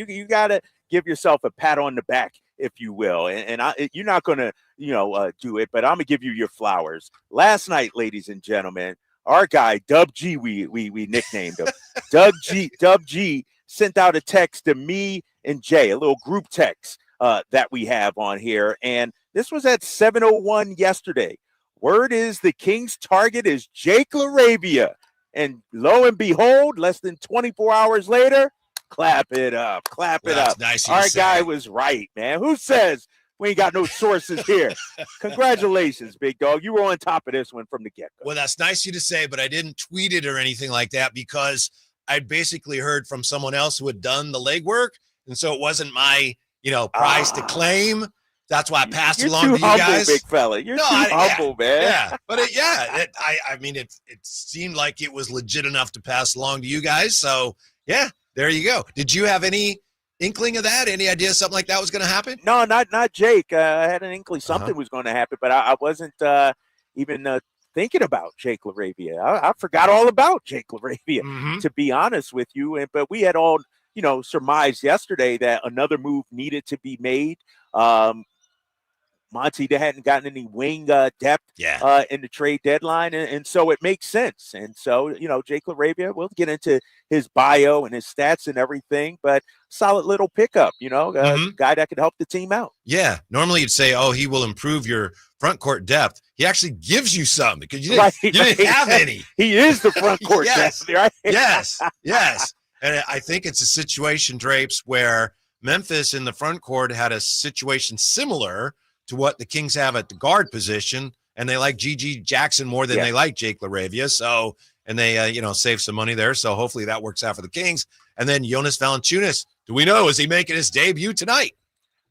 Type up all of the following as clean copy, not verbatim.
You got to give yourself a pat on the back, if you will. You're not going to, do it, but I'm going to give you your flowers. Last night, ladies and gentlemen, our guy, Dub G, we nicknamed him. Dub G sent out a text to me and Jay, a little group text that we have on here. And this was at 7:01 yesterday. Word is the Kings' target is Jake LaRavia. And lo and behold, less than 24 hours later, clap it up. That's nice. Our guy was right, man. Who says we ain't got no sources here? Congratulations, big dog. You were on top of this one from the get-go. Well, that's nice of you to say, but I didn't tweet it or anything like that because I basically heard from someone else who had done the legwork. And so it wasn't my, prize to claim. That's why I passed along to you humble, guys. Big fella. You're too humble, man. Yeah, but it seemed like it was legit enough to pass along to you guys. So yeah, there you go. Did you have any inkling of that? Any idea something like that was going to happen? No, not Jake. I had an inkling something was going to happen, but I wasn't even thinking about Jake LaRavia. I forgot all about Jake LaRavia, to be honest with you. But we had all, surmised yesterday that another move needed to be made. Monty, they hadn't gotten any wing depth in the trade deadline, and so it makes sense. And so, Jake LaRavia, we'll get into his bio and his stats and everything, but solid little pickup, guy that could help the team out. Yeah. Normally you'd say, he will improve your front court depth. He actually gives you some because you didn't have any. He is the front court depth, right? Yes. And I think it's a situation, Drapes, where Memphis in the front court had a situation similar to what the Kings have at the guard position, and they like G.G. Jackson more than they like Jake LaRavia. So, and they, save some money there. So hopefully that works out for the Kings. And then Jonas Valanciunas, do we know, is he making his debut tonight?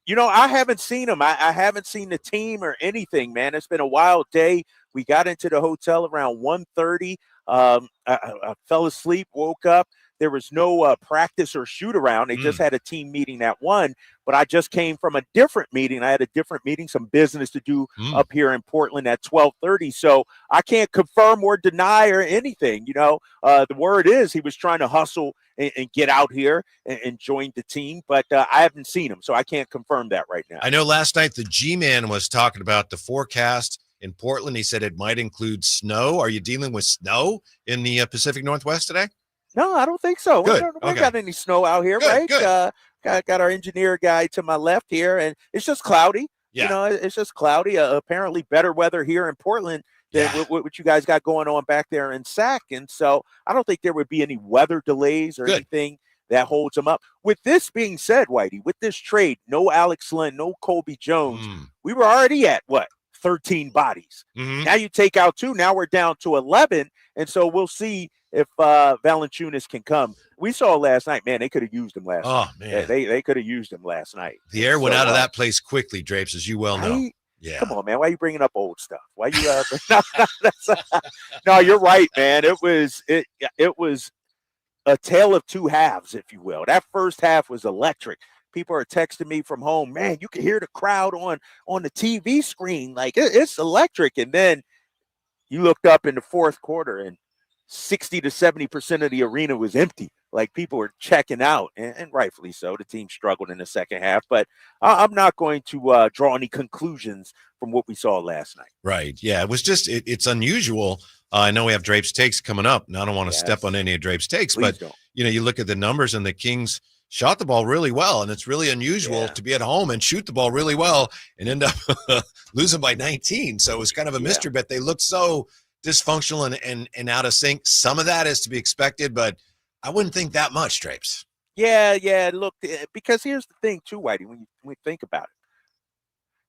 I haven't seen him. I haven't seen the team or anything, man. It's been a wild day. We got into the hotel around 1:30. I fell asleep, woke up. There was no practice or shoot around. They just had a team meeting at 1, but I just came from a different meeting. I had a different meeting, some business to do up here in Portland at 12:30. So I can't confirm or deny or anything. The word is he was trying to hustle and get out here and join the team, but I haven't seen him, so I can't confirm that right now. I know last night the G-Man was talking about the forecast in Portland. He said it might include snow. Are you dealing with snow in the Pacific Northwest today? No, I don't think so. Good. We got any snow out here, right? Good. Got our engineer guy to my left here, and it's just cloudy. Yeah. It's just cloudy. Apparently better weather here in Portland than what you guys got going on back there in Sac. And so I don't think there would be any weather delays or anything that holds them up. With this being said, Whitey, with this trade, no Alex Len, no Colby Jones, we were already at 13 bodies. Now you take out 2. Now we're down to 11. And so we'll see if Valanciunas can come. We saw last night, man, they could have used him last night. Man. They could have used him last night. The air went out of that place quickly, Drapes, as you well know. Yeah. Come on, man. Why are you bringing up old stuff? Why you No, you're right, man. It was a tale of two halves, if you will. That first half was electric. People are texting me from home, man, you can hear the crowd on the TV screen. Like, it's electric. And then you looked up in the fourth quarter and 60 to 70% of the arena was empty. Like, people were checking out, and rightfully so. The team struggled in the second half, but I'm not going to draw any conclusions from what we saw last night. Right. Yeah, it was just it's unusual. I know we have Drapes Takes coming up, and I don't want to step on any of Drapes Takes, but you look at the numbers, and the Kings shot the ball really well, and it's really unusual to be at home and shoot the ball really well and end up losing by 19. So it was kind of a mystery, but they looked so dysfunctional and out of sync. Some of that is to be expected, but I wouldn't think that much, Drapes. Yeah. Look, because here's the thing too, Whitey, when we think about it.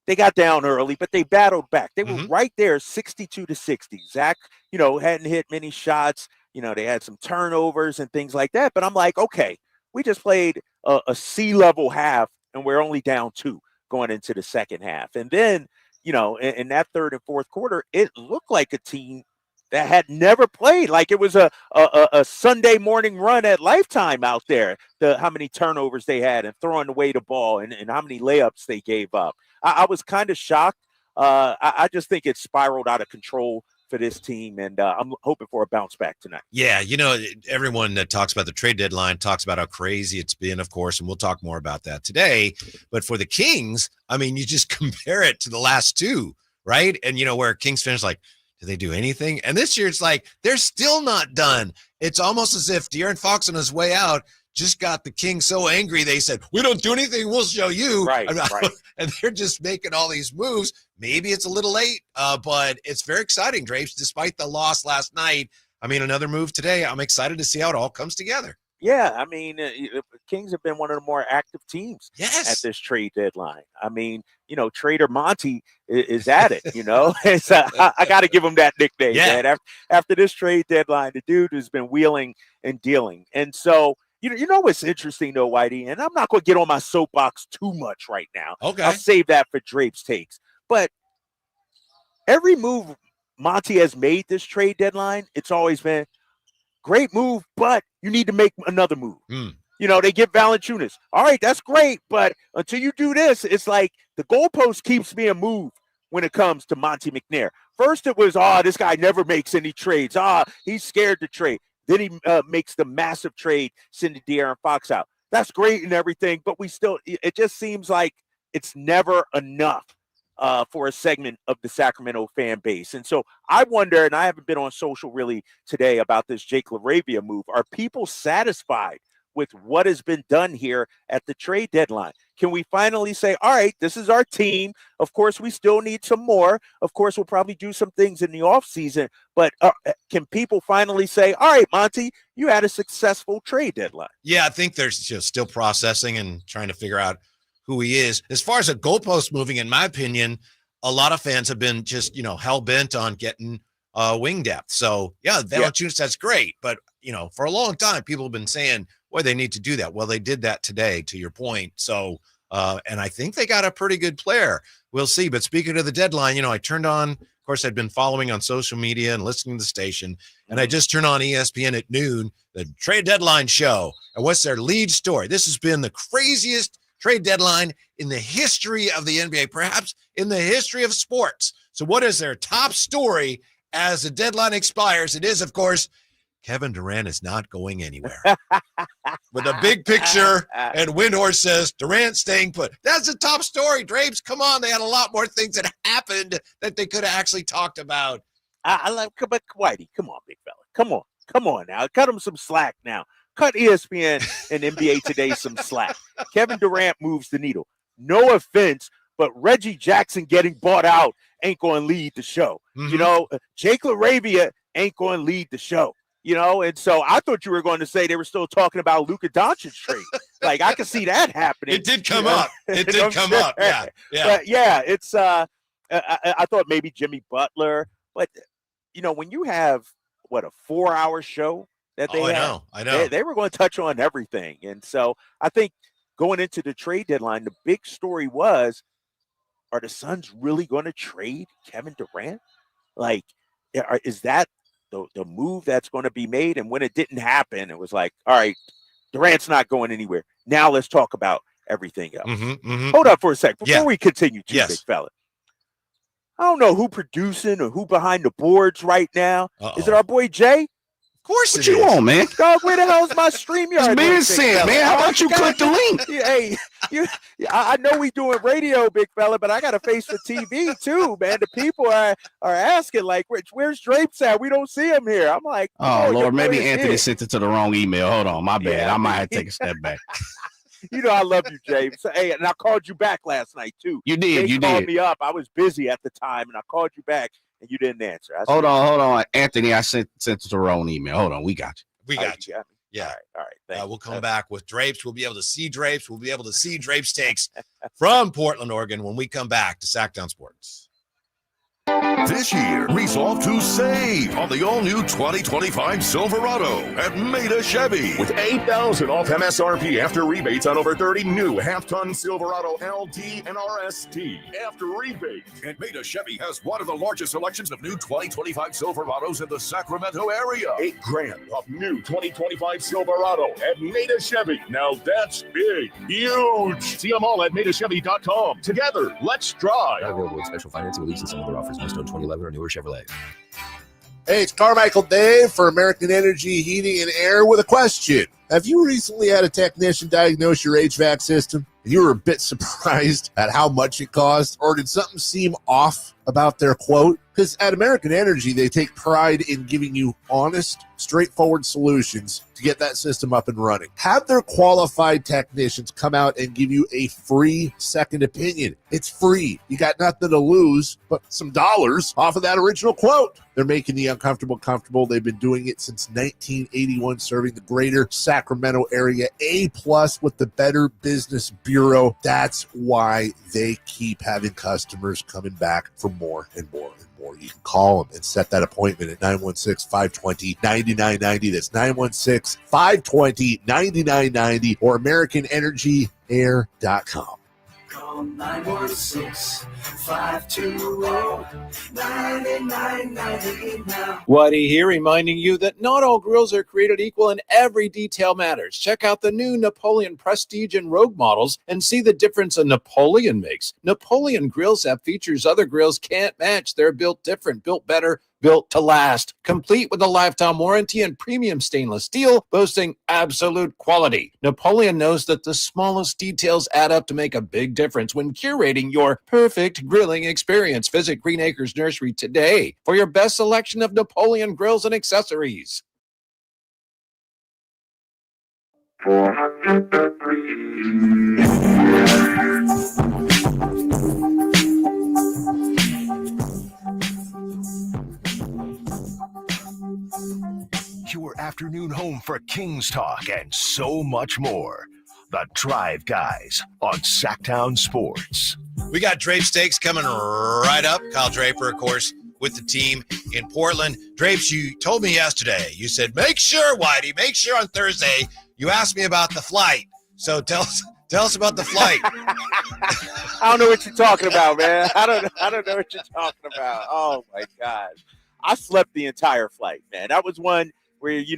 They got down early, but they battled back. They were right there, 62 to 60. Zach, hadn't hit many shots. They had some turnovers and things like that. But I'm like, okay, we just played a C-level half, and we're only down 2 going into the second half. And then, in that third and fourth quarter, it looked like a team that had never played. Like it was a Sunday morning run at Lifetime out there. How many turnovers they had and throwing away the ball and how many layups they gave up. I was kind of shocked. I just think it spiraled out of control for this team, and I'm hoping for a bounce back tonight. Yeah, everyone that talks about the trade deadline talks about how crazy it's been, of course, and we'll talk more about that today. But for the Kings, I mean, you just compare it to the last two, right? And, where Kings finish like, did they do anything? And this year it's like, they're still not done. It's almost as if De'Aaron Fox on his way out just got the Kings so angry they said, we don't do anything, we'll show you. Right. And they're just making all these moves. Maybe it's a little late, but it's very exciting, Drapes, despite the loss last night. I mean, another move today. I'm excited to see how it all comes together. Yeah, I mean, Kings have been one of the more active teams at this trade deadline. I mean, Trader Monty is at it, It's, I got to give him that nickname, man. After this trade deadline, the dude has been wheeling and dealing. And so, you know what's interesting, though, Whitey, and I'm not going to get on my soapbox too much right now. Okay. I'll save that for Drapes Takes. But every move Monty has made this trade deadline, it's always been, great move, but you need to make another move. They get Valanciunas. All right, that's great, but until you do this, it's like the goalpost keeps being moved when it comes to Monty McNair. First it was, this guy never makes any trades. He's scared to trade. Then he makes the massive trade, sending De'Aaron Fox out. That's great and everything, but it just seems like it's never enough for a segment of the Sacramento fan base. And so I wonder, and I haven't been on social really today about this Jake LaRavia move, are people satisfied with what has been done here at the trade deadline? Can we finally say, all right, this is our team. Of course, we still need some more. Of course, we'll probably do some things in the offseason. But can people finally say, all right, Monty, you had a successful trade deadline? Yeah, I think they're still processing and trying to figure out who he is. As far as a goalpost moving, in my opinion, a lot of fans have been just, hell-bent on getting wing depth. So, Valanciunas, that's great. But, for a long time, people have been saying, boy, they need to do that. Well, they did that today, to your point. So, and I think they got a pretty good player. We'll see. But speaking of the deadline, I turned on, of course, I'd been following on social media and listening to the station, and I just turned on ESPN at noon, the trade deadline show. And what's their lead story? This has been the craziest trade deadline in the history of the NBA, perhaps in the history of sports. So what is their top story as the deadline expires? It is, of course, Kevin Durant is not going anywhere. With a big picture, and Windhorst says Durant staying put. That's the top story, Drapes. Come on, they had a lot more things that happened that they could have actually talked about. I like, but Whitey, come on, big fella. Come on now. Cut him some slack now. Cut ESPN and NBA Today some slack. Kevin Durant moves the needle. No offense, but Reggie Jackson getting bought out ain't going to lead the show. Jake LaRavia ain't going to lead the show. And so I thought you were going to say they were still talking about Luka Doncic trade. Like, I could see that happening. It did come up. It did come up. Yeah. But yeah, it's I thought maybe Jimmy Butler, but when you have a 4-hour show that they had, I know. They were going to touch on everything. And so I think going into the trade deadline, the big story was, are the Suns really going to trade Kevin Durant? Like, is that the move that's going to be made? And when it didn't happen, it was like, all right, Durant's not going anywhere. Now let's talk about everything else. Hold up for a sec before we continue, big fella. I don't know who producing or who behind the boards right now. Is it our boy Jay? Of course what you want, man? Dog, where the hell's my StreamYard? It's being said, man. How about you click the link? Hey, I know we doing radio, big fella, but I got a face for TV too, man. The people are asking, like, where's Drapes at? We don't see him here. I'm like, oh Lord, maybe Anthony sent it to the wrong email. Hold on, my bad. I might have to take a step back. I love you, James. Hey, and I called you back last night too. You did. You called me up. I was busy at the time, and I called you back, and you didn't answer. Hold on, Anthony. I sent it to the wrong email. Hold on, we got you. We got you. Yeah. All right. We'll come back with Drapes. We'll be able to see Drapes. We'll be able to see Drapes Takes from Portland, Oregon when we come back to Sacktown Sports. This year, resolve to save on the all-new 2025 Silverado at Maida Chevy. With $8,000 off MSRP after rebates on over 30 new half-ton Silverado LT and RST after rebates. And Maida Chevy has one of the largest selections of new 2025 Silverados in the Sacramento area. $8,000 off new 2025 Silverado at Maida Chevy. Now that's big, huge. See them all at MaidaChevy.com. Together, let's drive. Not available with special financing, lease, and some other offers. Milestone 2011 or newer Chevrolet. Hey, it's Carmichael Dave for American Energy Heating and Air with a question. Have you recently had a technician diagnose your HVAC system and you were a bit surprised at how much it cost? Or did something seem off about their quote? Because at American Energy, they take pride in giving you honest, straightforward solutions to get that system up and running. Have their qualified technicians come out and give you a free second opinion. It's free. You got nothing to lose but some dollars off of that original quote. They're making the uncomfortable comfortable. They've been doing it since 1981, serving the greater Sacramento area. A+ with the Better Business Bureau. That's why they keep having customers coming back for more and more and more. You can call them and set that appointment at 916-520-9990. That's 916-520-9990 or AmericanEnergyAir.com. Call 916-520-9990 now. Whitey here, reminding you that not all grills are created equal and every detail matters. Check out the new Napoleon Prestige and Rogue models and see the difference a Napoleon makes. Napoleon grills have features other grills can't match. They're built different, built better, built to last, complete with a lifetime warranty and premium stainless steel, boasting absolute quality. Napoleon knows that the smallest details add up to make a big difference when curating your perfect grilling experience. Visit Green Acres Nursery today for your best selection of Napoleon grills and accessories. Your afternoon home for Kings Talk and so much more. The Drive Guys on Sacktown Sports. We got Drape Steaks coming right up. Kyle Draper, of course, with the team in Portland. Drapes, you told me yesterday, you said, make sure, Whitey, make sure on Thursday you asked me about the flight. So tell us about the flight. I don't know what you're talking about, man. I don't know what you're talking about. Oh, my God. I slept the entire flight, man. That was one where, you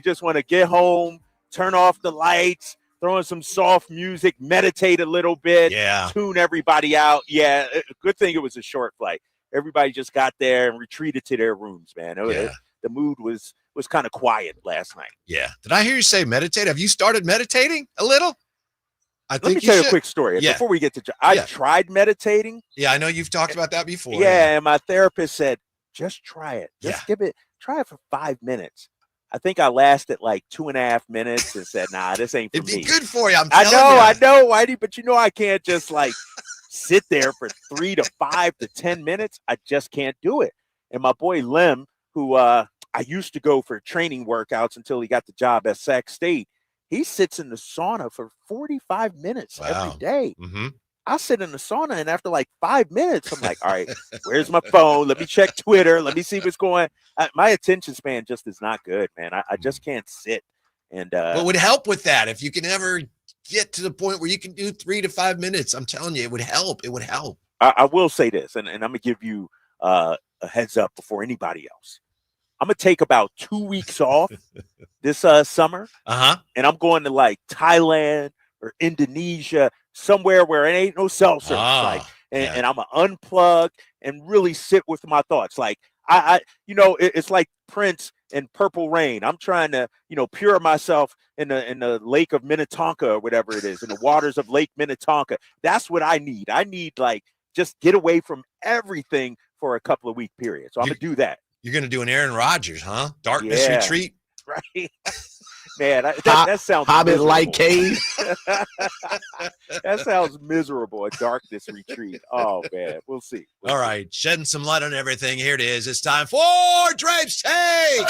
just want to get home, turn off the lights, throw in some soft music, meditate a little bit, tune everybody out. Yeah, good thing it was a short flight. Everybody just got there and retreated to their rooms, man. The mood was kind of quiet last night. Yeah. Did I hear you say meditate? Have you started meditating a little? Let me tell you a quick story before we get to I tried meditating. Yeah, I know you've talked about that before. Yeah, and my therapist said, just try it. Just try it for 5 minutes. I think I lasted like 2.5 minutes and said, nah, this ain't for me. It'd be good for you. I know, Whitey, but I can't just like sit there for 3 to 5 to 10 minutes. I just can't do it. And my boy Lim, who I used to go for training workouts until he got the job at Sac State, he sits in the sauna for 45 minutes every day. Mm-hmm. I sit in the sauna, and after like 5 minutes, I'm like, all right, where's my phone? Let me check Twitter. Let me see what's going on. My attention span just is not good, man. I just can't sit. And what would help with that? If you can ever get to the point where you can do 3 to 5 minutes, I'm telling you, it would help. It would help. I will say this, and I'm going to give you a heads up before anybody else. I'm going to take about 2 weeks off this summer, and I'm going to like Thailand or Indonesia, somewhere where it ain't no cell service, and I'm gonna unplug and really sit with my thoughts. Like it's like Prince and Purple Rain. I'm trying to, pure myself in the lake of Minnetonka or whatever it is, in the waters of Lake Minnetonka. That's what I need. I need like just get away from everything for a couple of week period. So I'm gonna do that. You're gonna do an Aaron Rodgers, huh? Darkness retreat, right? Man, that sounds Hobbit-like cave. That sounds miserable. A darkness retreat. Oh man, we'll see. All right, shedding some light on everything. Here it is. It's time for Drape's Take.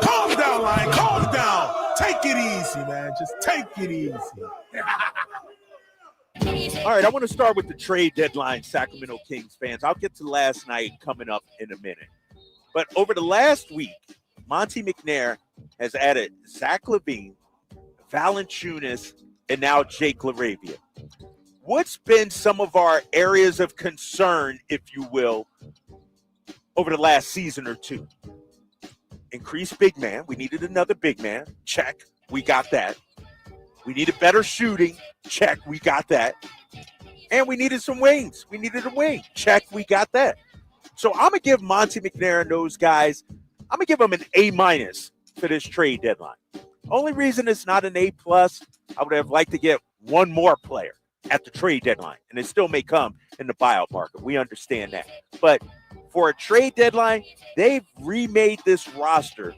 Calm down, Lion. Calm down. Take it easy, man. Just take it easy. All right, I want to start with the trade deadline, Sacramento Kings fans. I'll get to last night coming up in a minute. But over the last week, Monte McNair has added Zach LaVine, Valanciunas, and now Jake LaRavia. What's been some of our areas of concern, if you will, over the last season or two? Increased big man. We needed another big man. Check. We got that. We needed better shooting. Check. We got that. And we needed some wings. We needed a wing. Check. We got that. So I'm going to give Monty McNair and those guys, I'm going to give them an A- for this trade deadline. Only reason it's not an A+, I would have liked to get one more player at the trade deadline, and it still may come in the buyout market. We understand that. But for a trade deadline, they've remade this roster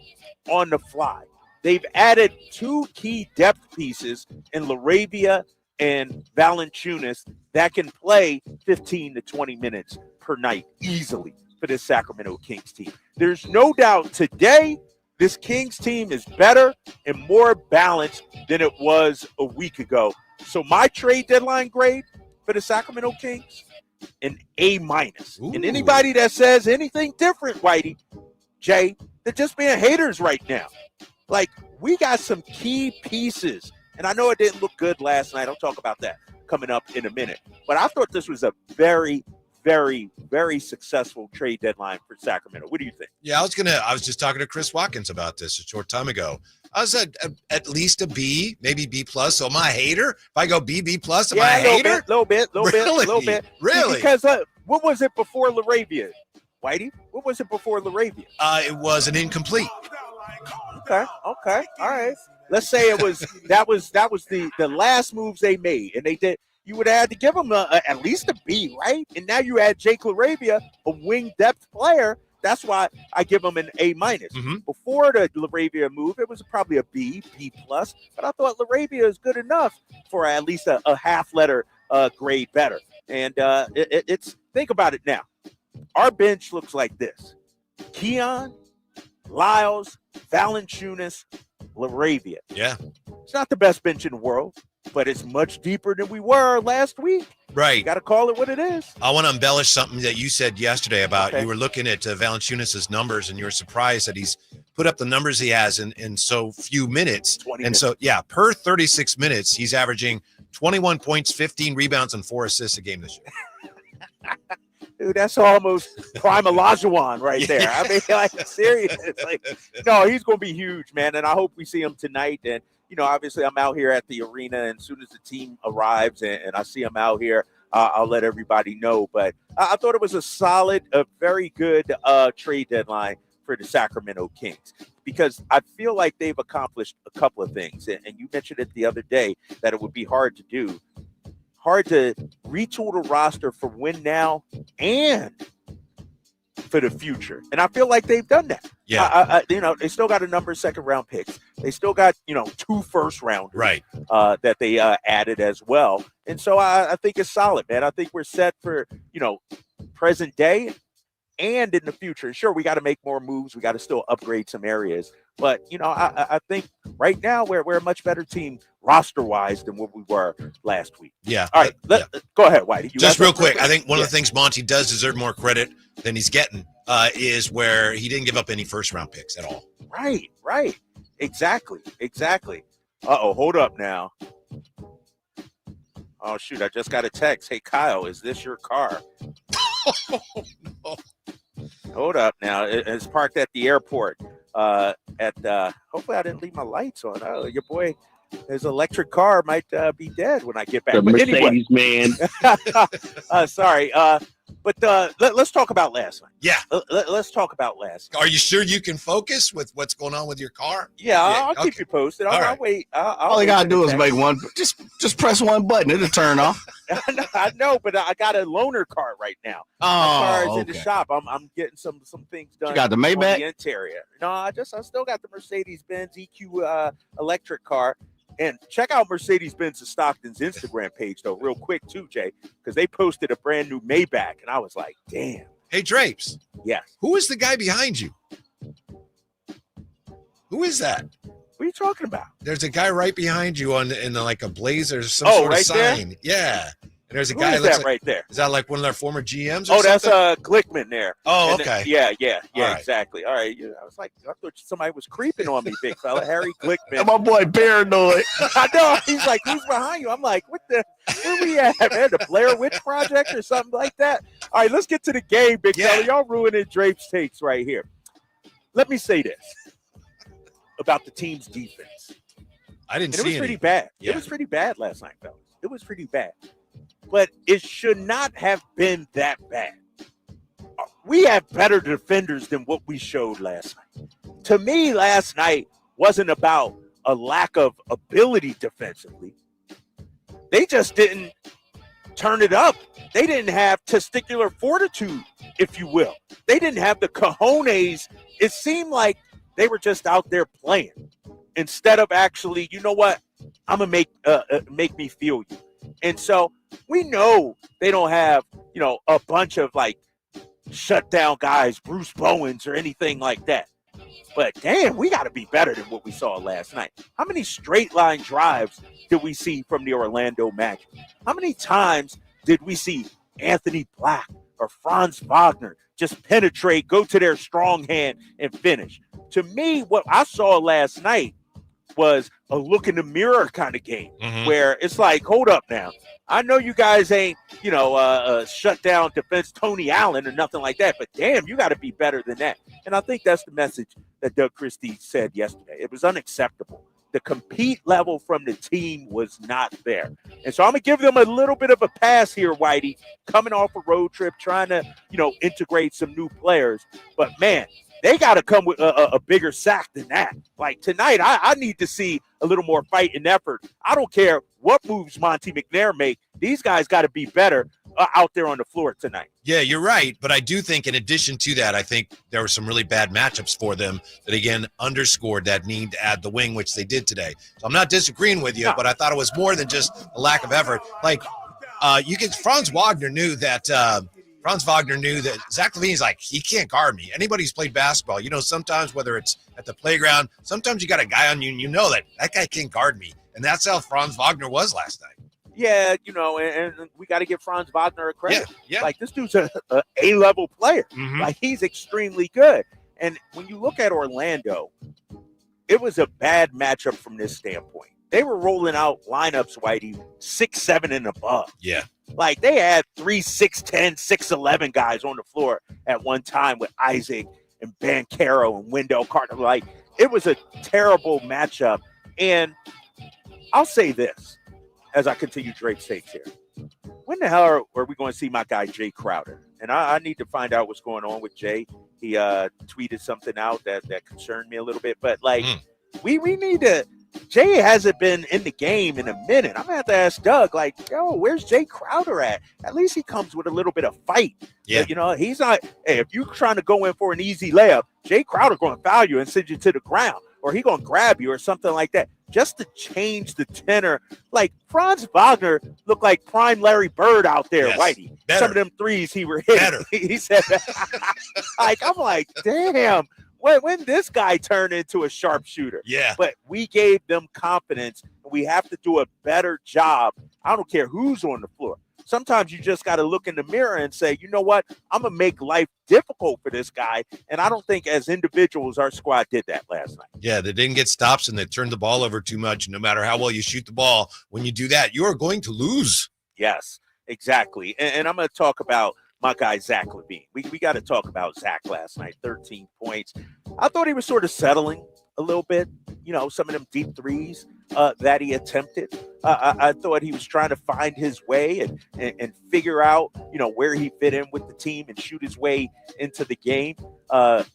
on the fly. They've added 2 key depth pieces in LaRavia and Valanciunas that can play 15 to 20 minutes per night easily for this Sacramento Kings team. There's no doubt today this Kings team is better and more balanced than it was a week ago. So my trade deadline grade for the Sacramento Kings, an A-. And anybody that says anything different, Whitey, Jay, they're just being haters right now. Like, we got some key pieces. And I know it didn't look good last night. I'll talk about that coming up in a minute. But I thought this was a very, very, very successful trade deadline for Sacramento. What do you think? Yeah, I was just talking to Chris Watkins about this a short time ago. I was at least a B, maybe B+. So am I a hater? If I go B+, am I a hater? A little bit. Really? Because what was it before LaRavia, Whitey? What was it before LaRavia? It was an incomplete. Okay. All right. Let's say that was the last moves they made, and they did. You would have had to give them at least a B, right? And now you add Jake LaRavia, a wing depth player. That's why I give him an A-. Before the LaRavia move, it was probably a B+. But I thought LaRavia is good enough for at least a half-letter grade better. And it's think about it now. Our bench looks like this: Keon, Lyles, Valanciunas, LaRavia. Yeah. It's not the best bench in the world, but it's much deeper than we were last week. Right. Got to call it what it is. I want to embellish something that you said yesterday about you were looking at Valanciunas' numbers and you were surprised that he's put up the numbers he has in so few minutes. 20 minutes. So, yeah, per 36 minutes, he's averaging 21 points, 15 rebounds, and 4 assists a game this year. Dude, that's almost prime Olajuwon right there. I mean, like, serious. Like, no, he's going to be huge, man. And I hope we see him tonight. And, you know, obviously I'm out here at the arena, and as soon as the team arrives and I see him out here, I'll let everybody know. But I thought it was a very good trade deadline for the Sacramento Kings, because I feel like they've accomplished a couple of things. And you mentioned it the other day that it would be hard to do. Hard to retool the roster for win now and for the future. And I feel like they've done that. Yeah. They still got a number of second-round picks. They still got, 2 first-rounders right. That they added as well. And so I think it's solid, man. I think we're set for, present day and in the future. Sure, we got to make more moves. We got to still upgrade some areas. But, I think right now we're a much better team roster-wise than what we were last week. Yeah. All right, go ahead, Whitey. Just real quick, I think one of the things Monty does deserve more credit than he's getting is where he didn't give up any first-round picks at all. Right. Exactly. Uh-oh, hold up now. Oh, shoot, I just got a text. Hey, Kyle, is this your car? No. Hold up now. It's parked at the airport. Hopefully I didn't leave my lights on. Oh, your boy, his electric car might be dead when I get back. The Mercedes man. Sorry. But let's talk about last night. Yeah. Let's talk about last night. Are you sure you can focus with what's going on with your car? Yeah, I'll keep you posted. I'll wait. All you got to do is make one. Just press one button. It'll turn off. I know, but I got a loaner car right now. Oh, my car is in the shop. I'm getting some things done. You got the Maybach? On the interior. No, I still got the Mercedes-Benz EQ electric car. And check out Mercedes-Benz of Stockton's Instagram page, though, real quick, too, Jay, because they posted a brand new Maybach, and I was like, damn. Hey, Drapes. Yes. Who is the guy behind you? Who is that? What are you talking about? There's a guy right behind you in like a blazer, some sort of sign. There? Yeah. And there's a guy that looks right there. Is that like one of their former GMs? Or that's Glickman there. Oh, okay. Yeah, right. Exactly. All right. I was like, I thought somebody was creeping on me, big fella. Harry Glickman. My boy paranoid. I know. He's like, who's behind you? I'm like, where we at, man? The Blair Witch Project or something like that? All right, let's get to the game, big fella. Y'all ruining Drape's takes right here. Let me say this about the team's defense. I didn't see it. It was pretty bad. Yeah. It was pretty bad last night, fellas. It was pretty bad. But it should not have been that bad. we have better defenders than what we showed last night. To me, last night wasn't about a lack of ability defensively. They just didn't turn it up. They didn't have testicular fortitude, if you will. They didn't have the cojones. It seemed like they were just out there playing instead of actually, you know what, I'm going to make me feel you. And so we know they don't have, you know, a bunch of like shutdown guys, Bruce Bowens or anything like that. But damn, we got to be better than what we saw last night. How many straight line drives did we see from the Orlando Magic? How many times did we see Anthony Black or Franz Wagner just penetrate, go to their strong hand and finish? To me, what I saw last night was a look in the mirror kind of game where it's like, hold up now. I know you guys ain't, you know, shut down defense Tony Allen or nothing like that, but damn, you got to be better than that. And I think that's the message that Doug Christie said yesterday. It was unacceptable. The compete level from the team was not there. And so I'm going to give them a little bit of a pass here, Whitey, coming off a road trip, trying to, you know, integrate some new players. But, man, they got to come with a bigger sack than that. Like tonight, I need to see a little more fight and effort. I don't care what moves Monty McNair make. These guys got to be better out there on the floor tonight. Yeah, you're right. But I do think in addition to that, I think there were some really bad matchups for them that, again, underscored that need to add the wing, which they did today. So I'm not disagreeing with you, but I thought it was more than just a lack of effort. Like, Franz Wagner knew that Zack LaVine's like, he can't guard me. Anybody who's played basketball, you know, sometimes whether it's at the playground, sometimes you got a guy on you and you know that guy can't guard me. And that's how Franz Wagner was last night. Yeah, you know, and we got to give Franz Wagner a credit. Yeah. Like, this dude's a A-level player. Like, he's extremely good. And when you look at Orlando, it was a bad matchup from this standpoint. They were rolling out lineups, Whitey, 6'7" and above. Yeah. Like, they had 3 6'10", 6'11" guys on the floor at one time with Isaac and Banchero and Wendell Carter. Like, it was a terrible matchup. And I'll say this as I continue Drake's takes here. When the hell are we going to see my guy Jay Crowder? And I need to find out what's going on with Jay. He tweeted something out that concerned me a little bit. But, like, we need to – Jay hasn't been in the game in a minute. I'm going to have to ask Doug, like, yo, where's Jay Crowder at? At least he comes with a little bit of fight. Yeah. But, you know, he's not – hey, if you're trying to go in for an easy layup, Jay Crowder going to foul you and send you to the ground. Or he going to grab you or something like that. Just to change the tenor. Like, Franz Wagner looked like prime Larry Bird out there, yes. Whitey. Better. Some of them threes he were hitting. Better. He said that. Like, I'm like, damn. When this guy turned into a sharpshooter. Yeah. But we gave them confidence. And we have to do a better job. I don't care who's on the floor. Sometimes you just got to look in the mirror and say, you know what? I'm going to make life difficult for this guy. And I don't think as individuals, our squad did that last night. Yeah, they didn't get stops and they turned the ball over too much. No matter how well you shoot the ball, when you do that, you are going to lose. Yes, exactly. And I'm going to talk about my guy, Zack LaVine. We got to talk about Zach last night, 13 points. I thought he was sort of settling a little bit, you know, some of them deep threes that he attempted. I thought he was trying to find his way and figure out, you know, where he fit in with the team and shoot his way into the game.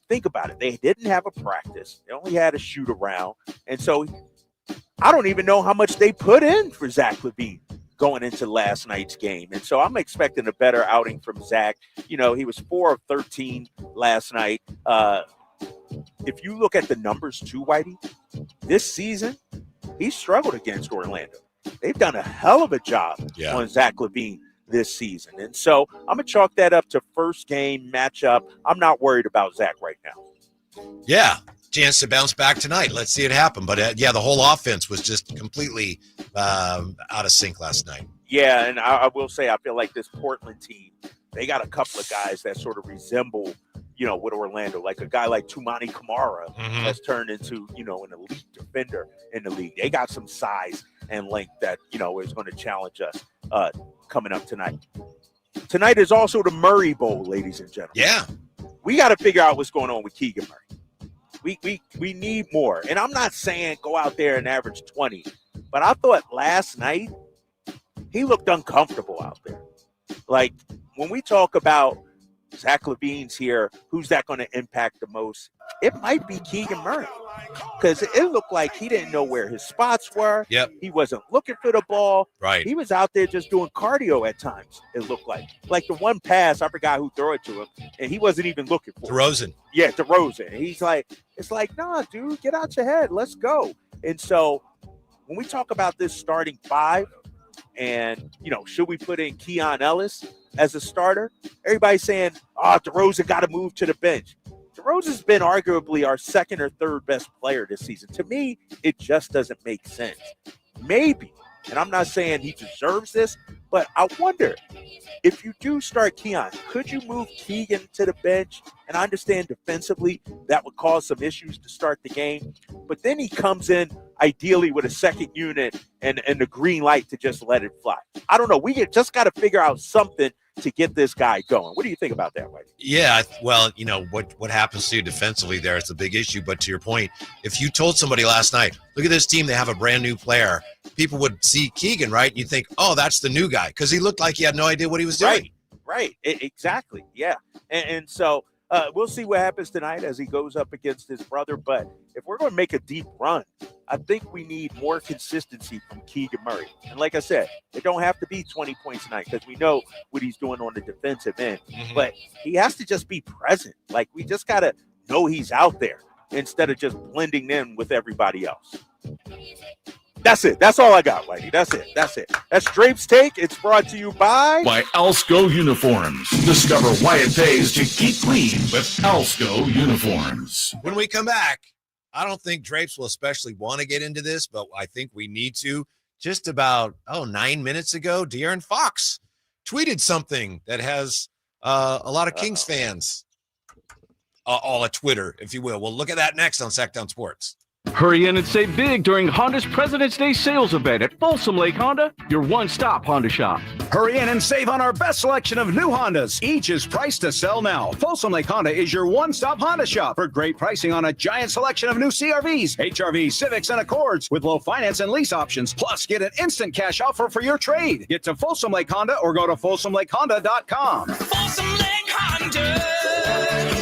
Think about it. They didn't have a practice. They only had a shoot around. And so I don't even know how much they put in for Zach LaVine going into last night's game. And so I'm expecting a better outing from Zach. You know, he was 4 of 13 last night. If you look at the numbers too, Whitey, this season, he struggled against Orlando. They've done a hell of a job on Zach LaVine this season. And so I'm going to chalk that up to first game matchup. I'm not worried about Zach right now. Yeah, chance to bounce back tonight. Let's see it happen. But, the whole offense was just completely out of sync last night. Yeah, and I will say I feel like this Portland team, they got a couple of guys that sort of resemble, you know, with Orlando, like a guy like Toumani Camara has turned into, you know, an elite defender in the league. They got some size and length that, you know, is going to challenge us coming up tonight. Tonight is also the Murray Bowl, ladies and gentlemen. Yeah. We got to figure out what's going on with Keegan Murray. We need more. And I'm not saying go out there and average 20, but I thought last night he looked uncomfortable out there. Like, when we talk about Zach LaVine's here. Who's that going to impact the most? It might be Keegan Murray, because it looked like he didn't know where his spots were. Yep. He wasn't looking for the ball. Right. He was out there just doing cardio at times, it looked like. Like the one pass, I forgot who threw it to him, and he wasn't even looking for it. DeRozan. Yeah, DeRozan. He's like, it's like, nah, dude, get out your head. Let's go. And so when we talk about this starting five, and, should we put in Keon Ellis as a starter? Everybody's saying, DeRozan got to move to the bench. DeRozan's been arguably our second or third best player this season. To me, it just doesn't make sense. Maybe, and I'm not saying he deserves this, but I wonder, if you do start Keon, could you move Keegan to the bench? And I understand defensively that would cause some issues to start the game, but then he comes in ideally with a second unit and the green light to just let it fly. I don't know. We just got to figure out something to get this guy going. What do you think about that, Whitey? Yeah, well, what happens to you defensively there is a big issue. But to your point, if you told somebody last night, look at this team, they have a brand new player, people would see Keegan, right? And you think, oh, that's the new guy, because he looked like he had no idea what he was doing. Right. Exactly. Yeah. And so we'll see what happens tonight as he goes up against his brother. But if we're going to make a deep run, I think we need more consistency from Keegan Murray. And like I said, it don't have to be 20 points tonight, because we know what he's doing on the defensive end. Mm-hmm. But he has to just be present. Like, we just got to know he's out there instead of just blending in with everybody else. That's it. That's all I got, Whitey. That's it. That's Drape's Take. It's brought to you by Alsco Uniforms. Discover why it pays to keep clean with Alsco Uniforms. When we come back, I don't think Drapes will especially want to get into this, but I think we need to. Just about 9 minutes ago, De'Aaron Fox tweeted something that has a lot of Kings fans all at Twitter, if you will. We'll look at that next on Sacktown Sports. Hurry in and save big during Honda's President's Day sales event at Folsom Lake Honda, your one-stop Honda shop. Hurry in and save on our best selection of new Hondas. Each is priced to sell now. Folsom Lake Honda is your one-stop Honda shop for great pricing on a giant selection of new CRVs, HRVs, Civics, and Accords with low finance and lease options. Plus, get an instant cash offer for your trade. Get to Folsom Lake Honda or go to FolsomLakeHonda.com. Folsom Lake Honda,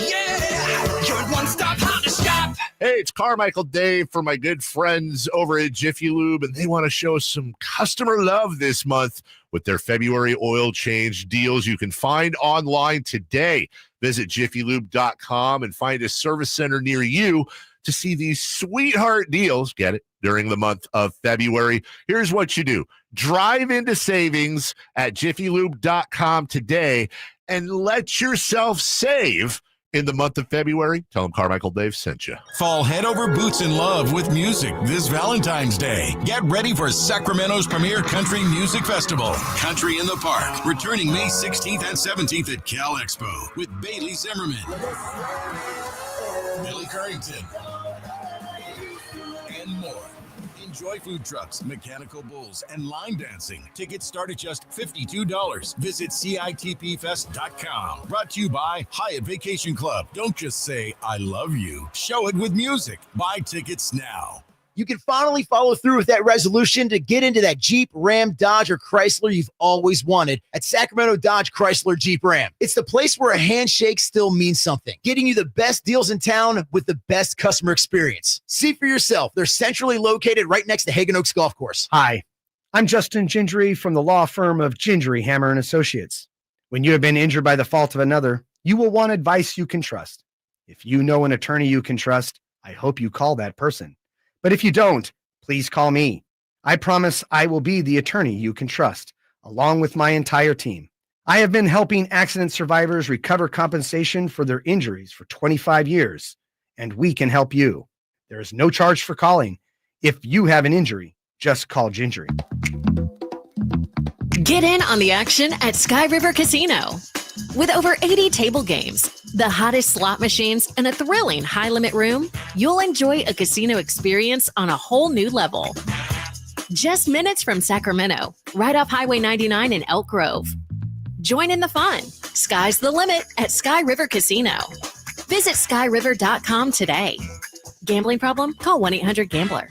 yeah, your one-stop Honda shop. Hey, it's Carmichael Dave for my good friends over at Jiffy Lube, and they want to show some customer love this month with their February oil change deals you can find online today. Visit jiffylube.com and find a service center near you to see these sweetheart deals. Get it? During the month of February. Here's what you do. Drive into savings at jiffylube.com today and let yourself save in the month of February. Tell them Carmichael Dave sent you. Fall head over boots in love with music this Valentine's Day. Get ready for Sacramento's premier country music festival, Country in the Park, returning May 16th and 17th at Cal Expo with Bailey Zimmerman, Billy Currington, and more. Enjoy food trucks, mechanical bulls, and line dancing. Tickets start at just $52. Visit CITPfest.com. Brought to you by Hyatt Vacation Club. Don't just say, I love you. Show it with music. Buy tickets now. You can finally follow through with that resolution to get into that Jeep, Ram, Dodge, or Chrysler you've always wanted at Sacramento Dodge Chrysler Jeep Ram. It's the place where a handshake still means something, getting you the best deals in town with the best customer experience. See for yourself. They're centrally located right next to Hagan Oaks Golf Course. Hi, I'm Justin Gingery from the law firm of Gingery, Hammer & Associates. When you have been injured by the fault of another, you will want advice you can trust. If you know an attorney you can trust, I hope you call that person. But if you don't, please call me. I promise I will be the attorney you can trust, along with my entire team. I have been helping accident survivors recover compensation for their injuries for 25 years, and we can help you. There is no charge for calling. If you have an injury, just call Gingery. Get in on the action at Sky River Casino. With over 80 table games, the hottest slot machines, and a thrilling high-limit room, you'll enjoy a casino experience on a whole new level. Just minutes from Sacramento, right off Highway 99 in Elk Grove. Join in the fun. Sky's the limit at Sky River Casino. Visit skyriver.com today. Gambling problem? Call 1-800-GAMBLER.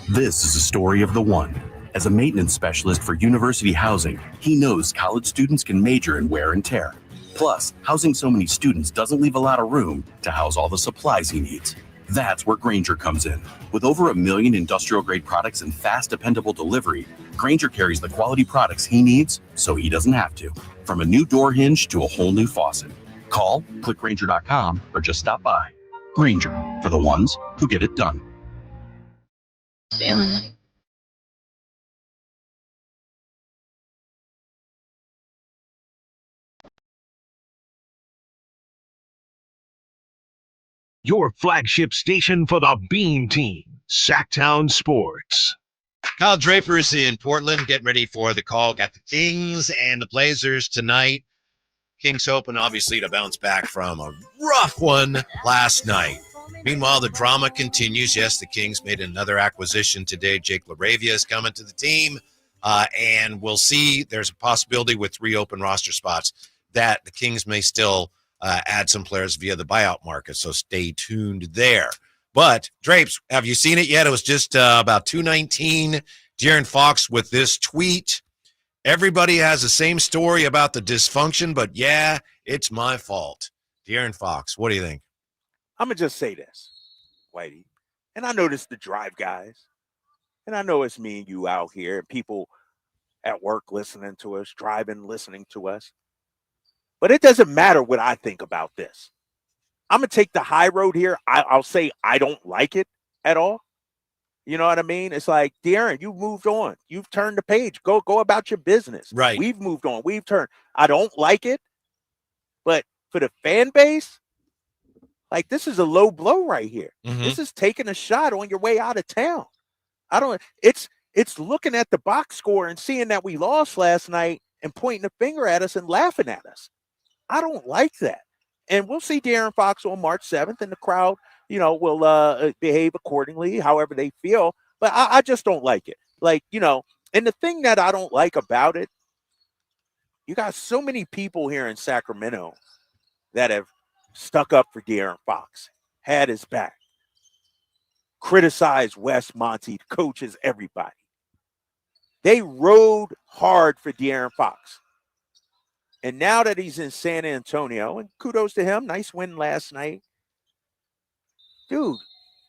This is a story of the one. As a maintenance specialist for university housing, he knows college students can major in wear and tear. Plus, housing so many students doesn't leave a lot of room to house all the supplies he needs. That's where Grainger comes in. With over 1 million industrial-grade products and fast, dependable delivery, Grainger carries the quality products he needs so he doesn't have to. From a new door hinge to a whole new faucet. Call, click Grainger.com, or just stop by. Grainger, for the ones who get it done. Feeling like your flagship station for the Beam Team, Sacktown Sports. Kyle Draper's in Portland, getting ready for the call. Got the Kings and the Blazers tonight. Kings hoping, obviously, to bounce back from a rough one last night. Meanwhile, the drama continues. Yes, the Kings made another acquisition today. Jake LaRavia is coming to the team, and we'll see. There's a possibility with 3 open roster spots that the Kings may still add some players via the buyout market, so stay tuned there. But, Drapes, have you seen it yet? It was just about 2:19. De'Aaron Fox with this tweet. Everybody has the same story about the dysfunction, but yeah, it's my fault. De'Aaron Fox, what do you think? I'm going to just say this, Whitey. And I know this the drive guys. And I know it's me and you out here, and people at work listening to us, driving, listening to us. But it doesn't matter what I think about this. I'm going to take the high road here. I'll say I don't like it at all. You know what I mean? It's like, De'Aaron, you moved on. You've turned the page. Go about your business. Right. We've moved on. We've turned. I don't like it. But for the fan base, like, this is a low blow right here. Mm-hmm. This is taking a shot on your way out of town. It's looking at the box score and seeing that we lost last night and pointing a finger at us and laughing at us. I don't like that. And we'll see De'Aaron Fox on March 7th, and the crowd, will behave accordingly, however they feel. But I just don't like it. Like, and the thing that I don't like about it, you got so many people here in Sacramento that have stuck up for De'Aaron Fox, had his back, criticized Wes Monty, the coaches, everybody. They rode hard for De'Aaron Fox. And now that he's in San Antonio, and kudos to him, nice win last night. Dude,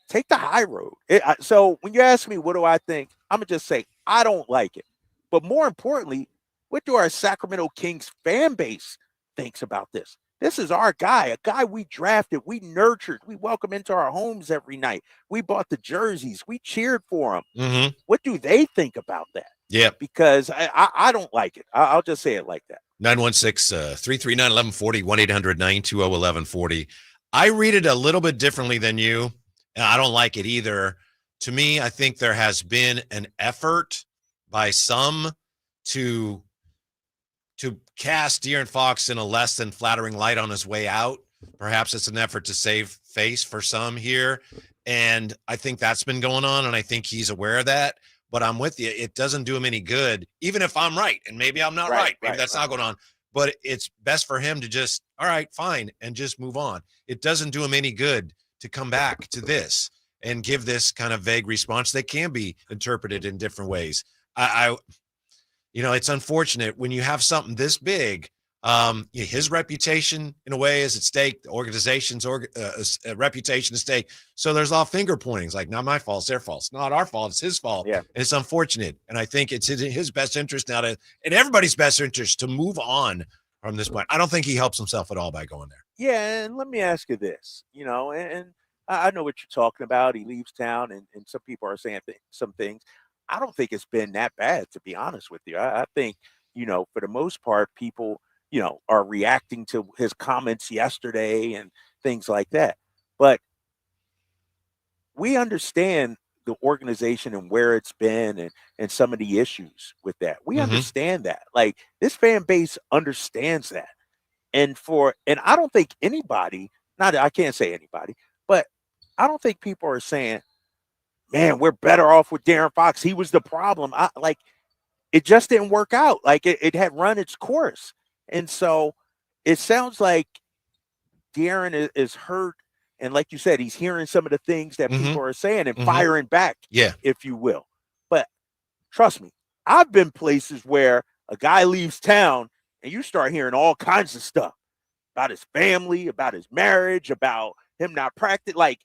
take the high road. So when you ask me, what do I think? I'm going to just say, I don't like it. But more importantly, what do our Sacramento Kings fan base thinks about this? This is our guy, a guy we drafted, we nurtured, we welcome into our homes every night. We bought the jerseys, we cheered for him. Mm-hmm. What do they think about that? Yeah. Because I don't like it. I'll just say it like that. 916-339-1140, 1-800-920-1140. I read it a little bit differently than you, and I don't like it either. To me, I think there has been an effort by some to cast De'Aaron Fox in a less than flattering light on his way out. Perhaps it's an effort to save face for some here, and I think that's been going on, and I think he's aware of that. But I'm with you. It doesn't do him any good, even if I'm right, and maybe I'm not right. Maybe that's not going on. But it's best for him to just, all right, fine, and just move on. It doesn't do him any good to come back to this and give this kind of vague response that can be interpreted in different ways. It's unfortunate when you have something this big. His reputation, in a way, is at stake. The organization's reputation is at stake. So there's all finger pointing. It's like, not my fault, it's their fault. It's not our fault, it's his fault. Yeah. And it's unfortunate. And I think it's in his best interest now in everybody's best interest to move on from this point. I don't think he helps himself at all by going there. Yeah, and let me ask you this, and I know what you're talking about. He leaves town, and some people are saying some things. I don't think it's been that bad, to be honest with you. I think, for the most part, people – are reacting to his comments yesterday and things like that. But we understand the organization and where it's been and some of the issues with that. We understand that. Like, this fan base understands that. And I don't think anybody, I can't say anybody, but I don't think people are saying, man, we're better off with De'Aaron Fox. He was the problem. It just didn't work out. Like, it had run its course. And so it sounds like De'Aaron is hurt. And like you said, he's hearing some of the things that people are saying and firing back, if you will. But trust me, I've been places where a guy leaves town and you start hearing all kinds of stuff about his family, about his marriage, about him not practicing. Like,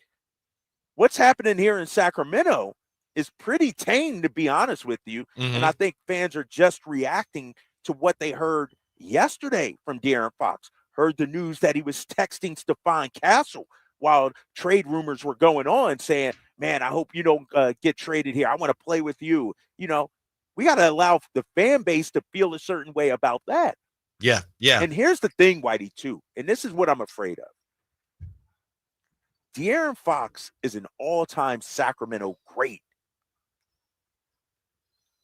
what's happening here in Sacramento is pretty tame, to be honest with you. Mm-hmm. And I think fans are just reacting to what they heard yesterday from De'Aaron Fox. Heard the news that he was texting Stephon Castle while trade rumors were going on, saying, man, I hope you don't get traded here. I want to play with you. You know, we got to allow the fan base to feel a certain way about that. Yeah, yeah. And here's the thing, Whitey, too, and this is what I'm afraid of. De'Aaron Fox is an all-time Sacramento great,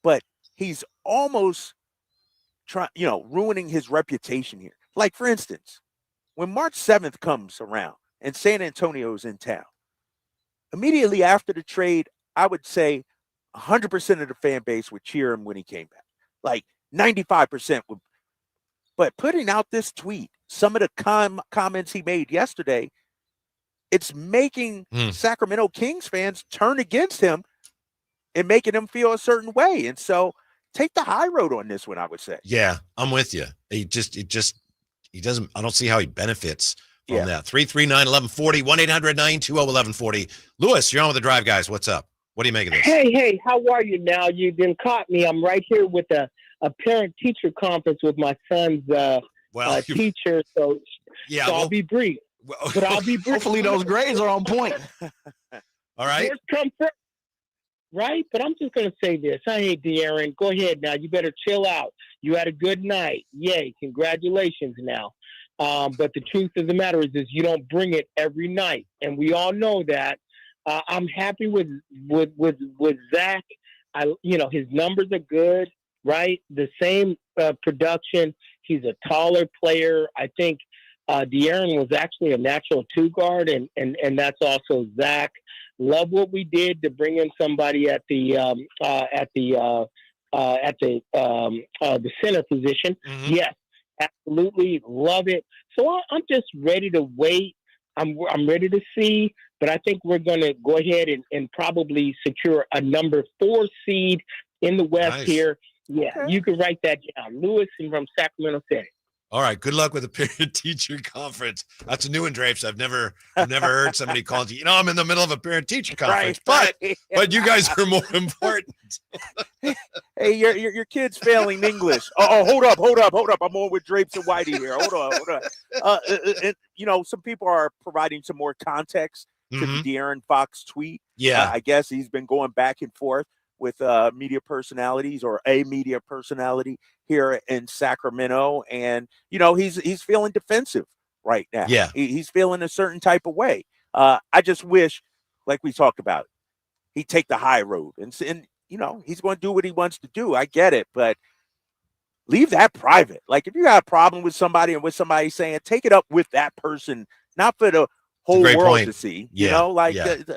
but he's almost ruining his reputation here. Like, for instance, when March 7th comes around and San Antonio's in town, immediately after the trade, I would say 100% of the fan base would cheer him when he came back. Like 95% would. But putting out this tweet, some of the comments he made yesterday, it's making Sacramento Kings fans turn against him and making them feel a certain way. And so take the high road on this one, I would say. Yeah, I'm with you. He doesn't, I don't see how he benefits from that. 339-1140, 1-800-920-1140. Lewis, you're on with the Drive Guys. What's up? What do you make of this? Hey, how are you now? You didn't caught me. I'm right here with a parent-teacher conference with my son's teacher, so I'll be brief. But I'll be brief. Hopefully those grades are on point. All right. First come first, right? But I'm just going to say this. Hey, De'Aaron, go ahead now. You better chill out. You had a good night. Yay. Congratulations now. But the truth of the matter is you don't bring it every night. And we all know that. I'm happy with Zach. His numbers are good, right? The same production. He's a taller player. I think De'Aaron was actually a natural two guard, and that's also Zach. Love what we did to bring in somebody at the center position. Mm-hmm. Yes, absolutely love it. So I'm just ready to wait. I'm ready to see, but I think we're going to go ahead and probably secure a number 4 seed in the West here. Yeah, okay. You can write that down. Lewis from Sacramento City. All right. Good luck with the parent-teacher conference. That's a new one, Drapes. I've never heard somebody call you. I'm in the middle of a parent-teacher conference, but you guys are more important. Hey, your kid's failing English. Oh, hold up. I'm on with Drapes and Whitey here. Hold on. Some people are providing some more context to the De'Aaron Fox tweet. Yeah. I guess he's been going back and forth with media personalities or a media personality here in Sacramento. And, he's feeling defensive right now. Yeah. He's feeling a certain type of way. I just wish, like we talked about, he'd take the high road and he's going to do what he wants to do. I get it, but leave that private. Like, if you got a problem with somebody and with somebody saying, take it up with that person, not for the whole world to see,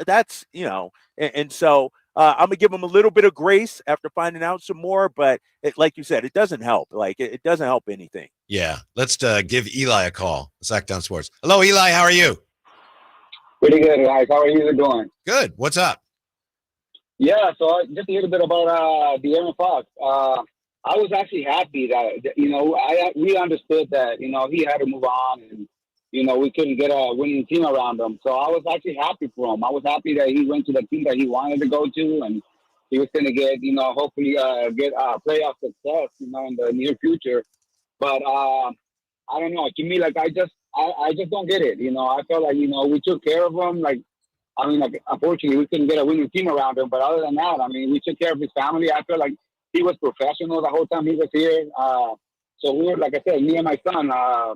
that's, and so I'm going to give him a little bit of grace after finding out some more, but like you said, it doesn't help. Like, it doesn't help anything. Yeah. Let's give Eli a call. Sacktown Sports. Hello, Eli. How are you? Pretty good, guys. How are you doing? Good. What's up? Yeah, so just a little bit about De'Aaron Fox. I was actually happy that, we understood that, he had to move on and, we couldn't get a winning team around him. So I was actually happy for him. I was happy that he went to the team that he wanted to go to, and he was going to get, hopefully get playoff success, in the near future. But I don't know. To me, like, I just don't get it. I felt like, we took care of him. Unfortunately, we couldn't get a winning team around him. But other than that, we took care of his family. I feel like he was professional the whole time he was here. So we were, like I said, me and my son, I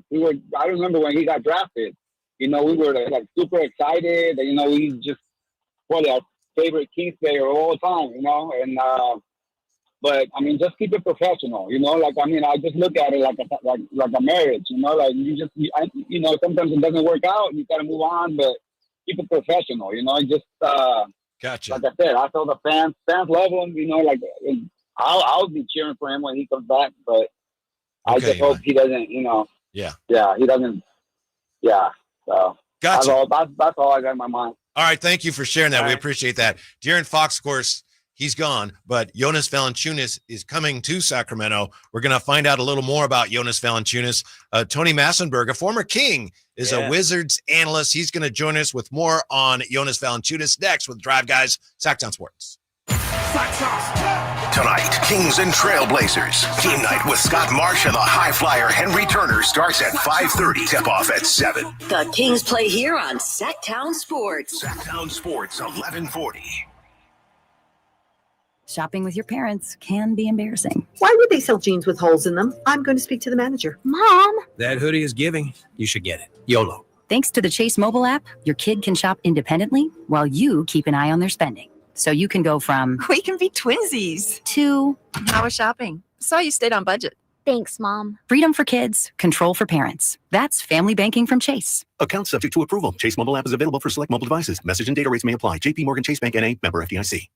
remember when he got drafted, we were like super excited. He's just probably our favorite Kings player of all time, and, but just keep it professional, I just look at it like a marriage, sometimes it doesn't work out, you got to move on, but keep it professional, Gotcha. Like I said, I feel the fans love him, I'll be cheering for him when he comes back, but I just hope he doesn't, Yeah, he doesn't. Yeah. So gotcha. That's all I got in my mind. All right. Thank you for sharing that. All We right. appreciate that. De'Aaron Fox, of course, he's gone, but Jonas Valanciunas is coming to Sacramento. We're going to find out a little more about Jonas Valanciunas. Tony Massenberg, a former King, is a Wizards analyst. He's going to join us with more on Jonas Valanciunas next with Drive Guys, Sacktown Sports. Tonight, Kings and Trailblazers. Team night with Scott Marsh and the high flyer Henry Turner starts at 5:30. Tip-off at 7. The Kings play here on Sacktown Sports. Sacktown Sports, 1140. Shopping with your parents can be embarrassing. Why would they sell jeans with holes in them? I'm going to speak to the manager. Mom! That hoodie is giving. You should get it. YOLO. Thanks to the Chase mobile app, your kid can shop independently while you keep an eye on their spending. So you can go from We can be twinsies to How was shopping? Saw you stayed on budget. Thanks, Mom. Freedom for kids, control for parents. That's family banking from Chase. Account subject to approval. Chase mobile app is available for select mobile devices. Message and data rates may apply. JP Morgan Chase Bank N.A. member FDIC.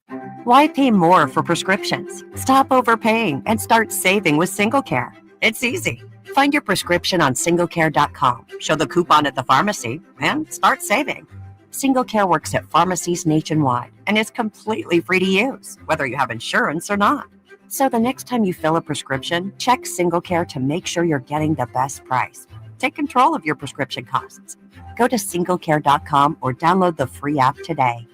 Why pay more for prescriptions? Stop overpaying and start saving with SingleCare. It's easy. Find your prescription on singlecare.com. Show the coupon at the pharmacy and start saving. SingleCare works at pharmacies nationwide and is completely free to use, whether you have insurance or not. So the next time you fill a prescription, check SingleCare to make sure you're getting the best price. Take control of your prescription costs. Go to singlecare.com or download the free app today.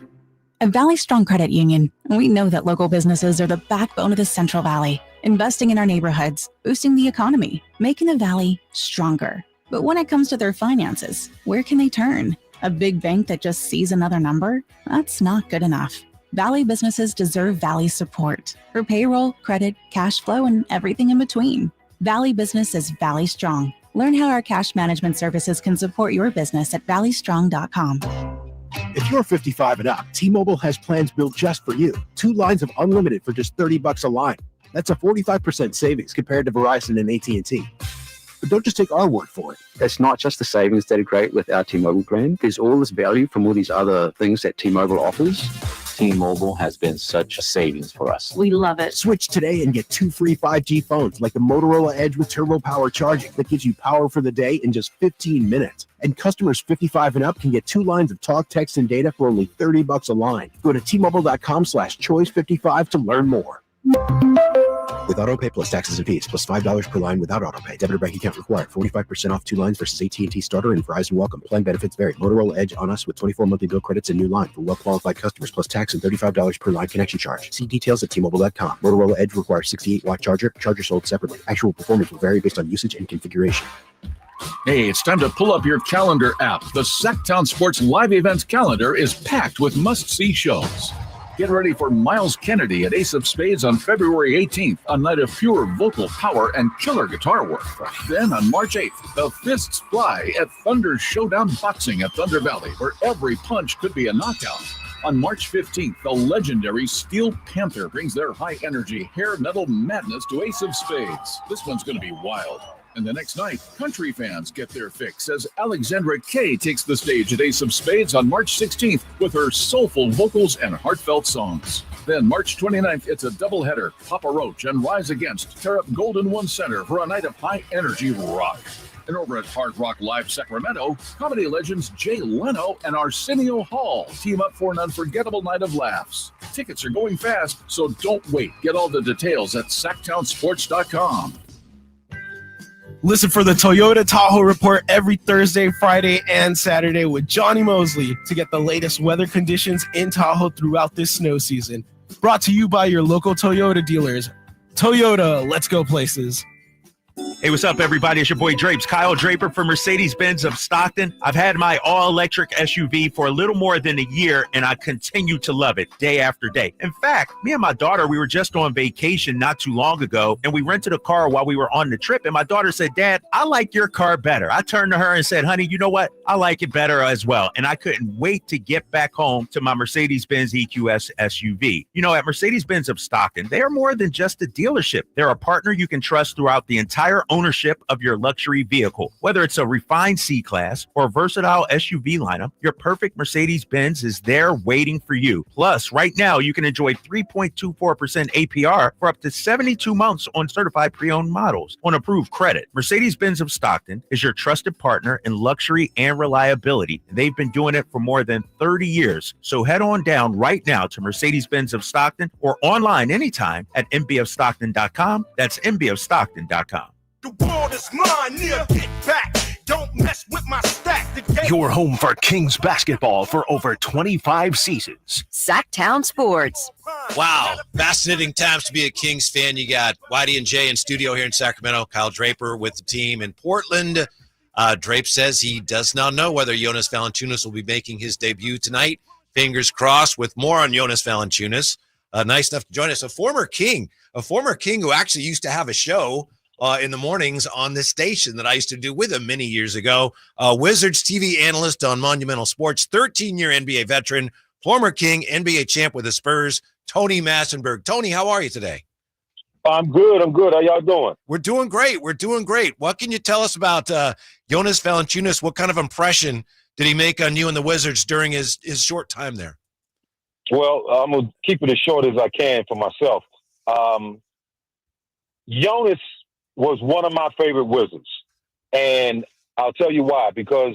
At Valley Strong Credit Union, we know that local businesses are the backbone of the Central Valley, investing in our neighborhoods, boosting the economy, making the Valley stronger. But when it comes to their finances, where can they turn? A big bank that just sees another number? That's not good enough. Valley businesses deserve Valley support for payroll, credit, cash flow, and everything in between. Valley Business is Valley Strong. Learn how our cash management services can support your business at valleystrong.com. If you're 55 and up, T-Mobile has plans built just for you. 2 lines of unlimited for just $30 a line. That's a 45% savings compared to Verizon and AT&T. But don't just take our word for it. It's not just the savings that are great with our T-Mobile plan. There's all this value from all these other things that T-Mobile offers. T-Mobile has been such a savings for us. We love it. Switch today and get 2 free 5G phones like the Motorola Edge with Turbo Power charging that gives you power for the day in just 15 minutes. And customers 55 and up can get 2 lines of talk, text, and data for only $30 a line. Go to T-Mobile.com/choice55 to learn more. With AutoPay plus taxes and fees, plus $5 per line without AutoPay. Debit or bank account required. 45% off 2 lines versus AT&T Starter and Verizon Welcome. Plan benefits vary. Motorola Edge on us with 24 monthly bill credits and new line for well-qualified customers, plus tax and $35 per line connection charge. See details at T-Mobile.com. Motorola Edge requires 68-watt charger. Charger sold separately. Actual performance will vary based on usage and configuration. Hey, it's time to pull up your calendar app. The Sacktown Sports live events calendar is packed with must-see shows. Get ready for Miles Kennedy at Ace of Spades on February 18th, a night of pure vocal power and killer guitar work. Then on March 8th, the Fists Fly at Thunder Showdown Boxing at Thunder Valley, where every punch could be a knockout. On March 15th, the legendary Steel Panther brings their high-energy hair metal madness to Ace of Spades. This one's going to be wild. And the next night, country fans get their fix as Alexandra Kay takes the stage at Ace of Spades on March 16th with her soulful vocals and heartfelt songs. Then March 29th, it's a doubleheader. Papa Roach and Rise Against tear up Golden One Center for a night of high-energy rock. And over at Hard Rock Live Sacramento, comedy legends Jay Leno and Arsenio Hall team up for an unforgettable night of laughs. Tickets are going fast, so don't wait. Get all the details at sacktownsports.com. Listen for the Toyota Tahoe Report every Thursday, Friday, and Saturday with Johnny Mosley to get the latest weather conditions in Tahoe throughout this snow season. Brought to you by your local Toyota dealers. Toyota, let's go places. Hey, what's up, everybody? It's your boy Drapes, Kyle Draper from Mercedes-Benz of Stockton. I've had my all-electric SUV for a little more than a year, and I continue to love it day after day. In fact, me and my daughter, we were just on vacation not too long ago, and we rented a car while we were on the trip, and my daughter said, Dad, I like your car better. I turned to her and said, honey, you know what? I like it better as well, and I couldn't wait to get back home to my Mercedes-Benz EQS SUV. You know, at Mercedes-Benz of Stockton, they are more than just a dealership. They're a partner you can trust throughout the entire ownership of your luxury vehicle. Whether it's a refined C-Class or a versatile SUV lineup, your perfect Mercedes-Benz is there waiting for you. Plus, right now, you can enjoy 3.24% APR for up to 72 months on certified pre-owned models on approved credit. Mercedes-Benz of Stockton is your trusted partner in luxury and reliability. They've been doing it for more than 30 years. So head on down right now to Mercedes-Benz of Stockton or online anytime at mbofstockton.com. That's mbofstockton.com. The world is mine, near get back. Don't mess with my stack. Your home for Kings basketball for over 25 seasons. Sacktown Sports. Wow, fascinating times to be a Kings fan. You got Whitey and Jay in studio here in Sacramento. Kyle Draper with the team in Portland. Drape says he does not know whether Jonas Valanciunas will be making his debut tonight. Fingers crossed. With more on Jonas Valanciunas. Nice enough to join us. A former King who actually used to have a show in the mornings on this station that I used to do with him many years ago. Wizards TV analyst on Monumental Sports, 13-year NBA veteran, former King, NBA champ with the Spurs, Tony Massenberg. Tony, how are you today? I'm good. How y'all doing? We're doing great. What can you tell us about Jonas Valanciunas? What kind of impression did he make on you and the Wizards during his short time there? Well, I'm going to keep it as short as I can for myself. Jonas was one of my favorite Wizards. And I'll tell you why. Because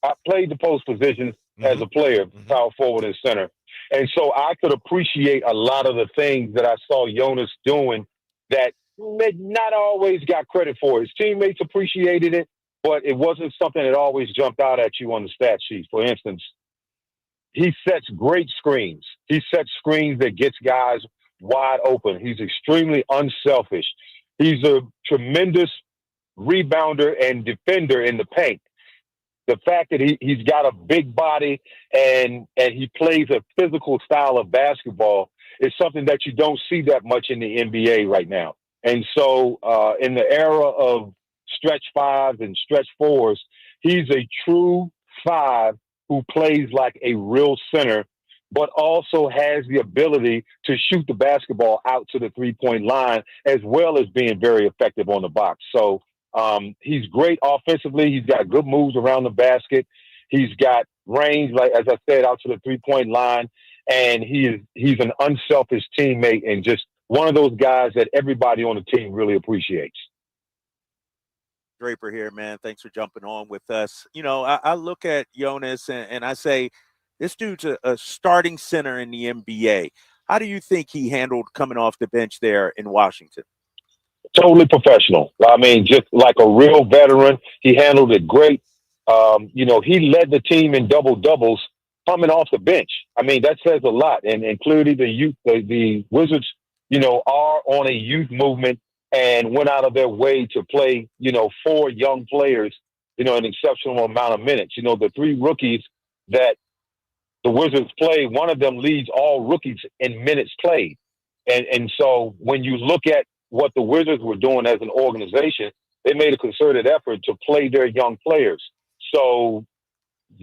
I played the post positions as a player, power forward and center. And so I could appreciate a lot of the things that I saw Jonas doing that not always got credit for. His teammates appreciated it, but it wasn't something that always jumped out at you on the stat sheet. For instance, he sets great screens. He sets screens that gets guys wide open. He's extremely unselfish. He's a tremendous rebounder and defender in the paint. The fact that he's got a big body and he plays a physical style of basketball is something that you don't see that much in the NBA right now. And so in the era of stretch fives and stretch fours, he's a true five who plays like a real center, but also has the ability to shoot the basketball out to the three-point line, as well as being very effective on the box. So he's great offensively. He's got good moves around the basket. He's got range, like as I said, out to the three-point line. And he's an unselfish teammate and just one of those guys that everybody on the team really appreciates. Draper here, man. Thanks for jumping on with us. You know, I look at Jonas and I say, this dude's a starting center in the NBA. How do you think he handled coming off the bench there in Washington? Totally professional. I mean, just like a real veteran. He handled it great. He led the team in double-doubles coming off the bench. I mean, that says a lot. And clearly the Wizards, are on a youth movement and went out of their way to play, 4 young players, an exceptional amount of minutes. The 3 rookies that the Wizards play, one of them leads all rookies in minutes played. And so when you look at what the Wizards were doing as an organization, they made a concerted effort to play their young players. So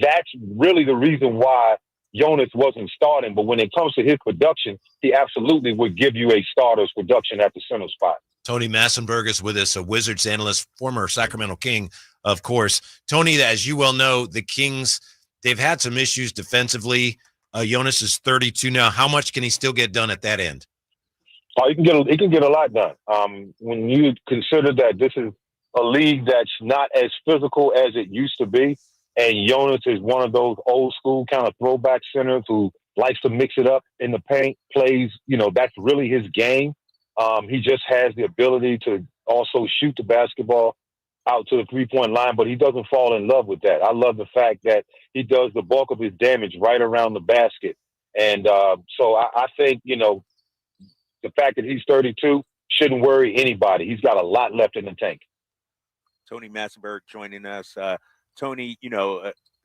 that's really the reason why Jonas wasn't starting. But when it comes to his production, he absolutely would give you a starter's production at the center spot. Tony Massenberg is with us, a Wizards analyst, former Sacramento King, of course. Tony, as you well know, the Kings, they've had some issues defensively. Jonas is 32 now. How much can he still get done at that end? Oh, he can get a lot done. When you consider that this is a league that's not as physical as it used to be, and Jonas is one of those old school kind of throwback centers who likes to mix it up in the paint, plays, that's really his game. He just has the ability to also shoot the basketball out to the three-point line, but he doesn't fall in love with that. I love the fact that he does the bulk of his damage right around the basket. And so I think, the fact that he's 32 shouldn't worry anybody. He's got a lot left in the tank. Tony Massenberg joining us. Tony,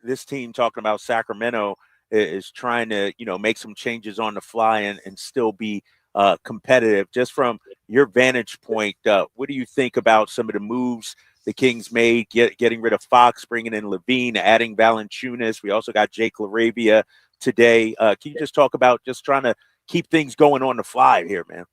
this team, talking about Sacramento, is trying to, make some changes on the fly and still be competitive. Just from your vantage point, what do you think about some of the moves the Kings made, getting rid of Fox, bringing in LaVine, adding Valanciunas? We also got Jake LaRavia today. Can you just talk about just trying to keep things going on the fly here, man?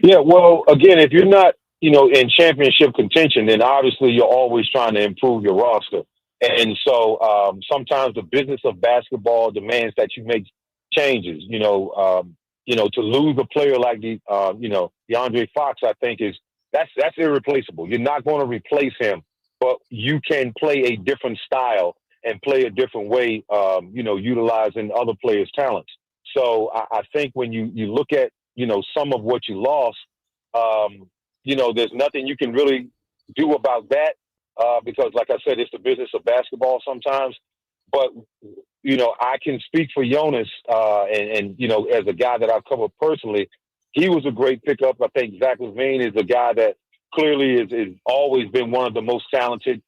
Yeah, well, again, if you're not in championship contention, then obviously you're always trying to improve your roster. And so sometimes the business of basketball demands that you make changes. To lose a player like DeAndre Fox, I think that's irreplaceable. You're not going to replace him, but you can play a different style and play a different way, utilizing other players' talents. So I think when you look at, some of what you lost, there's nothing you can really do about that because, like I said, it's the business of basketball sometimes. But, I can speak for Jonas and as a guy that I've covered personally, he was a great pickup. I think Zach LaVine is a guy that clearly is always been one of the most talented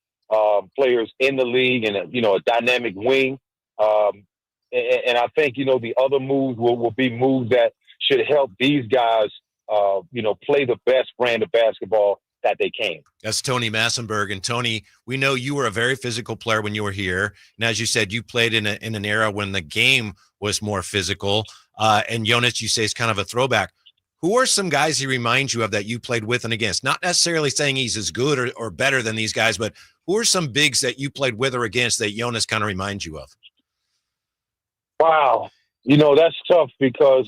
players in the league and, a dynamic wing. And I think, the other moves will be moves that should help these guys, play the best brand of basketball that they can. That's Tony Massenberg. And Tony, we know you were a very physical player when you were here. And as you said, you played in an era when the game was more physical. And Jonas, you say, is kind of a throwback. Who are some guys he reminds you of that you played with and against? Not necessarily saying he's as good or better than these guys, but who are some bigs that you played with or against that Jonas kind of reminds you of? Wow. That's tough because,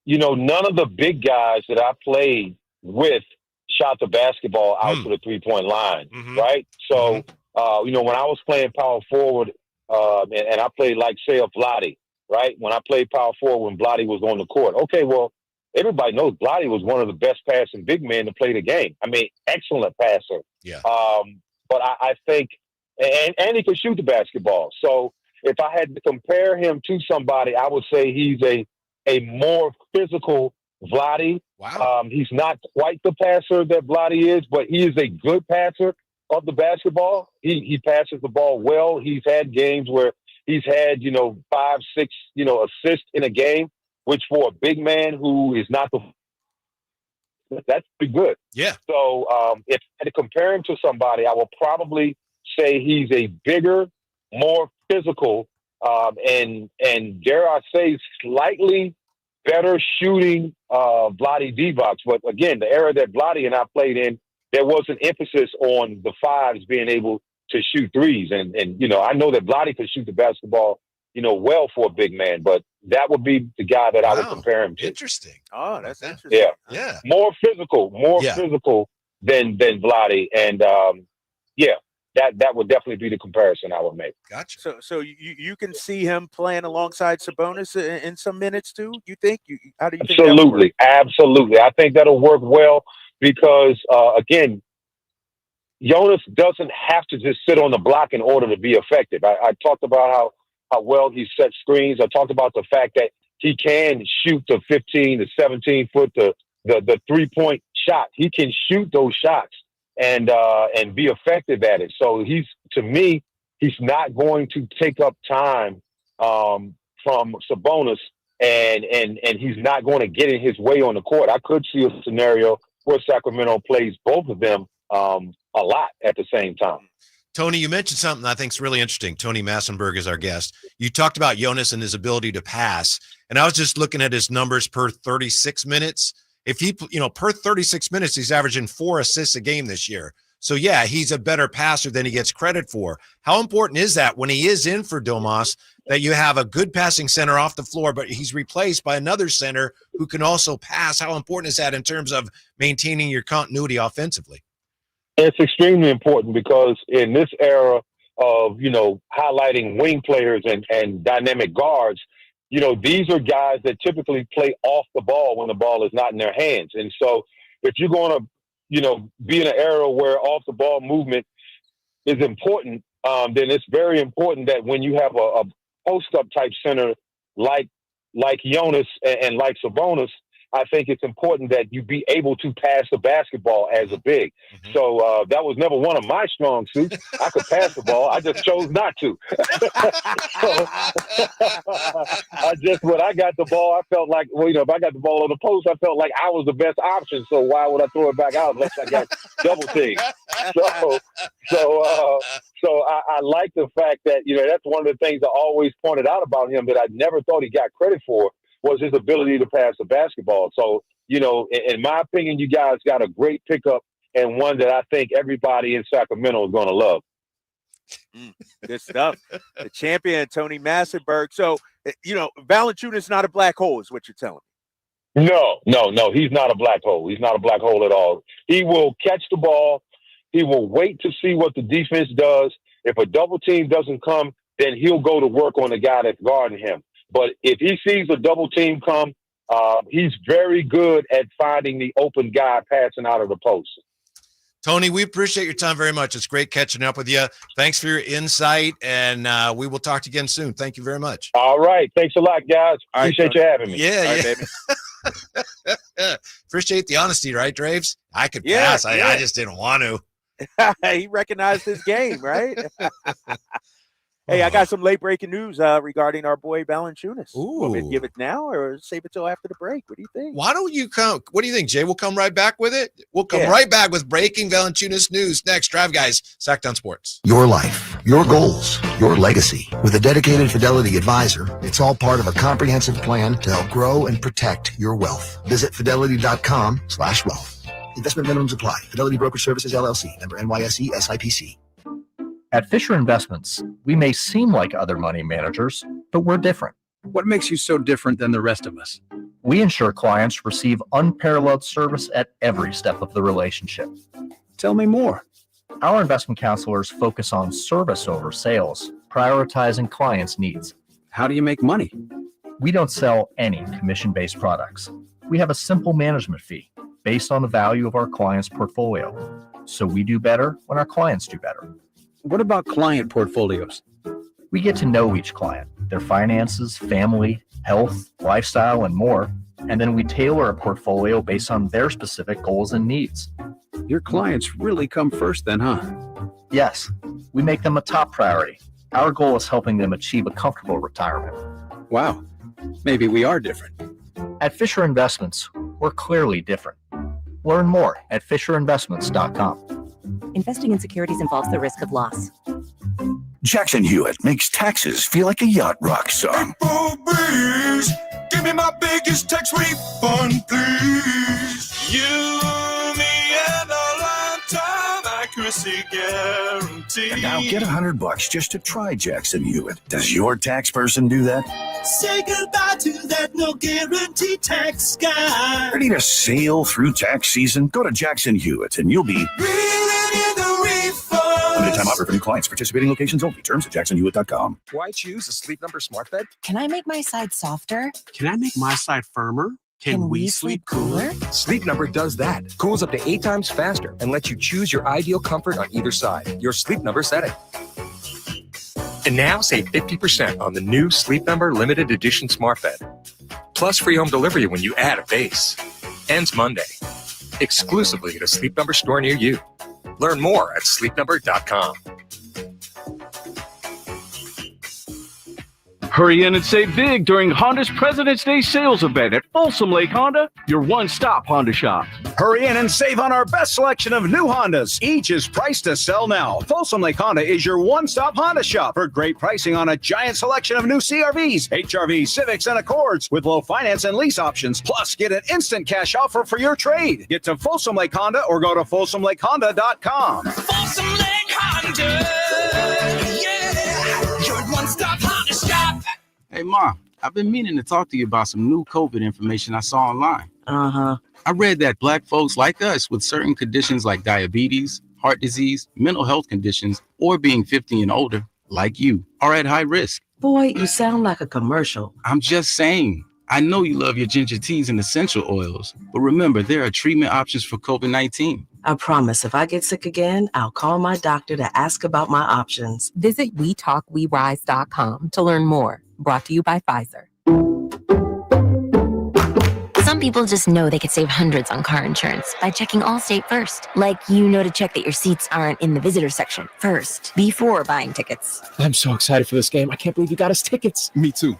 none of the big guys that I played with shot the basketball out to the three-point line, right? So, when I was playing power forward and I played like, say, a Vlade, right? When I played power forward when Vlade was on the court. Okay, well, everybody knows Vlade was one of the best passing big men to play the game. I mean, excellent passer. Yeah. But I think and he could shoot the basketball. So if I had to compare him to somebody, I would say he's a more physical Vlade. Wow. He's not quite the passer that Vlade is, but he is a good passer of the basketball. He passes the ball well. He's had games where he's had, 5, 6, assists in a game, which for a big man who is not that's pretty good. Yeah. So if I had to compare him to somebody, I will probably say he's a bigger, more physical, and dare I say slightly better shooting Vlade Divac. But again, the era that Vlade and I played in, there was an emphasis on the fives being able to shoot threes. And I know that Vlade could shoot the basketball, well for a big man, but that would be the guy that I would compare him to. Interesting. Oh, that's interesting. Yeah. Yeah. More physical than Vlade. And that would definitely be the comparison I would make. Gotcha. So you can see him playing alongside Sabonis in some minutes too, you think? How do you think that would work? Absolutely. I think that'll work well because, again, Jonas doesn't have to just sit on the block in order to be effective. I talked about how well he sets screens. I talked about the fact that he can shoot the 15 to 17 foot, the 3-point shot. He can shoot those shots and be effective at it. So to me, he's not going to take up time from Sabonis and he's not going to get in his way on the court. I could see a scenario where Sacramento plays both of them a lot at the same time. Tony, you mentioned something I think is really interesting. Tony Massenberg is our guest. You talked about Jonas and his ability to pass, and I was just looking at his numbers per 36 minutes. If he, per 36 minutes, he's averaging 4 assists a game this year. So, yeah, he's a better passer than he gets credit for. How important is that when he is in for Domas that you have a good passing center off the floor, but he's replaced by another center who can also pass? How important is that in terms of maintaining your continuity offensively? It's extremely important because in this era of, highlighting wing players and dynamic guards, these are guys that typically play off the ball when the ball is not in their hands. And so if you're going to, be in an era where off the ball movement is important, then it's very important that when you have a post up type center like Jonas and like Sabonis, I think it's important that you be able to pass the basketball as a big. Mm-hmm. So that was never one of my strong suits. I could pass the ball. I just chose not to. When I got the ball, I felt like, if I got the ball on the post, I felt like I was the best option. So why would I throw it back out unless I got double teamed? So I like the fact that, that's one of the things I always pointed out about him that I never thought he got credit for, was his ability to pass the basketball. So in my opinion, you guys got a great pickup and one that I think everybody in Sacramento is going to love. Good stuff. The champion, Tony Massenberg. So, Valanciunas is not a black hole, is what you're telling me. No. He's not a black hole. He's not a black hole at all. He will catch the ball. He will wait to see what the defense does. If a double team doesn't come, then he'll go to work on the guy that's guarding him. But if he sees a double team come, he's very good at finding the open guy passing out of the post. Tony, we appreciate your time very much. It's great catching up with you. Thanks for your insight, and we will talk to you again soon. Thank you very much. All right. Thanks a lot, guys. Appreciate you having me. Yeah, All right, baby. Appreciate the honesty, right, Draves? I could pass. I just didn't want to. He recognized his game, right? Hey, I got some late breaking news regarding our boy Valanciunas. Want me to give it now or save it till after the break? What do you think? Why don't you come? What do you think, Jay? We'll come right back with it. We'll come right back with breaking Valanciunas news next. Drive Guys, Sacktown Sports. Your life, your goals, your legacy. With a dedicated Fidelity advisor, it's all part of a comprehensive plan to help grow and protect your wealth. Visit fidelity.com/wealth. Investment minimums apply. Fidelity Brokerage Services, LLC. Member NYSE SIPC. At Fisher Investments, we may seem like other money managers, but we're different. What makes you so different than the rest of us? We ensure clients receive unparalleled service at every step of the relationship. Tell me more. Our investment counselors focus on service over sales, prioritizing clients' needs. How do you make money? We don't sell any commission-based products. We have a simple management fee based on the value of our clients' portfolio. So we do better when our clients do better. What about client portfolios? We get to know each client, their finances, family, health, lifestyle, and more, and then we tailor a portfolio based on their specific goals and needs. Your clients really come first then, huh? Yes, we make them a top priority. Our goal is helping them achieve a comfortable retirement. Wow, maybe we are different. At Fisher Investments, we're clearly different. Learn more at FisherInvestments.com. Investing in securities involves the risk of loss. Jackson Hewitt makes taxes feel like a yacht rock song. Please, give me my biggest tax refund, please. You, me, and a lifetime accuracy guarantee. And now get $100 just to try Jackson Hewitt. Does your tax person do that? Say goodbye to that no guarantee tax guy. Ready to sail through tax season? Go to Jackson Hewitt and you'll be limited time offer for new clients. Participating locations only. Terms at jacksonhewitt.com. Do I choose a Sleep Number smart bed? Can I make my side softer? Can I make my side firmer? Can we sleep cooler? Sleep Number does that. Cools up to 8 times faster and lets you choose your ideal comfort on either side. Your Sleep Number setting. And now save 50% on the new Sleep Number limited edition smart bed. Plus free home delivery when you add a base. Ends Monday. Exclusively at a Sleep Number store near you. Learn more at sleepnumber.com. Hurry in and save big during Honda's President's Day sales event at Folsom Lake Honda, your one-stop Honda shop. Hurry in and save on our best selection of new Hondas. Each is priced to sell now. Folsom Lake Honda is your one-stop Honda shop for great pricing on a giant selection of new CRVs, HRVs, Civics, and Accords with low finance and lease options. Plus, get an instant cash offer for your trade. Get to Folsom Lake Honda or go to folsomlakehonda.com. Folsom Lake Honda, yeah, your one-stop Honda shop. Hey, Mom, I've been meaning to talk to you about some new COVID information I saw online. Uh-huh. I read that Black folks like us with certain conditions like diabetes, heart disease, mental health conditions, or being 50 and older, like you, are at high risk. Boy, you sound like a commercial. I'm just saying. I know you love your ginger teas and essential oils, but remember, there are treatment options for COVID-19. I promise if I get sick again, I'll call my doctor to ask about my options. Visit WeTalkWeRise.com to learn more. Brought to you by Pfizer. Some people just know they could save hundreds on car insurance by checking Allstate first. Like, to check that your seats aren't in the visitor section first, before buying tickets. I'm so excited for this game. I can't believe you got us tickets. Me too.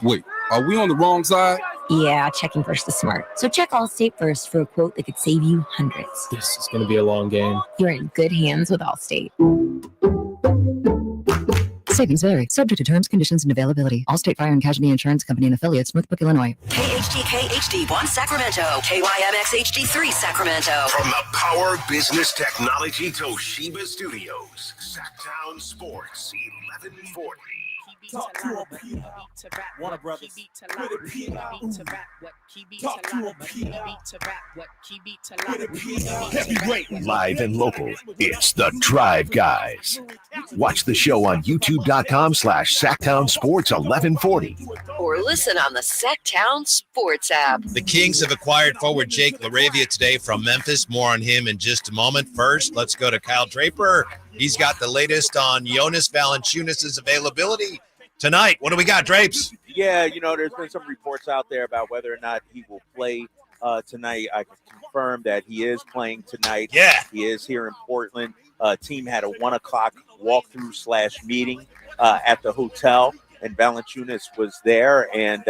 Wait, are we on the wrong side? Yeah, checking first is smart. So check Allstate first for a quote that could save you hundreds. This is going to be a long game. You're in good hands with Allstate. Savings vary, subject to terms, conditions, and availability. Allstate Fire and Casualty Insurance Company and Affiliates, Northbrook, Illinois. KHD1 Sacramento, KYMX HD3 Sacramento. From the Power Business Technology Toshiba Studios, Sacktown Sports 1140. Talk to a P. Warner Brothers. With a P. Talk to a P. With a P. Heavyweight. Live and local, it's the Drive Guys. Watch the show on youtube.com/Sacktown Sports 1140. Or listen on the Sacktown Sports app. The Kings have acquired forward Jake LaRavia today from Memphis. More on him in just a moment. First, let's go to Kyle Draper. He's got the latest on Jonas Valanciunas' availability tonight. What do we got, Drapes? Yeah, there's been some reports out there about whether or not he will play tonight. I can confirm that he is playing tonight. Yeah. He is here in Portland. Team had a 1 o'clock walkthrough / meeting at the hotel, and Valanciunas was there. And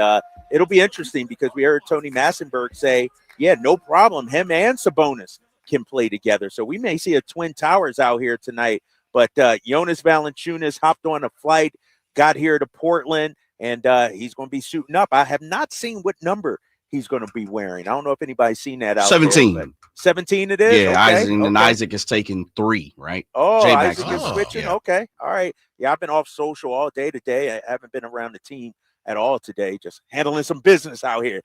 it'll be interesting because we heard Tony Massenberg say, yeah, no problem. Him and Sabonis can play together. So we may see a Twin Towers out here tonight. But Jonas Valanciunas hopped on a flight, got here to Portland, and he's going to be suiting up. I have not seen what number he's going to be wearing. I don't know if anybody's seen that out 17. there. 17 it is? Yeah, okay. Isaac is taking 3, right? Oh, J-Back's Isaac is switching? yeah. Okay. All right. Yeah, I've been off social all day today. I haven't been around the team at all today, just handling some business out here,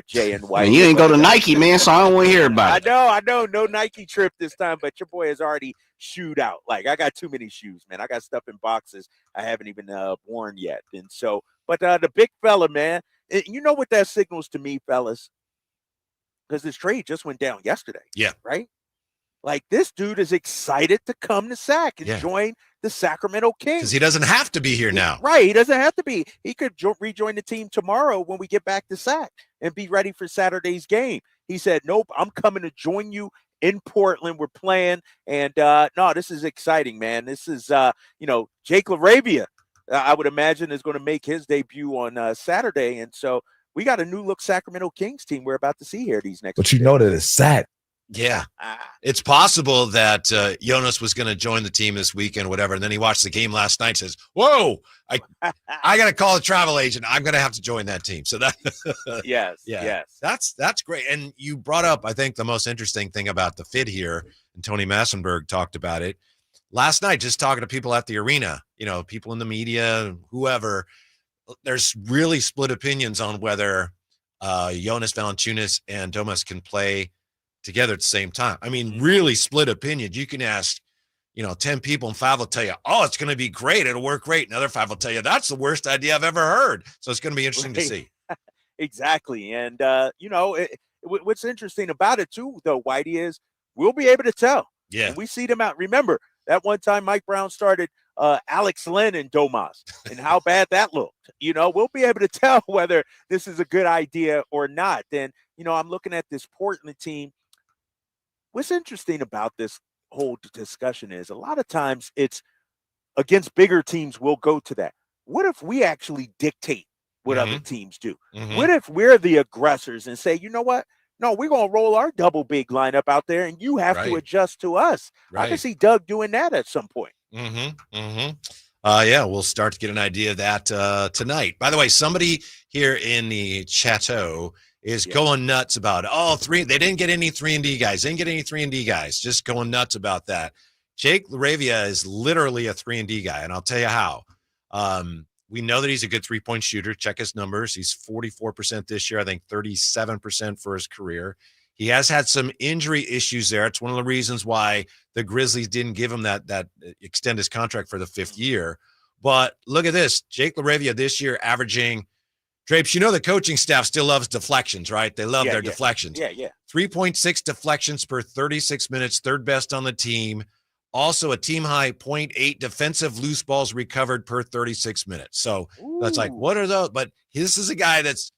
Jay and White. Man, you ain't go to Nike, man, so I don't want to hear about it. I know. No Nike trip this time, but your boy has already shoed out. Like, I got too many shoes, man. I got stuff in boxes I haven't even worn yet. And so, but the big fella, man, you know what that signals to me, fellas? Because this trade just went down yesterday. Yeah. Right? Like, this dude is excited to come to Sac and join the Sacramento Kings. Because he doesn't have to be here now. Right. He doesn't have to be. He could rejoin the team tomorrow when we get back to Sac and be ready for Saturday's game. He said, nope, I'm coming to join you in Portland. We're playing. And, no, this is exciting, man. This is, Jake LaRavia, I would imagine, is going to make his debut on Saturday. And so we got a new-look Sacramento Kings team we're about to see here these next But you know that it's sad. Yeah. It's possible that Jonas was going to join the team this weekend, whatever, and then he watched the game last night and says, whoa, I got to call a travel agent. I'm going to have to join that team. So that yes. That's great. And you brought up, I think, the most interesting thing about the fit here, and Tony Massenberg talked about it last night, just talking to people at the arena, people in the media, whoever. There's really split opinions on whether Jonas Valanciunas and Domas can play together at the same time. I mean, really split opinions. You can ask, 10 people, and 5 will tell you, oh, it's going to be great. It'll work great. Another 5 will tell you, that's the worst idea I've ever heard. So it's going to be interesting to see. Exactly. And, what's interesting about it too, though, Whitey, is we'll be able to tell. Yeah. When we see them out. Remember that one time Mike Brown started Alex Len and Domas and how bad that looked. We'll be able to tell whether this is a good idea or not. Then, I'm looking at this Portland team. What's interesting about this whole discussion is a lot of times it's against bigger teams. We'll go to that. What if we actually dictate what other teams do? What if we're the aggressors and say, you know what? No, we're going to roll our double big lineup out there and you have to adjust to us. I can see Doug doing that at some point. Yeah, we'll start to get an idea of that tonight. By the way, somebody here in the chateau is going nuts about it. They didn't get any 3-and-D guys. Just going nuts about that. Jake LaRavia is literally a 3-and-D guy, and I'll tell you how. We know that he's a good three-point shooter. Check his numbers. He's 44% this year, I think 37% for his career. He has had some injury issues there. It's one of the reasons why the Grizzlies didn't give him that extend his contract for the 5th year. But look at this. Jake LaRavia this year averaging – Drapes, the coaching staff still loves deflections, right? They love their deflections. Yeah. 3.6 deflections per 36 minutes, third best on the team. Also a team high 0.8 defensive loose balls recovered per 36 minutes. So that's like, what are those? But this is a guy that's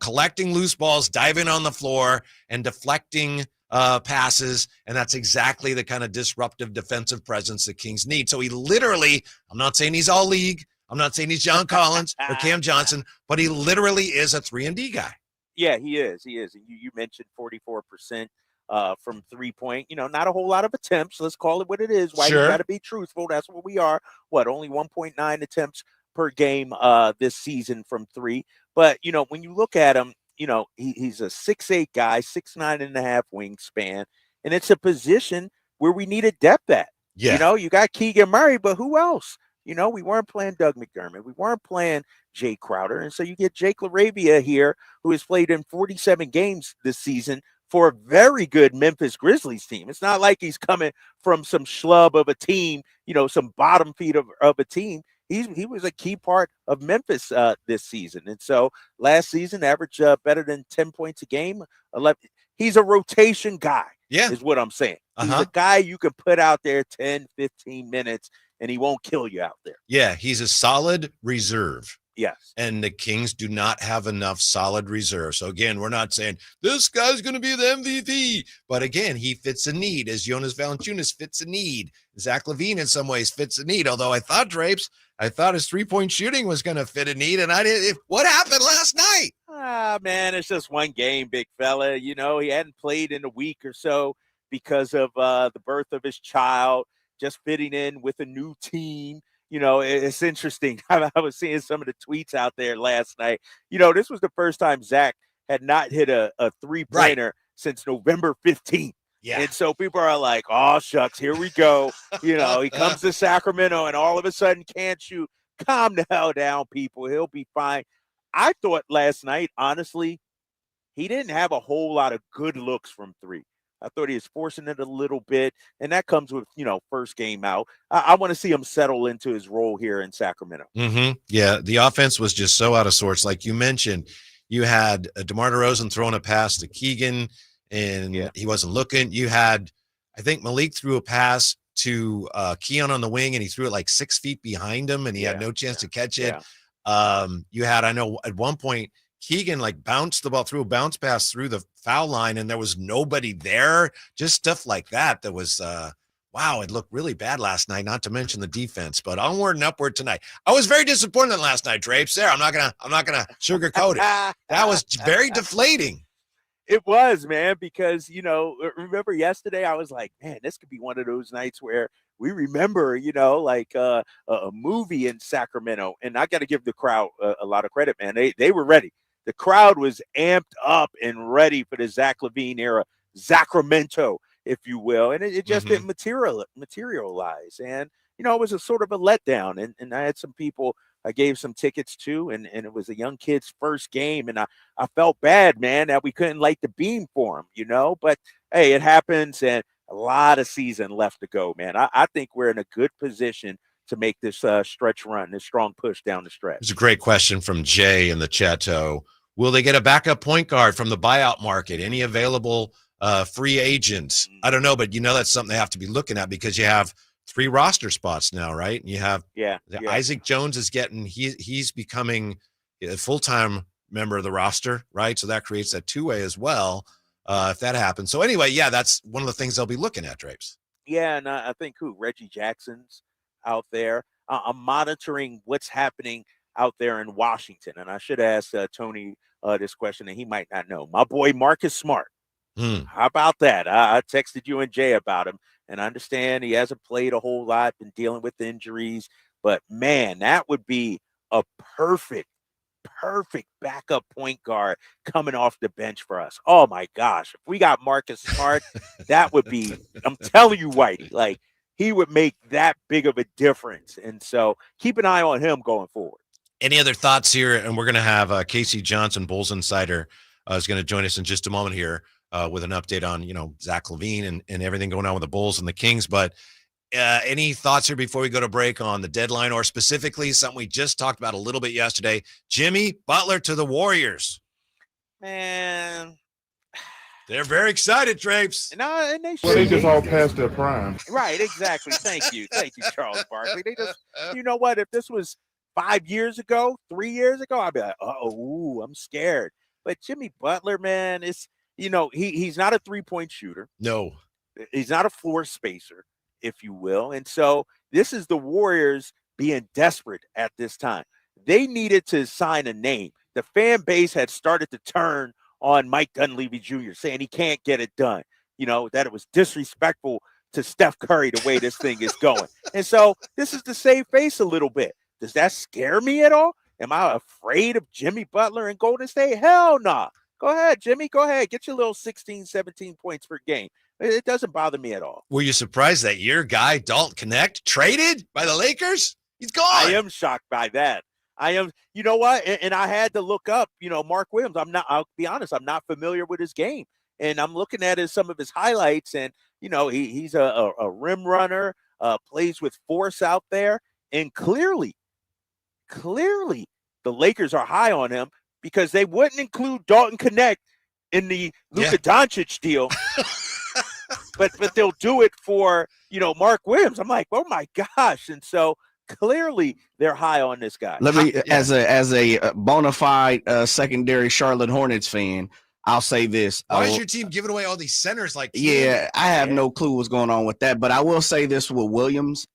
collecting loose balls, diving on the floor, and deflecting passes. And that's exactly the kind of disruptive defensive presence the Kings need. So he literally, I'm not saying he's all league. I'm not saying he's John Collins or Cam Johnson, but he literally is a 3-and-D guy. Yeah, he is. And you mentioned 44% from 3-point. Not a whole lot of attempts. Let's call it what it is. Why Sure. you got to be truthful. That's what we are. Only 1.9 attempts per game this season from 3. But, when you look at him, he's a 6'8" guy, 6'9.5" wingspan, and it's a position where we needed depth at. Yeah. You got Keegan Murray, but who else? We weren't playing Doug McDermott. We weren't playing Jay Crowder. And so you get Jake LaRavia here, who has played in 47 games this season for a very good Memphis Grizzlies team. It's not like he's coming from some schlub of a team, some bottom feed of a team. He was a key part of Memphis this season. And so last season, averaged better than 10 points a game. 11. He's a rotation guy, is what I'm saying. He's a guy you can put out there 10, 15 minutes, and he won't kill you out there. Yeah, he's a solid reserve. Yes. And the Kings do not have enough solid reserve. So, again, we're not saying this guy's going to be the MVP. But, again, he fits a need, as Jonas Valanciunas fits a need. Zach LaVine, in some ways, fits a need. Although I thought his three-point shooting was going to fit a need, and I didn't. What happened last night? Man, it's just one game, big fella. He hadn't played in a week or so because of the birth of his child, just fitting in with a new team. It's interesting. I was seeing some of the tweets out there last night. This was the first time Zach had not hit a three-pointer since November 15th. Yeah. And so people are like, oh, shucks, here we go. He comes to Sacramento and all of a sudden can't shoot. Calm the hell down, people. He'll be fine. I thought last night, honestly, he didn't have a whole lot of good looks from 3. I thought he was forcing it a little bit, and that comes with, first game out. I want to see him settle into his role here in Sacramento. Mm-hmm. Yeah, the offense was just so out of sorts. Like you mentioned, you had DeMar DeRozan throwing a pass to Keegan, and he wasn't looking. You had, I think Malik threw a pass to Keon on the wing, and he threw it like 6 feet behind him, and he had no chance to catch it. You had, I know, at one point, Keegan bounced the ball through a bounce pass through the foul line, and there was nobody there. Just stuff like that. That was wow. It looked really bad last night. Not to mention the defense, but onward and upward tonight. I was very disappointed last night, Drapes. There, I'm not gonna sugarcoat it. That was very deflating. It was, man, because remember yesterday I was like, man, this could be one of those nights where we remember, like a movie in Sacramento. And I got to give the crowd a lot of credit, man. They were ready. The crowd was amped up and ready for the Zach LaVine era, Sacramento, if you will. And it just didn't materialize. And, it was a sort of a letdown. And I had some people I gave some tickets to, and it was a young kid's first game. And I felt bad, man, that we couldn't light the beam for him, But, hey, it happens, and a lot of season left to go, man. I think we're in a good position to make this stretch run, this strong push down the stretch. It's a great question from Jay in the chateau. Will they get a backup point guard from the buyout market? Any available free agents? I don't know, but that's something they have to be looking at because you have 3 roster spots now, right? And you have Isaac Jones is getting he's becoming a full-time member of the roster, right? So that creates that two-way as well. If that happens. So anyway, that's one of the things they'll be looking at, Drapes. Yeah, and I think Reggie Jackson's out there. I'm monitoring what's happening out there in Washington, and I should ask Tony this question, and he might not know. My boy Marcus Smart. How about that? I texted you and Jay about him, and I understand he hasn't played a whole lot, been dealing with injuries, but man, that would be a perfect backup point guard coming off the bench for us. Oh my gosh. If we got Marcus Smart, that would be, I'm telling you, Whitey, he would make that big of a difference. And so keep an eye on him going forward. Any other thoughts here? And we're going to have Casey Johnson, Bulls Insider, is going to join us in just a moment here with an update on, Zach LaVine and everything going on with the Bulls and the Kings. But any thoughts here before we go to break on the deadline, or specifically something we just talked about a little bit yesterday? Jimmy Butler to the Warriors. Man, they're very excited, Drapes. No, and they should. Well, they just all passed their prime. Right, exactly. Thank you, Charles Barkley. They just, you know what? If this was 5 years ago, 3 years ago, I'd be like, I'm scared. But Jimmy Butler, man, he's not a 3-point shooter. No, he's not a floor spacer, if you will. And so this is the Warriors being desperate at this time. They needed to sign a name. The fan base had started to turn on Mike Dunleavy Jr., saying he can't get it done. that it was disrespectful to Steph Curry the way this thing is going. And so this is to save face a little bit. Does that scare me at all? Am I afraid of Jimmy Butler and Golden State? Hell no. Nah. Go ahead, Jimmy. Go ahead. Get your little 16, 17 points per game. It doesn't bother me at all. Were you surprised that your guy, Dalton Connect, traded by the Lakers? He's gone. I am shocked by that. I am, you know what? And I had to look up, Mark Williams. I'll be honest, I'm not familiar with his game. And I'm looking at some of his highlights, and, he's a rim runner, plays with force out there. And clearly, the Lakers are high on him because they wouldn't include Dalton Connect in the Luka Doncic deal. but they'll do it for, Mark Williams. I'm like, oh my gosh. And so clearly they're high on this guy. Let me, as a bona fide secondary Charlotte Hornets fan, I'll say this. Why is your team giving away all these centers like I have no clue what's going on with that, but I will say this with Williams.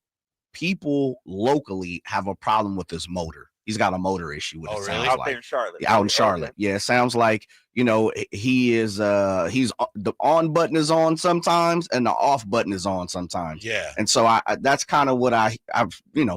People locally have a problem with his motor. He's got a motor issue with it. Really? Out there in Charlotte. Out in Charlotte. Yeah, it sounds like, he is he's the on button is on sometimes and the off button is on sometimes. Yeah. And so I that's kind of what I've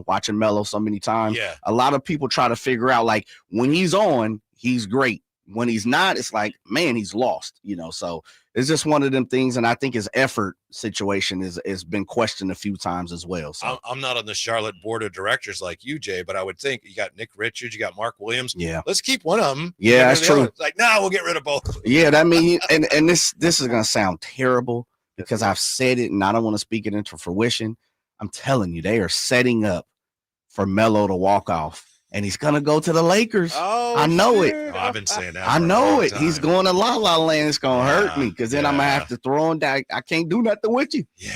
watching Melo so many times. Yeah. A lot of people try to figure out, like, when he's on, he's great. When he's not, it's like, man, he's lost, so it's just one of them things. And I think his effort situation has been questioned a few times as well. So I'm not on the Charlotte board of directors like you, Jay, but I would think you got Nick Richards, you got Mark Williams. Yeah. Let's keep one of them. Yeah, that's true. Like, we'll get rid of both. Yeah, that mean, and this is going to sound terrible because I've said it and I don't want to speak it into fruition. I'm telling you, they are setting up for Melo to walk off. And he's going to go to the Lakers. Oh, I know shit. it. Oh, I've been saying that. I know it. He's going to La La Land. It's going to hurt me because then I'm going to have to throw him down. I can't do nothing with you. Yeah.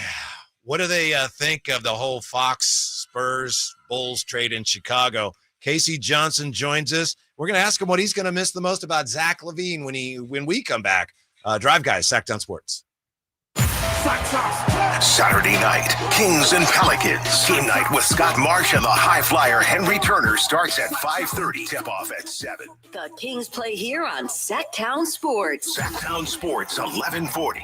What do they think of the whole Fox Spurs Bulls trade in Chicago? Casey Johnson joins us. We're going to ask him what he's going to miss the most about Zach LaVine when we come back. Drive Guys, Sacktown Sports. Saturday night, Kings and Pelicans. Game night with Scott Marsh and the high flyer Henry Turner starts at 5:30. Tip off at 7. The Kings play here on Sacktown Sports. Sacktown Sports 1140.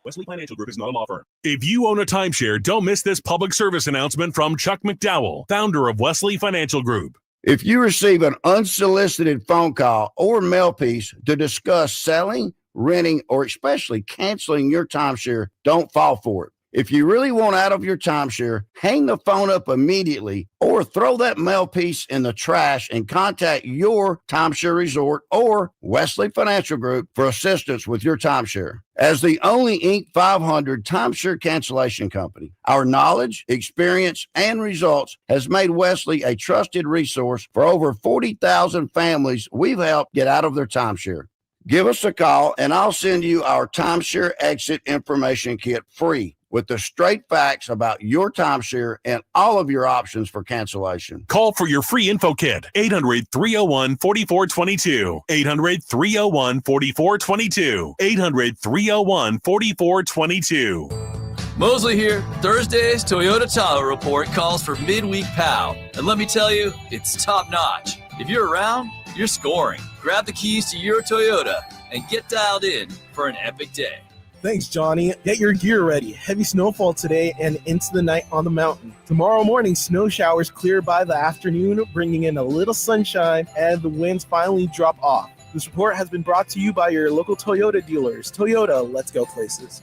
Wesley Financial Group is not a law firm. If you own a timeshare, don't miss this public service announcement from Chuck McDowell, founder of Wesley Financial Group. If you receive an unsolicited phone call or mail piece to discuss selling, renting, or especially canceling your timeshare, don't fall for it. If you really want out of your timeshare, hang the phone up immediately or throw that mail piece in the trash and contact your timeshare resort or Wesley Financial Group for assistance with your timeshare. As the only Inc. 500 timeshare cancellation company, our knowledge, experience, and results has made Wesley a trusted resource for over 40,000 families we've helped get out of their timeshare. Give us a call and I'll send you our timeshare exit information kit free with the straight facts about your timeshare and all of your options for cancellation. Call for your free info kit, 800-301-4422, 800-301-4422, 800-301-4422. Mosley here. Thursday's Toyota Tahoe Report calls for midweek pow. And let me tell you, it's top notch. If you're around, you're scoring. Grab the keys to your Toyota and get dialed in for an epic day. Thanks, Johnny. Get your gear ready. Heavy snowfall today and into the night on the mountain. Tomorrow morning, snow showers clear by the afternoon, bringing in a little sunshine, and the winds finally drop off. This report has been brought to you by your local Toyota dealers. Toyota, let's go places.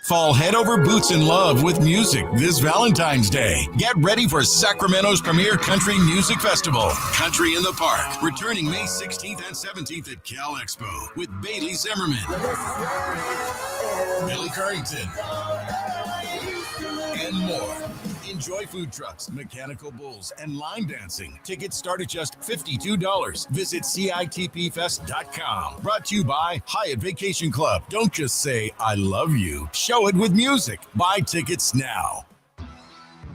Fall head over boots in love with music this Valentine's Day. Get ready for Sacramento's premier country music festival, Country in the Park, returning May 16th and 17th at Cal Expo with Bailey Zimmerman, Billy Currington, and more. Enjoy food trucks, mechanical bulls, and line dancing. Tickets start at just $52. Visit CITPfest.com. Brought to you by Hyatt Vacation Club. Don't just say, I love you. Show it with music. Buy tickets now.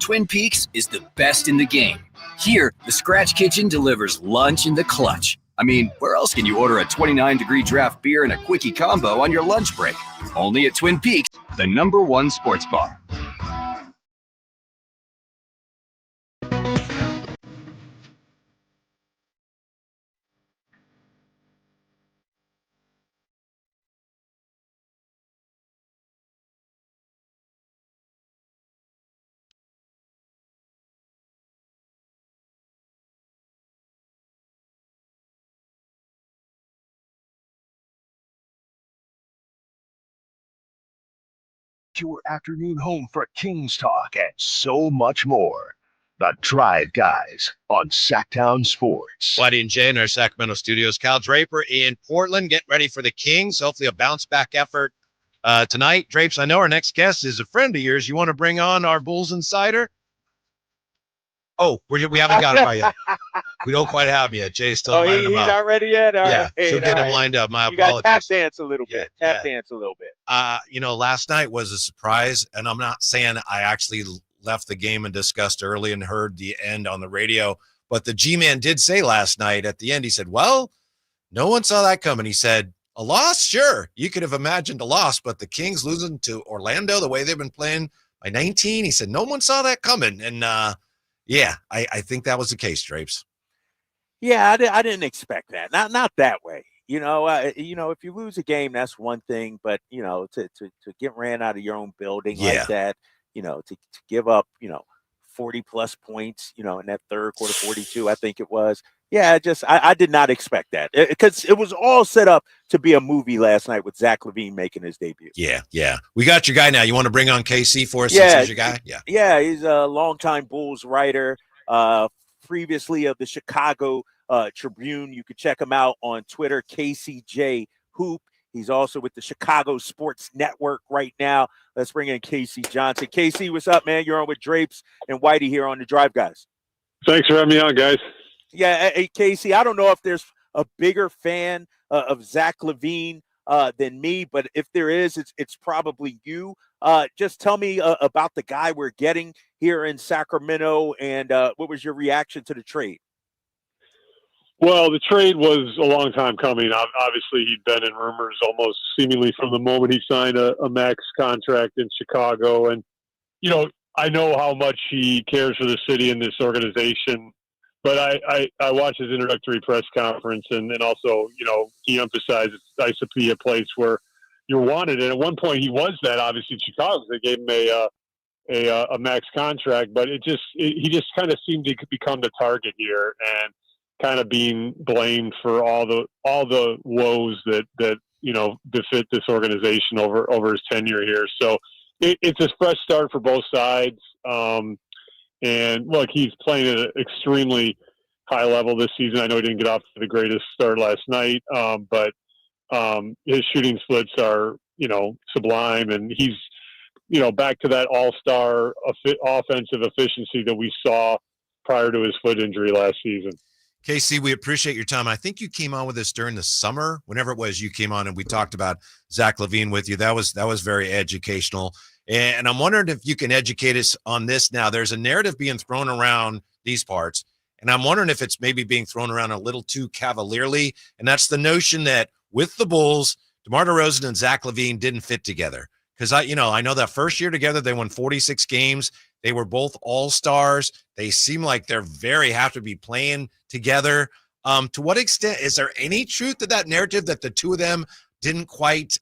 Twin Peaks is the best in the game. Here, the Scratch Kitchen delivers lunch in the clutch. I mean, where else can you order a 29-degree draft beer and a quickie combo on your lunch break? Only at Twin Peaks, the #1 sports bar. your afternoon home for Kings talk and so much more. The Drive Guys on Sacktown Sports. Whitey and Jay in our Sacramento studios. Cal Draper in Portland, getting ready for the Kings. Hopefully a bounce-back effort tonight. Drapes, I know our next guest is a friend of yours. You want to bring on our Bulls insider? Oh, we haven't got it by yet. We don't quite have yet. Jay's still lining him up. He's not ready yet? All yeah, right, she'll get him lined up. My you got apologies. tap dance a little bit. Tap dance a little bit. Last night was a surprise, and I'm not saying I actually left the game and discussed early and heard the end on the radio, but the G-Man did say last night at the end, he said, well, no one saw that coming. He said, a loss? Sure. You could have imagined a loss, but the Kings losing to Orlando the way they've been playing by 19, he said, no one saw that coming. And I think that was the case, Drapes. Yeah, I didn't expect that. Not that way. If you lose a game, that's one thing, but to get ran out of your own building like that, to give up, 40 plus points, in that third quarter, 42, I think it was. Yeah, I did not expect that because it was all set up to be a movie last night with Zach LaVine making his debut. Yeah. We got your guy now. You want to bring on KC for us since he's your guy? Yeah, he's a longtime Bulls writer, previously of the Chicago Tribune. You could check him out on Twitter, KCJ Hoop. He's also with the Chicago Sports Network right now. Let's bring in Casey Johnson. Casey, what's up, man? You're on with Drapes and Whitey here on the Drive Guys. Thanks for having me on, guys. Yeah, hey, Casey, I don't know if there's a bigger fan of Zack LaVine than me, but if there is, it's probably you. Just tell me about the guy we're getting here in Sacramento, and what was your reaction to the trade? Well, the trade was a long time coming. Obviously, he'd been in rumors almost seemingly from the moment he signed a max contract in Chicago. And, I know how much he cares for the city and this organization. But I watched his introductory press conference, and also, he emphasized it's nice to be a place where you're wanted. And at one point, he was that, obviously, in Chicago. They gave him a max contract, but he just kind of seemed to become the target here and kind of being blamed for all the woes that befit this organization over his tenure here. So it's a fresh start for both sides. And look, he's playing at an extremely high level this season. I know he didn't get off to the greatest start last night, but his shooting splits are, sublime, and he's, back to that all-star offensive efficiency that we saw prior to his foot injury last season. Casey, we appreciate your time. I think you came on with us during the summer, whenever it was you came on, and we talked about Zack LaVine with you. That was very educational. And I'm wondering if you can educate us on this now. There's a narrative being thrown around these parts, and I'm wondering if it's maybe being thrown around a little too cavalierly, and that's the notion that with the Bulls, DeMar DeRozan and Zack LaVine didn't fit together. Because I know that first year together, they won 46 games. They were both all-stars. They seem like they're very happy to be playing together. To what extent is there any truth to that narrative that the two of them didn't quite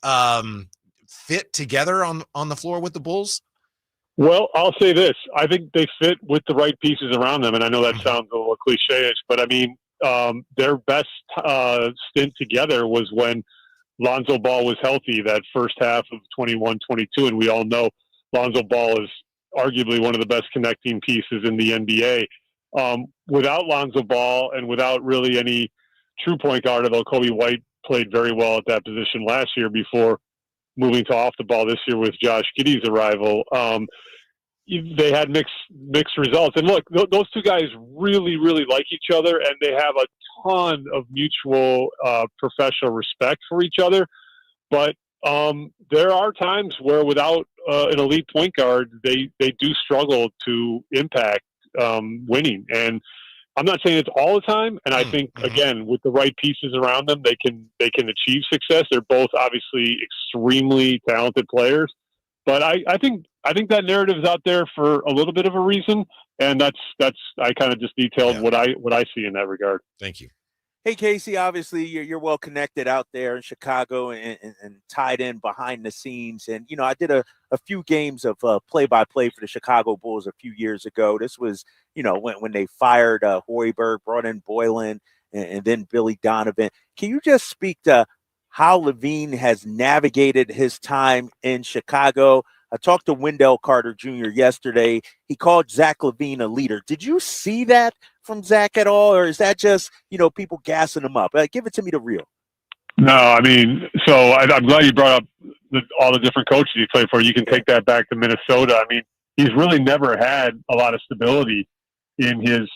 fit together on the floor with the Bulls? Well, I'll say this. I think they fit with the right pieces around them. And I know that sounds a little cliche-ish, but I mean, their best stint together was when Lonzo Ball was healthy that first half of 21-22. And we all know Lonzo Ball is arguably one of the best connecting pieces in the NBA. Without Lonzo Ball and without really any true point guard, although Kobe White played very well at that position last year before moving to off the ball this year with Josh Giddey's arrival, they had mixed results. And look, those two guys really, really like each other, and they have a ton of mutual professional respect for each other. But there are times where without an elite point guard, they do struggle to impact winning. And I'm not saying it's all the time. And I think, again, with the right pieces around them, they can achieve success. They're both obviously extremely talented players. But I think that narrative is out there for a little bit of a reason. And that's I kind of just detailed what I see in that regard. Thank you. Hey, Casey, obviously you're well connected out there in Chicago and tied in behind the scenes. And, I did a few games of play-by-play for the Chicago Bulls a few years ago. This was, when they fired Hoiberg, brought in Boylan, and then Billy Donovan. Can you just speak to how LaVine has navigated his time in Chicago? I talked to Wendell Carter Jr. yesterday. He called Zach LaVine a leader. Did you see that from Zach at all, or is that just, people gassing him up? Give it to me the real. No, I mean, so I'm glad you brought up all the different coaches he played for. You can take that back to Minnesota. I mean, he's really never had a lot of stability in his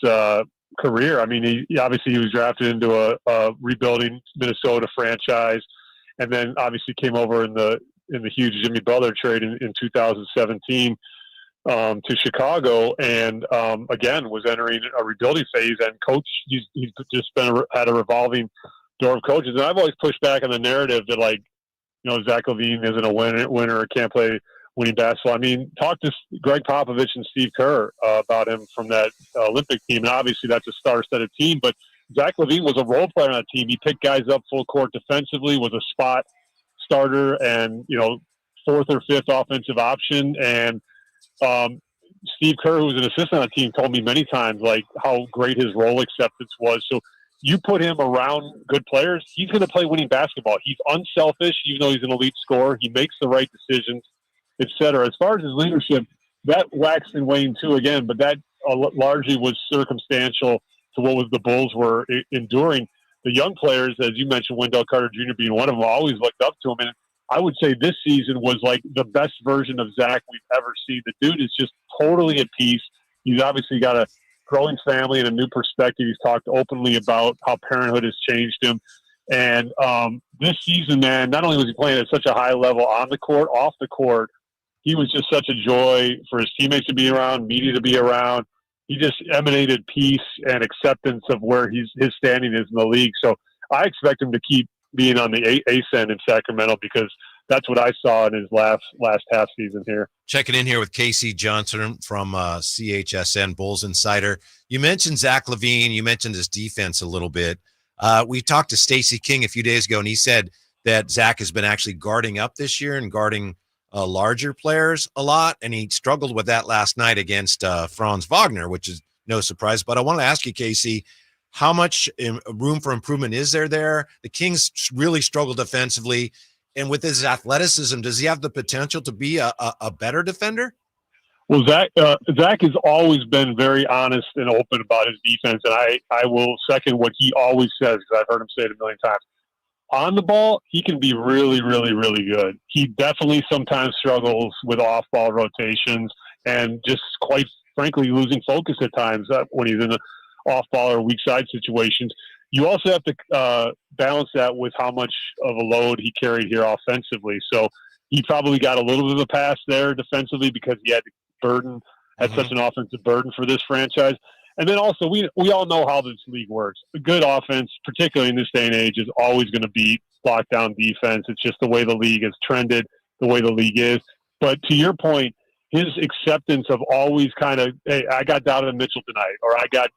career. I mean, he obviously was drafted into a rebuilding Minnesota franchise, and then obviously came over in the huge Jimmy Butler trade in 2017 to Chicago, and again was entering a rebuilding phase. And coach, he's just had a revolving door of coaches. And I've always pushed back on the narrative that, like, Zach LaVine isn't a winner or can't play winning basketball. I mean, talk to Greg Popovich and Steve Kerr about him from that Olympic team. And obviously that's a star-studded team, but Zach LaVine was a role player on that team. He picked guys up full court defensively, was a spot starter and, fourth or fifth offensive option. And Steve Kerr, who was an assistant on the team, told me many times, like, how great his role acceptance was. So you put him around good players, he's going to play winning basketball. He's unselfish, even though he's an elite scorer. He makes the right decisions, et cetera. As far as his leadership, that waxed and waned too, again, but that largely was circumstantial to what the Bulls were enduring. The young players, as you mentioned, Wendell Carter Jr. being one of them, always looked up to him. And I would say this season was like the best version of Zach we've ever seen. The dude is just totally at peace. He's obviously got a growing family and a new perspective. He's talked openly about how parenthood has changed him. And this season, man, not only was he playing at such a high level on the court, off the court, he was just such a joy for his teammates to be around, media to be around. He just emanated peace and acceptance of where his standing is in the league. So I expect him to keep being on the ascent in Sacramento, because that's what I saw in his last half season here. Checking in here with Casey Johnson from CHSN Bulls Insider. You mentioned Zach LaVine. You mentioned his defense a little bit. We talked to Stacey King a few days ago, and he said that Zach has been actually guarding up this year and guarding larger players a lot, and he struggled with that last night against Franz Wagner, which is no surprise. But I want to ask you, Casey, how much room for improvement is there? The Kings really struggle defensively, and with his athleticism, does he have the potential to be a better defender? Well, Zach has always been very honest and open about his defense, and I will second what he always says, because I've heard him say it a million times. On the ball, he can be really, really, really good. He definitely sometimes struggles with off-ball rotations and just, quite frankly, losing focus at times when he's in the off-ball or weak side situations. You also have to balance that with how much of a load he carried here offensively. So he probably got a little bit of a pass there defensively because he had such an offensive burden for this franchise. And then also, we all know how this league works. A good offense, particularly in this day and age, is always going to beat lockdown defense. It's just the way the league has trended, the way the league is. But to your point, his acceptance of always kind of, hey, I got Donovan Mitchell tonight, or I got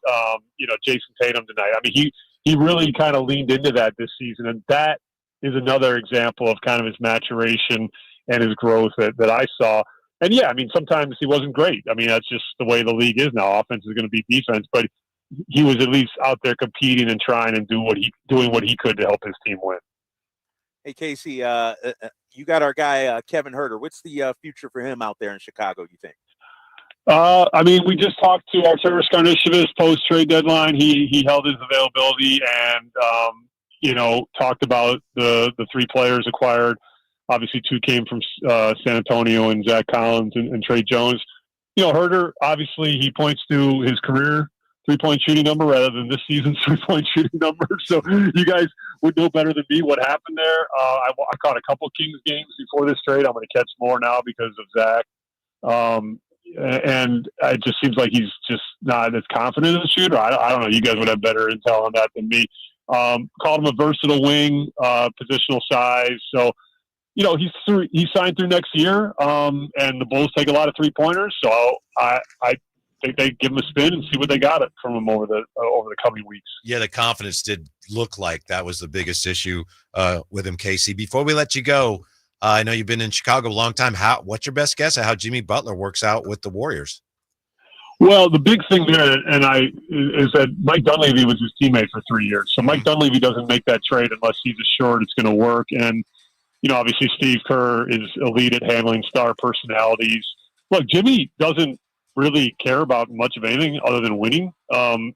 Jason Tatum tonight. I mean, he really kind of leaned into that this season, and that is another example of kind of his maturation and his growth that I saw. And yeah, I mean, sometimes he wasn't great. I mean, that's just the way the league is now. Offense is going to beat defense, but he was at least out there competing and trying and doing what he could to help his team win. Hey, Casey, you got our guy Kevin Huerter. What's the future for him out there in Chicago, you think? I mean, we just talked to Arturas Karnisovas post-trade deadline. He held his availability and, talked about the three players acquired. Obviously, two came from San Antonio, and Zach Collins and Trey Jones. Huerter, obviously, he points to his career three-point shooting number rather than this season's three-point shooting number. So you guys would know better than me what happened there. I caught a couple Kings games before this trade. I'm going to catch more now because of Zach. And it just seems like he's just not as confident as a shooter. I don't know. You guys would have better intel on that than me. Called him a versatile wing, positional size. So, he's signed through next year, and the Bulls take a lot of three-pointers. So I think they give him a spin and see what they got from him over the coming weeks. Yeah, the confidence did look like that was the biggest issue with him, Casey. Before we let you go, I know you've been in Chicago a long time. What's your best guess at how Jimmy Butler works out with the Warriors? Well, the big thing there, is that Mike Dunleavy was his teammate for 3 years. So Mike Dunleavy doesn't make that trade unless he's assured it's going to work. And obviously Steve Kerr is elite at handling star personalities. Look, Jimmy doesn't really care about much of anything other than winning. And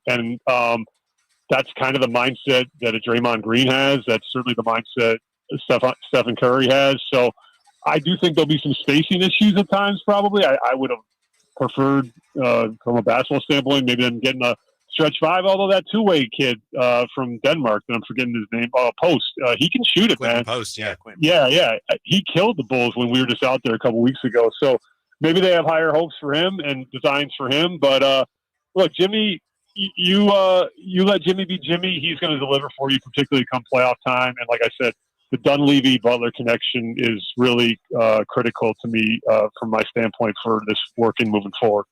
that's kind of the mindset that a Draymond Green has. That's certainly the mindset Stephen Curry has. So I do think there'll be some spacing issues at times, probably. I would have preferred, from a basketball standpoint, maybe them getting a stretch five, although that two-way kid from Denmark, that I'm forgetting his name, Post, he can shoot it, man. Post, yeah. Yeah. He killed the Bulls when we were just out there a couple weeks ago. So maybe they have higher hopes for him and designs for him. But look, Jimmy, you let Jimmy be Jimmy. He's going to deliver for you, particularly come playoff time. And like I said, the Dunleavy-Butler connection is really critical to me from my standpoint for this working moving forward.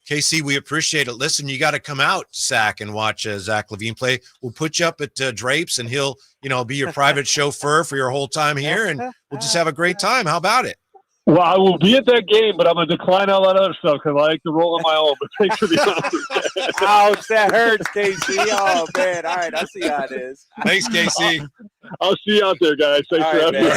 KC, we appreciate it. Listen, you got to come out, Zach, and watch Zach LaVine play. We'll put you up at Drapes, and he'll, be your private chauffeur for your whole time here, and we'll just have a great time. How about it? Well, I will be at that game, but I'm going to decline all that other stuff because I like to roll on my own. But thanks for the honor. Ouch, that hurts, KC. Oh, man. All right, I see how it is. Thanks, KC. I'll see you out there, guys. Thanks for having me.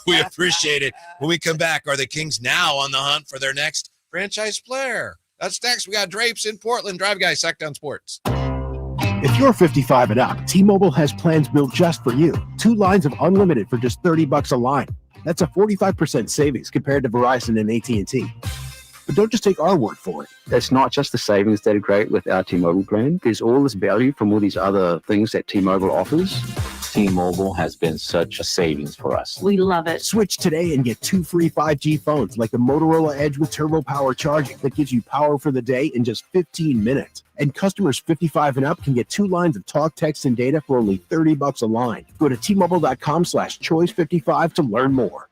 We appreciate it. When we come back, are the Kings now on the hunt for their next franchise player? That's next. We got Drapes in Portland. Drive Guys, Sacktown Sports. If you're 55 and up, T-Mobile has plans built just for you. 2 lines of unlimited for just $30 a line. That's a 45% savings compared to Verizon and AT&T. But don't just take our word for it. It's not just the savings that are great with our T-Mobile plan. There's all this value from all these other things that T-Mobile offers. T-Mobile has been such a savings for us. We love it. Switch today and get 2 free 5G phones like the Motorola Edge with Turbo Power charging that gives you power for the day in just 15 minutes. And customers 55 and up can get 2 lines of talk, text, and data for only $30 a line. Go to T-Mobile.com/choice55 to learn more.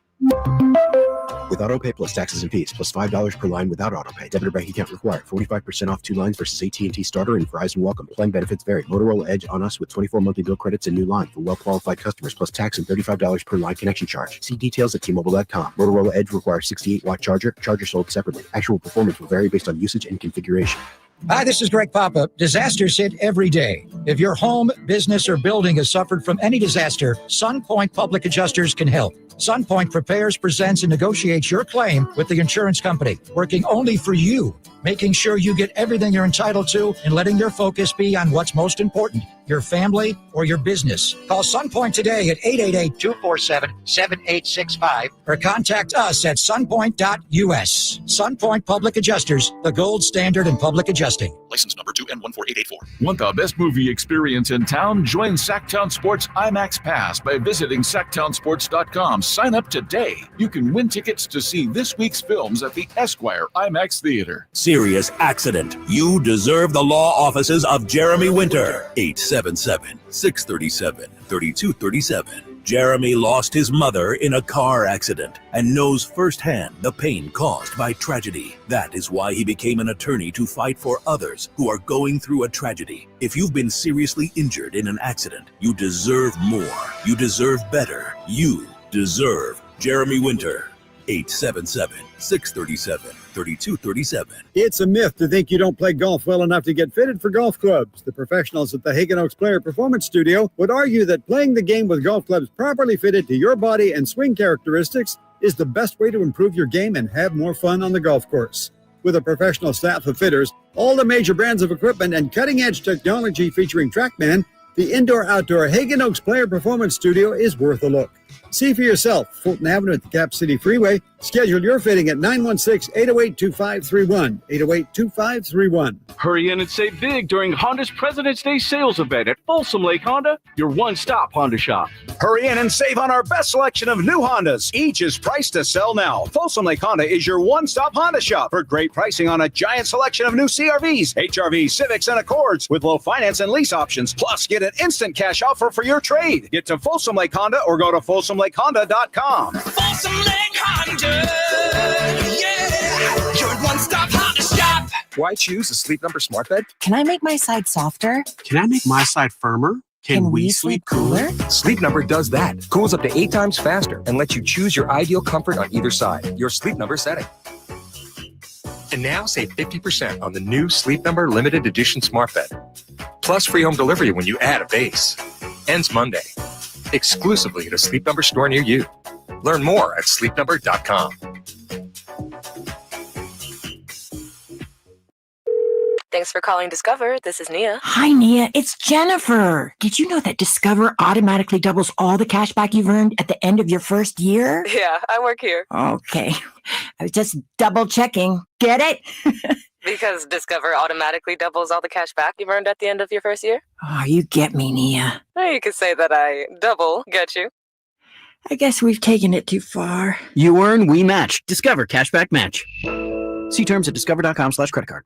With AutoPay plus taxes and fees, plus $5 per line without AutoPay. Debit or bank account required. 45% off 2 lines versus AT&T Starter and Verizon Welcome. Plan benefits vary. Motorola Edge on us with 24 monthly bill credits and new line for well-qualified customers, plus tax and $35 per line connection charge. See details at T-Mobile.com. Motorola Edge requires 68-watt charger. Charger sold separately. Actual performance will vary based on usage and configuration. Hi, this is Greg Papa. Disasters hit every day. If your home, business, or building has suffered from any disaster, SunPoint Public Adjusters can help. SunPoint prepares, presents, and negotiates your claim with the insurance company, working only for you, making sure you get everything you're entitled to and letting your focus be on what's most important, your family or your business. Call SunPoint today at 888-247-7865 or contact us at sunpoint.us. SunPoint Public Adjusters, the gold standard in public adjusting. License number 2N14884. Want the best movie experience in town? Join Sacktown Sports IMAX Pass by visiting sacktownsports.com. Sign up today. You can win tickets to see this week's films at the Esquire IMAX Theater. Serious accident. You deserve the law offices of Jeremy Winter. 877-637-3237. Jeremy lost his mother in a car accident and knows firsthand the pain caused by tragedy. That is why he became an attorney to fight for others who are going through a tragedy. If you've been seriously injured in an accident, you deserve more. You deserve better. You deserve Jeremy Winter. 877-637-3237. It's a myth to think you don't play golf well enough to get fitted for golf clubs. The professionals at the Hagen Oaks Player Performance Studio would argue that playing the game with golf clubs properly fitted to your body and swing characteristics is the best way to improve your game and have more fun on the golf course. With a professional staff of fitters, all the major brands of equipment, and cutting-edge technology featuring TrackMan, the indoor-outdoor Hagen Oaks Player Performance Studio is worth a look. See for yourself, Fulton Avenue at the Cap City Freeway. Schedule your fitting at 916-808-2531, 808-2531. Hurry in and save big during Honda's President's Day sales event at Folsom Lake Honda, your one-stop Honda shop. Hurry in and save on our best selection of new Hondas. Each is priced to sell now. Folsom Lake Honda is your one-stop Honda shop for great pricing on a giant selection of new CRVs, HRVs, Civics, and Accords with low finance and lease options. Plus, get an instant cash offer for your trade. Get to Folsom Lake Honda or go to FolsomLakeHonda.com. Folsom Lake Honda, yeah, your one-stop Honda shop. Why choose a Sleep Number smart bed? Can I make my side softer? Can I make my side firmer? Can we sleep cooler? Sleep Number does that. Cools up to 8 times faster and lets you choose your ideal comfort on either side. Your Sleep Number setting. And now save 50% on the new Sleep Number limited edition smart bed. Plus free home delivery when you add a base. Ends Monday. exclusively at a Sleep Number store near you. Learn more at sleepnumber.com. Thanks for calling Discover. This is Nia. Hi, Nia. It's Jennifer. Did you know that Discover automatically doubles all the cash back you've earned at the end of your first year? Yeah, I work here. Okay. I was just double checking. Get it? Because Discover automatically doubles all the cash back you've earned at the end of your first year? Oh, you get me, Nia. You could say that I double get you. I guess we've taken it too far. You earn, we match. Discover Cashback Match. See terms at discover.com/creditcard.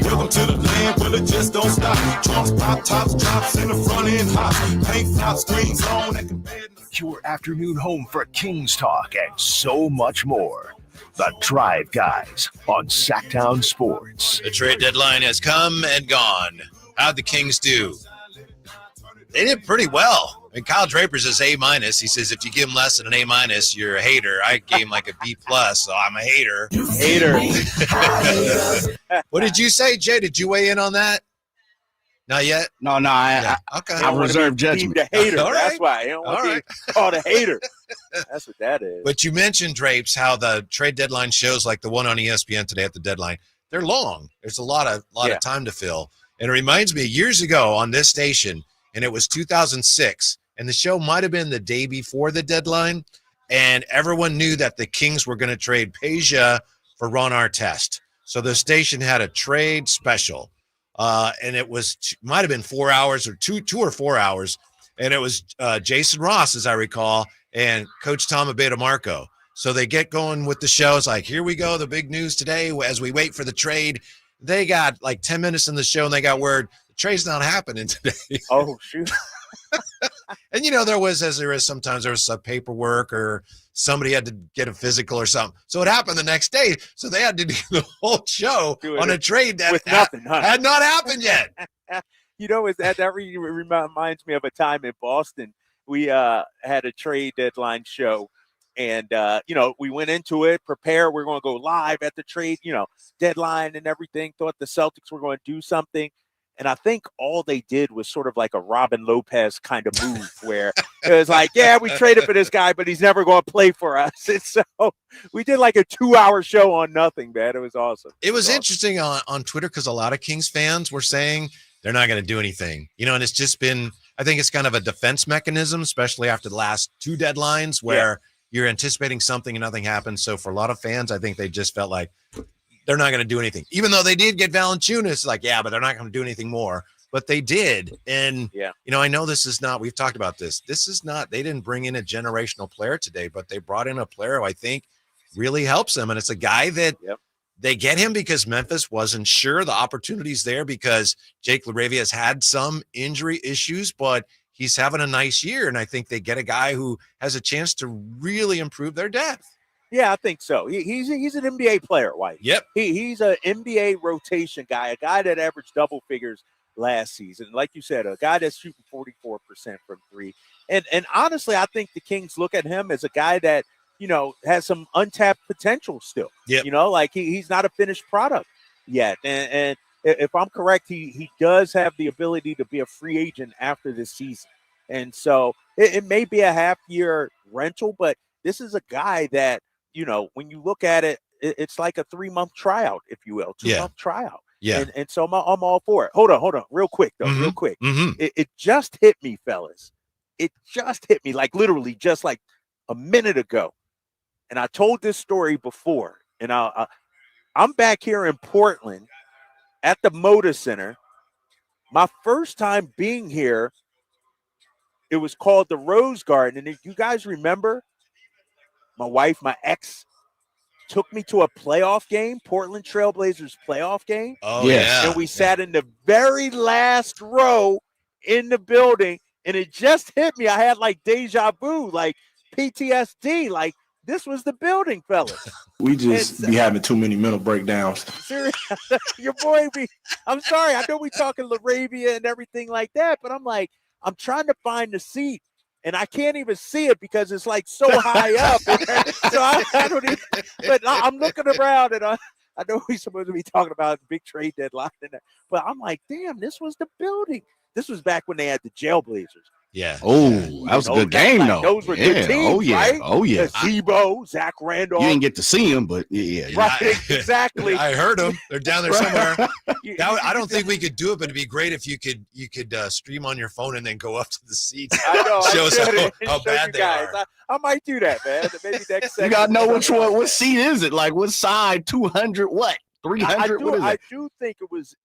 Welcome to the land where it just don't stop. Trunks pop, tops drops, in the front end hops. Paint flop, screens on. Your afternoon home for Kings talk and so much more. The Drive Guys on Sacktown Sports. The trade deadline has come and gone. How'd the Kings do? They did pretty well. And Kyle Draper's is A-. He says if you give him less than an A-, you're a hater. I gave him like a B+, so I'm a hater. Hater. What did you say, Jay? Did you weigh in on that? Not yet? No, Okay. I reserve judgment. The hater. All right. That's why. I don't want to be called a hater. That's what that is. But you mentioned, Drapes, how the trade deadline shows, like the one on ESPN today at the deadline, they're long. There's a lot of time to fill. And it reminds me years ago on this station, and it was 2006, and the show might have been the day before the deadline, and everyone knew that the Kings were going to trade Peja for Ron Artest. So the station had a trade special, and it might have been 4 hours or two or 4 hours, and it was Jason Ross, as I recall, and Coach Tom Abeta-Marco. So they get going with the show. It's like, here we go, the big news today as we wait for the trade. They got like 10 minutes in the show, and they got word, the trade's not happening today. Oh, shoot. And, there was, as there is sometimes, there was some paperwork or somebody had to get a physical or something. So it happened the next day. So they had to do the whole show on a trade that had not happened yet. That reminds me of a time in Boston. We had a trade deadline show. And, we went into it, prepared. We're going to go live at the trade, deadline and everything. Thought the Celtics were going to do something. And I think all they did was sort of like a Robin Lopez kind of move where it was like, yeah, we traded for this guy, but he's never going to play for us. And so we did like a 2-hour show on nothing, man. It was awesome. It was interesting on Twitter because a lot of Kings fans were saying they're not going to do anything, and it's just been, I think it's kind of a defense mechanism, especially after the last two deadlines where you're anticipating something and nothing happens. So for a lot of fans, I think they just felt like they're not going to do anything, even though they did get Valanciunas. Like, yeah, but they're not going to do anything more. But they did. And, I know this is not, we've talked about this. This is not, they didn't bring in a generational player today, but they brought in a player who I think really helps them. And it's a guy that they get him because Memphis wasn't sure the opportunity's there because Jake LaRavia has had some injury issues, but he's having a nice year. And I think they get a guy who has a chance to really improve their depth. Yeah, I think so. He's an NBA player, White. Yep. He's an NBA rotation guy, a guy that averaged double figures last season. Like you said, a guy that's shooting 44% from three. And honestly, I think the Kings look at him as a guy that, has some untapped potential still. Yep. Like he's not a finished product yet. And if I'm correct, he does have the ability to be a free agent after this season. And so it may be a half-year rental, but this is a guy that, when you look at it, it's like a 3-month tryout, if you will, 2-month tryout. Yeah. And so I'm all for it. Hold on. Real quick, though. Real quick. It just hit me, fellas. It just hit me, like literally just like a minute ago. And I told this story before. And I'm back here in Portland at the Moda Center. My first time being here, it was called the Rose Garden. And if you guys remember, my wife, my ex, took me to a playoff game, Portland Trailblazers playoff game. Oh, yeah. And we sat in the very last row in the building, and it just hit me. I had like deja vu, like PTSD. Like, this was the building, fellas. We just be having too many mental breakdowns. Seriously, your boy I'm sorry. I know we talking LaRavia and everything like that, but I'm like, I'm trying to find the seat. And I can't even see it because it's like so high up. So I don't even, but I'm looking around and I know we're supposed to be talking about big trade deadline. But I'm like, damn, this was the building. This was back when they had the Jailblazers. Yeah. Oh, that was a good game, though. Those were good teams, Oh, yeah. right? Oh, yeah. Zebo, Zach Randolph. You didn't get to see him, but yeah. Right, exactly. I heard them. They're down there somewhere. I don't think we could do it, but it'd be great if you could stream on your phone and then go up to the seats. I know. Show us how show bad you they guys. are. I might do that, man. Maybe next You gotta know which one. What seat is it? Like what side? 200? What? 300? What is it? I do think it was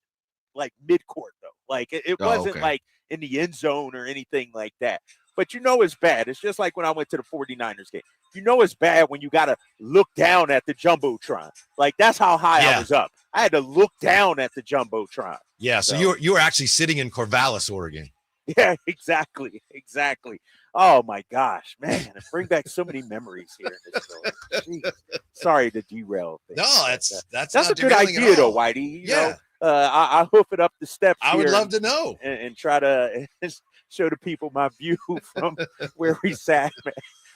like mid-court though. Like it wasn't like in the end zone or anything like that. But it's bad. It's just like when I went to the 49ers game. It's bad when you got to look down at the Jumbotron. Like, that's how high I was up. I had to look down at the Jumbotron. Yeah, so you were actually sitting in Corvallis, Oregon. Yeah, exactly. Oh, my gosh, man. Bring back so many memories here in this building. Sorry to derail things. No, that's a good idea, though, Whitey. You know, I hoof it up the steps I would love to know. And try to show the people my view from where we sat, man.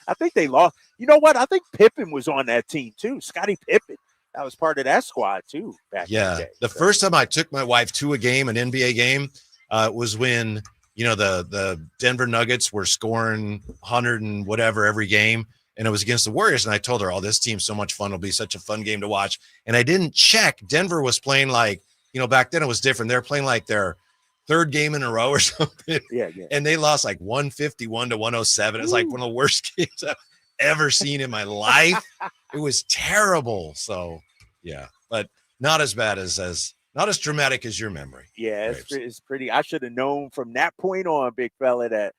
I think they lost. You know what? I think Pippen was on that team too. Scottie Pippen. That was part of that squad too back in the day. The first time I took my wife to a game, an NBA game, was when the Denver Nuggets were scoring 100 and whatever every game, and it was against the Warriors. And I told her, "Oh, this team's so much fun. It'll be such a fun game to watch." And I didn't check. Denver was playing like back then it was different. They're playing like their third game in a row or something. Yeah. And they lost like 151 to 107. It's like one of the worst games I've ever seen in my life. It was terrible. So yeah, but not as bad not as dramatic as your memory. Yeah, it's pretty. I should have known from that point on, big fella, that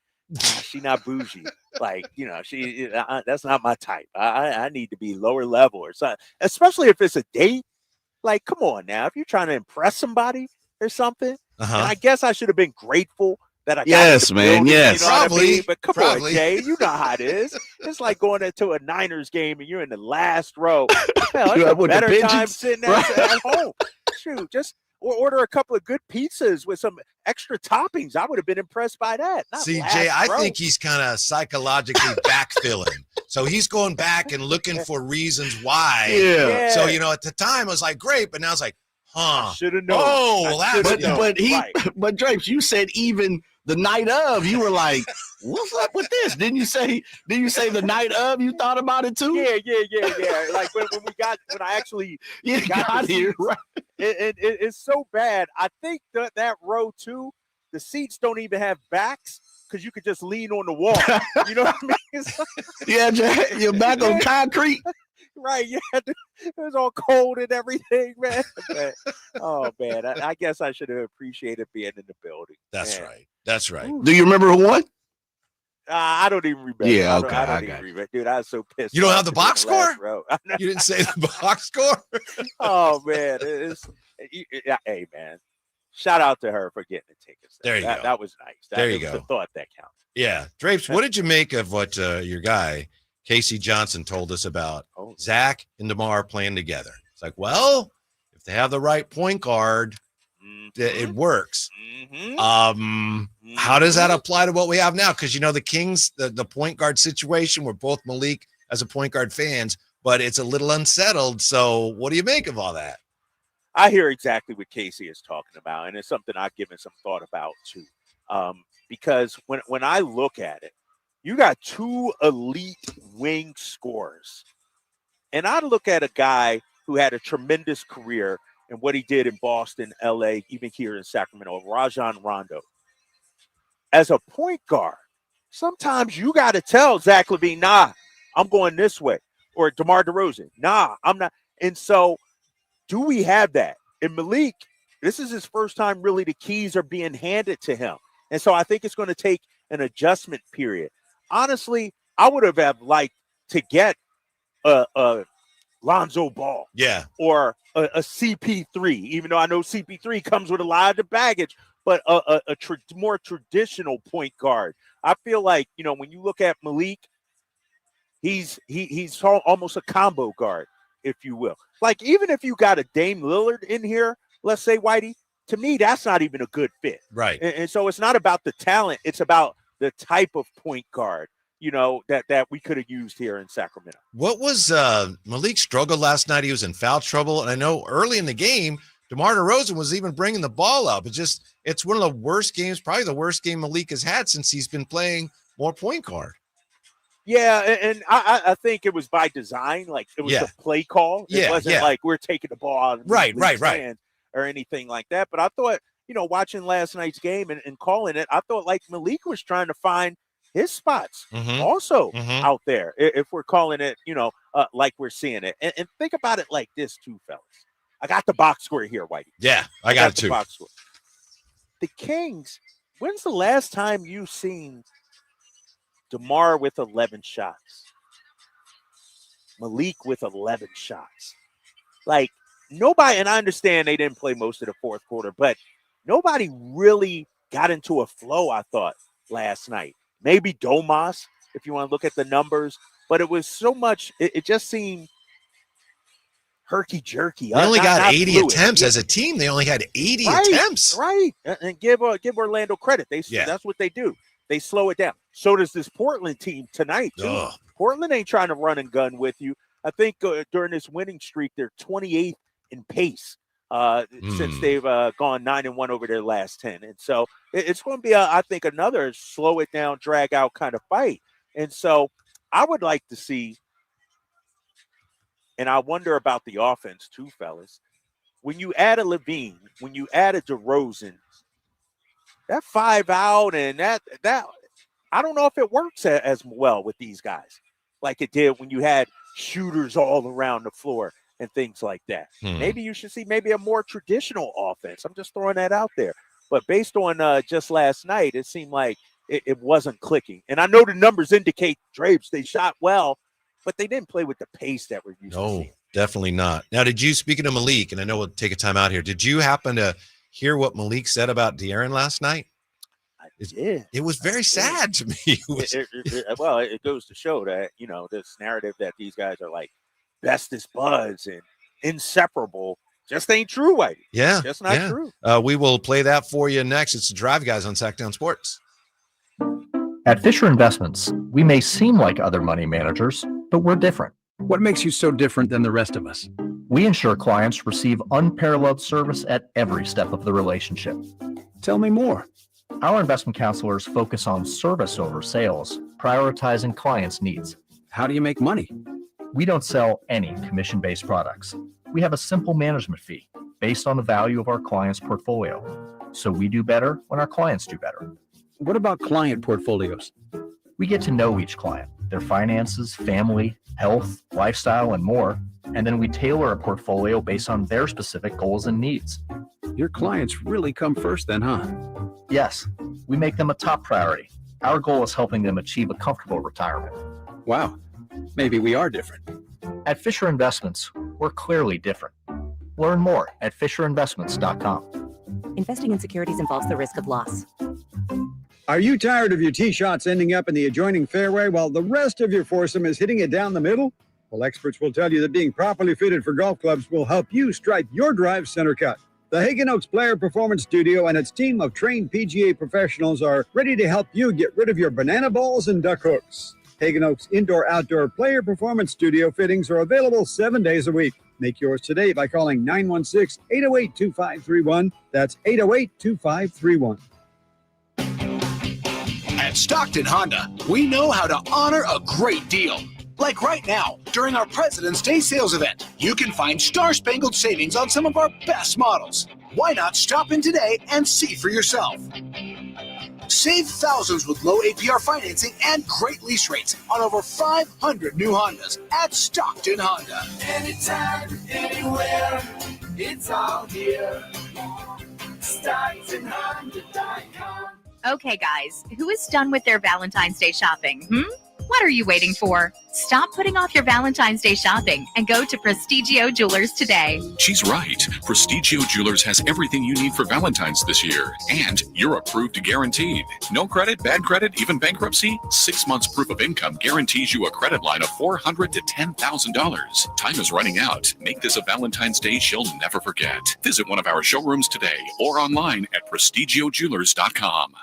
she not bougie. Like, that's not my type. I need to be lower level or something, especially if it's a date. Like, come on now, if you're trying to impress somebody or something. And I guess I should have been grateful that I got yes, man. building, yes, probably. I mean? But come on, Jay, you know how it is. It's like going into a Niners game and you're in the last row. Hell, it's a better time sitting at home. Shoot, just order a couple of good pizzas with some extra toppings. I would have been impressed by that. See, Jay, I think he's kind of psychologically backfilling. So he's going back and looking for reasons why. Yeah. So at the time I was like, great, but now it's like, should have known. Oh, well, that's but Drapes, you said even the night of, you were like, what's up with this? Didn't you say the night of you thought about it too? Yeah. Like when I actually got here, right? It's so bad. I think that row too, the seats don't even have backs because you could just lean on the wall. You know what I mean? Yeah, you're back on concrete. Right, it was all cold and everything, man. Oh man, I guess I should have appreciated being in the building. That's right. Do you remember who won? I don't even remember. Yeah, okay, I don't even remember. Dude, I was so pissed. You don't have the box score? You didn't say the box score? Oh man, hey man, shout out to her for getting the tickets. There you go. That was nice. There you go. The thought that counts. Yeah, Drapes. What did you make of what your guy Casey Johnson told us about Zach and DeMar playing together? It's like, well, if they have the right point guard, it works. How does that apply to what we have now? Because the Kings, the point guard situation, we're both Malik as a point guard fans, but it's a little unsettled. So what do you make of all that? I hear exactly what Casey is talking about, and it's something I've given some thought about too. Because when I look at it, you got two elite wing scorers. And I look at a guy who had a tremendous career and what he did in Boston, LA, even here in Sacramento, Rajon Rondo. As a point guard, sometimes you got to tell Zach LaVine, nah, I'm going this way. Or DeMar DeRozan, nah, I'm not. And so do we have that? And Malik, this is his first time really the keys are being handed to him. And so I think it's going to take an adjustment period. Honestly, I would have liked to get a Lonzo Ball, or a CP3, even though I know CP3 comes with a lot of baggage, but a more traditional point guard. I feel like when you look at Malik, he's almost a combo guard, if you will. Like even if you got a Dame Lillard in here, let's say Whitey, to me that's not even a good fit, right? And so it's not about the talent; it's about the type of point guard, that we could have used here in Sacramento. What was Malik's struggle last night? He was in foul trouble. And I know early in the game, DeMar DeRozan was even bringing the ball up. It's one of the worst games, probably the worst game Malik has had since he's been playing more point guard. Yeah, and I think it was by design. Like, it was a play call. It wasn't like we're taking the ball out of right, or anything like that. But I thought, watching last night's game and calling it, I thought like Malik was trying to find his spots also out there, if we're calling it, like we're seeing it. And think about it like this too, fellas. I got the box score here, Whitey. Yeah, I got it too. Box score. The Kings, when's the last time you've seen DeMar with 11 shots? Malik with 11 shots. Like, nobody, and I understand they didn't play most of the fourth quarter, but nobody really got into a flow, I thought, last night. Maybe Domas, if you want to look at the numbers, but it was so much, it just seemed herky-jerky. They only got 80 attempts as a team. They only had 80 attempts. Right, and give Orlando credit. That's what they do. They slow it down. So does this Portland team tonight, too. Ugh. Portland ain't trying to run and gun with you. I think during this winning streak, they're 28th in pace since they've gone 9-1 over their last 10. And so it's going to be, I think, another slow it down, drag out kind of fight. And so I would like to see, and I wonder about the offense too, fellas. When you add a LaVine, when you add a DeRozan, that 5 out and that I don't know if it works as well with these guys like it did when you had shooters all around the floor and things like that. Maybe you should see maybe a more traditional offense. I'm just throwing that out there. But based on just last night, it seemed like it wasn't clicking. And I know the numbers indicate Drapes, they shot well, but they didn't play with the pace that we're used to seeing. No, definitely not. Now, speaking of Malik, and I know we'll take a time out here, did you happen to hear what Malik said about De'Aaron last night? It was very sad to me. It goes to show that, this narrative that these guys are like bestest buds and inseparable just ain't true, Whitey. Yeah. Just not true. We will play that for you next. It's the Drive Guys on Sacktown Sports. At Fisher Investments, we may seem like other money managers, but we're different. What makes you so different than the rest of us? We ensure clients receive unparalleled service at every step of the relationship. Tell me more. Our investment counselors focus on service over sales, prioritizing clients' needs. How do you make money? We don't sell any commission-based products. We have a simple management fee based on the value of our client's portfolio. So we do better when our clients do better. What about client portfolios? We get to know each client, their finances, family, health, lifestyle, and more. And then we tailor a portfolio based on their specific goals and needs. Your clients really come first then, huh? Yes, we make them a top priority. Our goal is helping them achieve a comfortable retirement. Wow, maybe we are different. At Fisher Investments, we're clearly different. Learn more at FisherInvestments.com. Investing in securities involves the risk of loss. Are you tired of your tee shots ending up in the adjoining fairway while the rest of your foursome is hitting it down the middle? Well, experts will tell you that being properly fitted for golf clubs will help you strike your drive center cut. The Hagen Oaks Player Performance Studio and its team of trained PGA professionals are ready to help you get rid of your banana balls and duck hooks. Hagen Oaks Indoor-Outdoor Player Performance Studio fittings are available 7 days a week. Make yours today by calling 916-808-2531. That's 808-2531. At Stockton Honda, we know how to honor a great deal. Like right now, during our President's Day sales event, you can find star-spangled savings on some of our best models. Why not stop in today and see for yourself? Save thousands with low APR financing and great lease rates on over 500 new Hondas at Stockton Honda. Anytime, anywhere, it's all here. StocktonHonda.com. Okay, guys, who is done with their Valentine's Day shopping? What are you waiting for? Stop putting off your Valentine's Day shopping and go to Prestigio Jewelers today. She's right. Prestigio Jewelers has everything you need for Valentine's this year. And you're approved guaranteed. No credit, bad credit, even bankruptcy? 6 months proof of income guarantees you a credit line of $400 to $10,000. Time is running out. Make this a Valentine's Day she'll never forget. Visit one of our showrooms today or online at prestigiojewelers.com.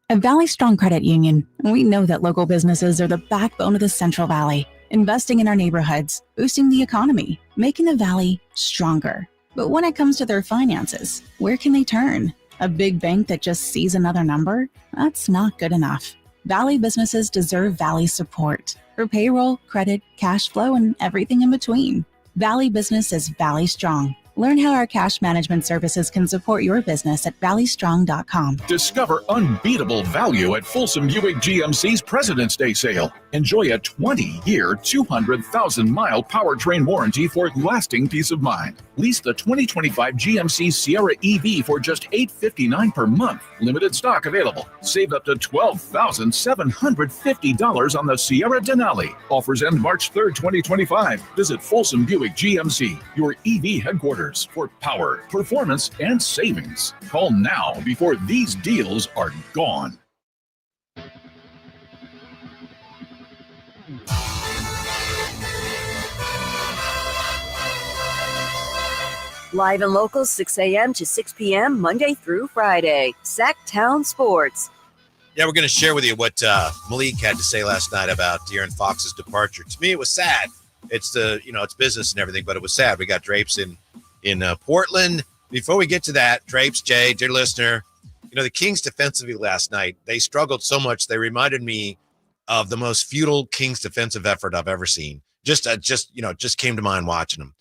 At Valley Strong Credit Union, we know that local businesses are the backbone of the Central Valley, investing in our neighborhoods, boosting the economy, making the Valley stronger. But when it comes to their finances, where can they turn? A big bank that just sees another number? That's not good enough. Valley businesses deserve Valley support for payroll, credit, cash flow, and everything in between. Valley Business is Valley Strong. Learn how our cash management services can support your business at valleystrong.com. Discover unbeatable value at Folsom Buick GMC's President's Day sale. Enjoy a 20-year, 200,000-mile powertrain warranty for lasting peace of mind. Lease the 2025 GMC Sierra EV for just $859 per month. Limited stock available. Save up to $12,750 on the Sierra Denali. Offers end March 3rd, 2025. Visit Folsom Buick GMC, your EV headquarters, for power, performance, and savings. Call now before these deals are gone. Live and local, 6 a.m. to 6 p.m., Monday through Friday. Sacktown Sports. Yeah, we're going to share with you what Malik had to say last night about De'Aaron Fox's departure. To me, it was sad. It's it's business and everything, but it was sad. We got Drapes in Portland. Before we get to that, Drapes, Jay, dear listener, the Kings defensively last night, they struggled so much. They reminded me of the most futile Kings defensive effort I've ever seen. Just came to mind watching them.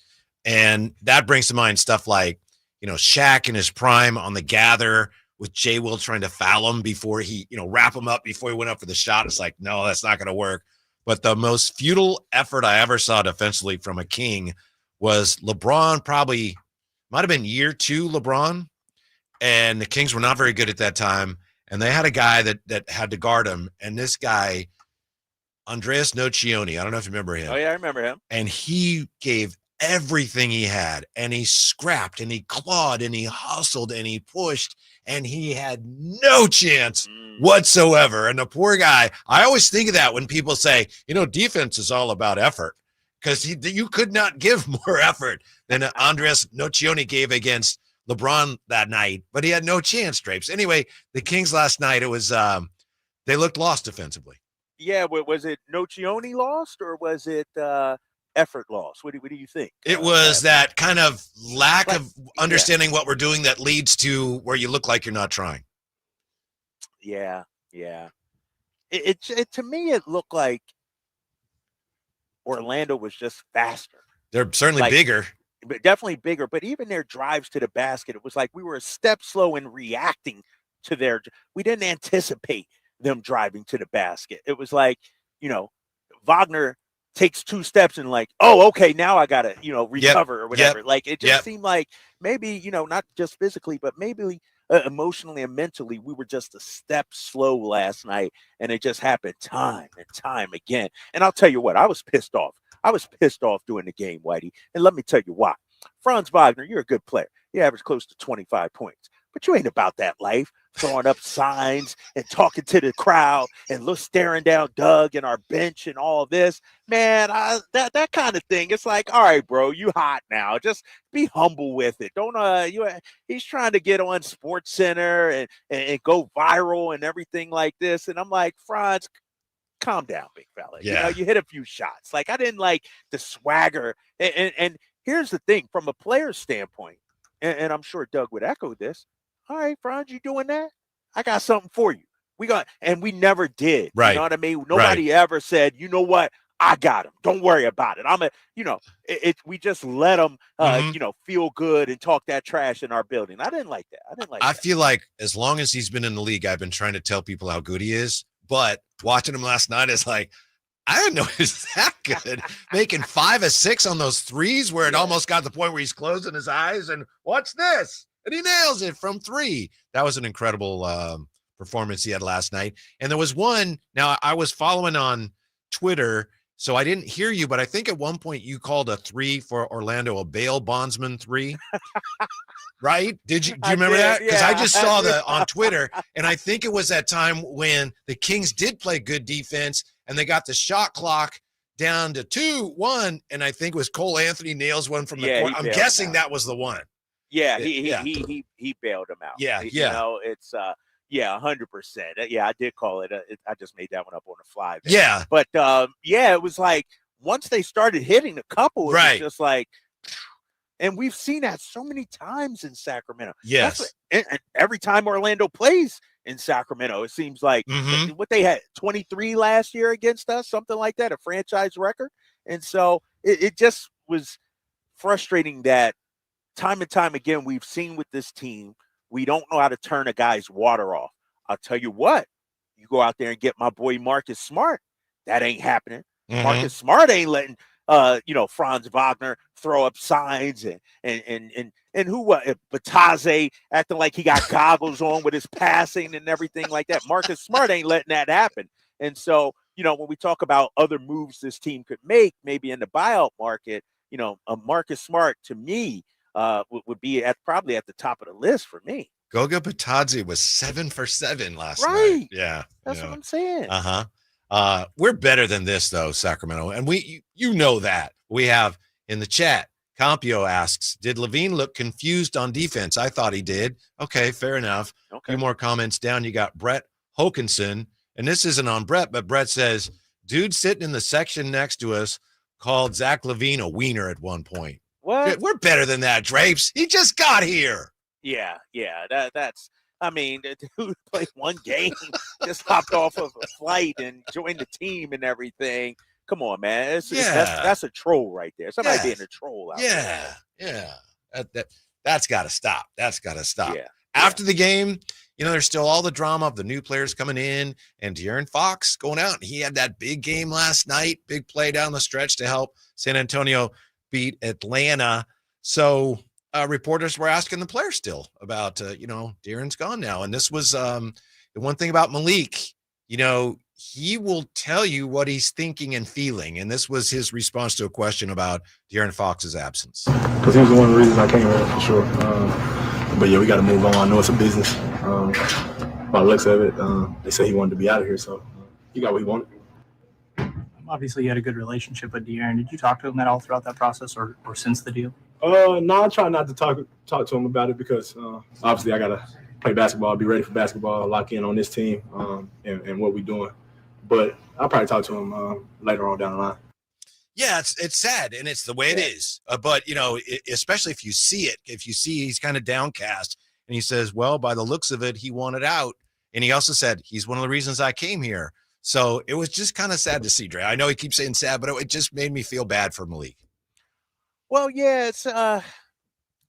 And that brings to mind stuff like, Shaq in his prime on the gather with Jay Will trying to foul him before he, wrap him up before he went up for the shot. It's like, no, that's not going to work. But the most futile effort I ever saw defensively from a King was LeBron, probably might have been year 2 LeBron. And the Kings were not very good at that time. And they had a guy that had to guard him. And this guy, Andreas Nocioni, I don't know if you remember him. Oh, yeah, I remember him. And he gave everything he had, and he scrapped, and he clawed, and he hustled, and he pushed, and he had no chance whatsoever. And the poor guy, I always think of that when people say, defense is all about effort, because you could not give more effort than Andres Nocioni gave against LeBron that night, but he had no chance, Drapes. Anyway, the Kings last night, it was they looked lost defensively. Yeah, was it Nocioni lost, or was it effort loss? What do you think? It was that kind of lack of understanding what we're doing that leads to where you look like you're not trying. Yeah. It to me, it looked like Orlando was just faster. They're certainly bigger. But definitely bigger. But even their drives to the basket, it was like we were a step slow in reacting to we didn't anticipate them driving to the basket. It was like, Wagner takes 2 steps and like, oh, okay, now I gotta, recover or whatever. Yep. Like it just seemed like maybe, not just physically, but maybe emotionally and mentally, we were just a step slow last night, and it just happened time and time again. And I'll tell you what, I was pissed off. During the game, Whitey, and let me tell you why. Franz Wagner, you're a good player. You average close to 25 points, but you ain't about that life. Throwing up signs and talking to the crowd and staring down Doug and our bench and all this, man, that kind of thing. It's like, all right, bro, you hot now. Just be humble with it. Don't he's trying to get on Sports Center and go viral and everything like this. And I'm like, Franz, calm down, big fella. Yeah. You hit a few shots. Like I didn't like the swagger. And here's the thing, from a player's standpoint, and I'm sure Doug would echo this. All right, Franz, you doing that? I got something for you. And we never did. Right. You know what I mean? Nobody ever said, you know what? I got him. Don't worry about it. We just let him, feel good and talk that trash in our building. I didn't like that. I feel like as long as he's been in the league, I've been trying to tell people how good he is. But watching him last night is like, I didn't know he was that good. Making 5 of 6 on those threes where it almost got to the point where he's closing his eyes and what's this? And he nails it from 3. That was an incredible performance he had last night. And there was one, now I was following on Twitter, so I didn't hear you, but I think at one point you called a 3 for Orlando a bail bondsman 3. Right? Do you remember that? Because I just saw that on Twitter, and I think it was that time when the Kings did play good defense and they got the shot clock down to 2-1, and I think it was Cole Anthony nails one from the corner. I'm guessing that was the one. Yeah, he bailed him out. Yeah. It's 100%. Yeah, I did call it. I just made that one up on the fly. There. Yeah, but it was like once they started hitting a couple, it was just like, And we've seen that so many times in Sacramento. Yes. And every time Orlando plays in Sacramento, it seems like what they had 23 last year against us, something like that, a franchise record. And so it just was frustrating that time and time again we've seen with this team, we don't know how to turn a guy's water off. I'll tell you what, you go out there and get my boy Marcus Smart. That ain't happening. Marcus Smart ain't letting Franz Wagner throw up signs and who Bataze acting like he got goggles on with his passing and everything like that. Marcus Smart ain't letting that happen. And so, when we talk about other moves this team could make, maybe in the buyout market, a Marcus Smart to me would be probably at the top of the list for me. Goga Bataze was 7 for 7 last night. Right. Yeah. That's what I'm saying. We're better than this, though, Sacramento. And you know that. We have in the chat, Compio asks, did LaVine look confused on defense? I thought he did. Okay, fair enough. A few more comments down. You got Brett Hokinson. And this isn't on Brett, but Brett says, dude sitting in the section next to us called Zach LaVine a wiener at one point. What? We're better than that, Drapes. He just got here. Yeah. That's. I mean, the dude played one game, just hopped off of a flight and joined the team and everything. Come on, man. That's a troll right there. Somebody being a troll out there. Yeah. That's got to stop. That's got to stop. Yeah. After the game, there's still all the drama of the new players coming in and De'Aaron Fox going out. And he had that big game last night, big play down the stretch to help San Antonio beat Atlanta. So reporters were asking the players still about, De'Aaron's gone now. And this was the one thing about Malik, he will tell you what he's thinking and feeling. And this was his response to a question about De'Aaron Fox's absence. Because he was one of the reasons I came here, for sure. But yeah, we got to move on. I know it's a business. By the looks of it, they say he wanted to be out of here, so he got what he wanted. Obviously, you had a good relationship with De'Aaron. Did you talk to him at all throughout that process or since the deal? No, I try not to talk to him about it because obviously I got to play basketball, be ready for basketball, lock in on this team and what we're doing. But I'll probably talk to him later on down the line. Yeah, it's sad, and it's the way it is. But, especially if you see he's kind of downcast, and he says, well, by the looks of it, he wanted out. And he also said, he's one of the reasons I came here. So it was just kind of sad to see, Dre. I know he keeps saying sad, but it just made me feel bad for Malik. Well, yeah, it's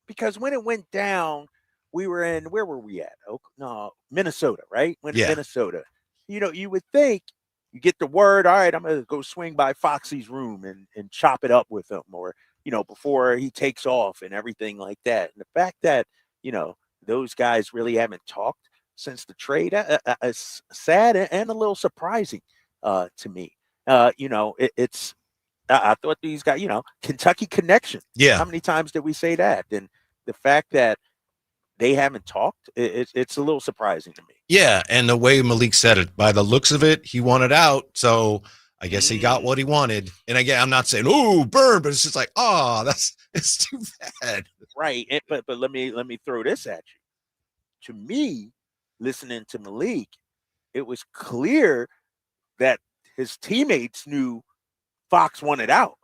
because when it went down, we were in, where were we at? Minnesota, right? Minnesota. You would think you get the word, all right, I'm going to go swing by Foxy's room and chop it up with him or, before he takes off and everything like that. And the fact that, those guys really haven't talked since the trade is sad and a little surprising to me. It's I thought these guys, Kentucky connection. Yeah. How many times did we say that? And the fact that they haven't talked, it's a little surprising to me. Yeah, and the way Malik said it, by the looks of it, he wanted out. So I guess he got what he wanted. And again, I'm not saying, oh, burn, but it's just like, it's too bad. Right. But let me throw this at you. To me, listening to Malik, it was clear that his teammates knew Fox wanted out.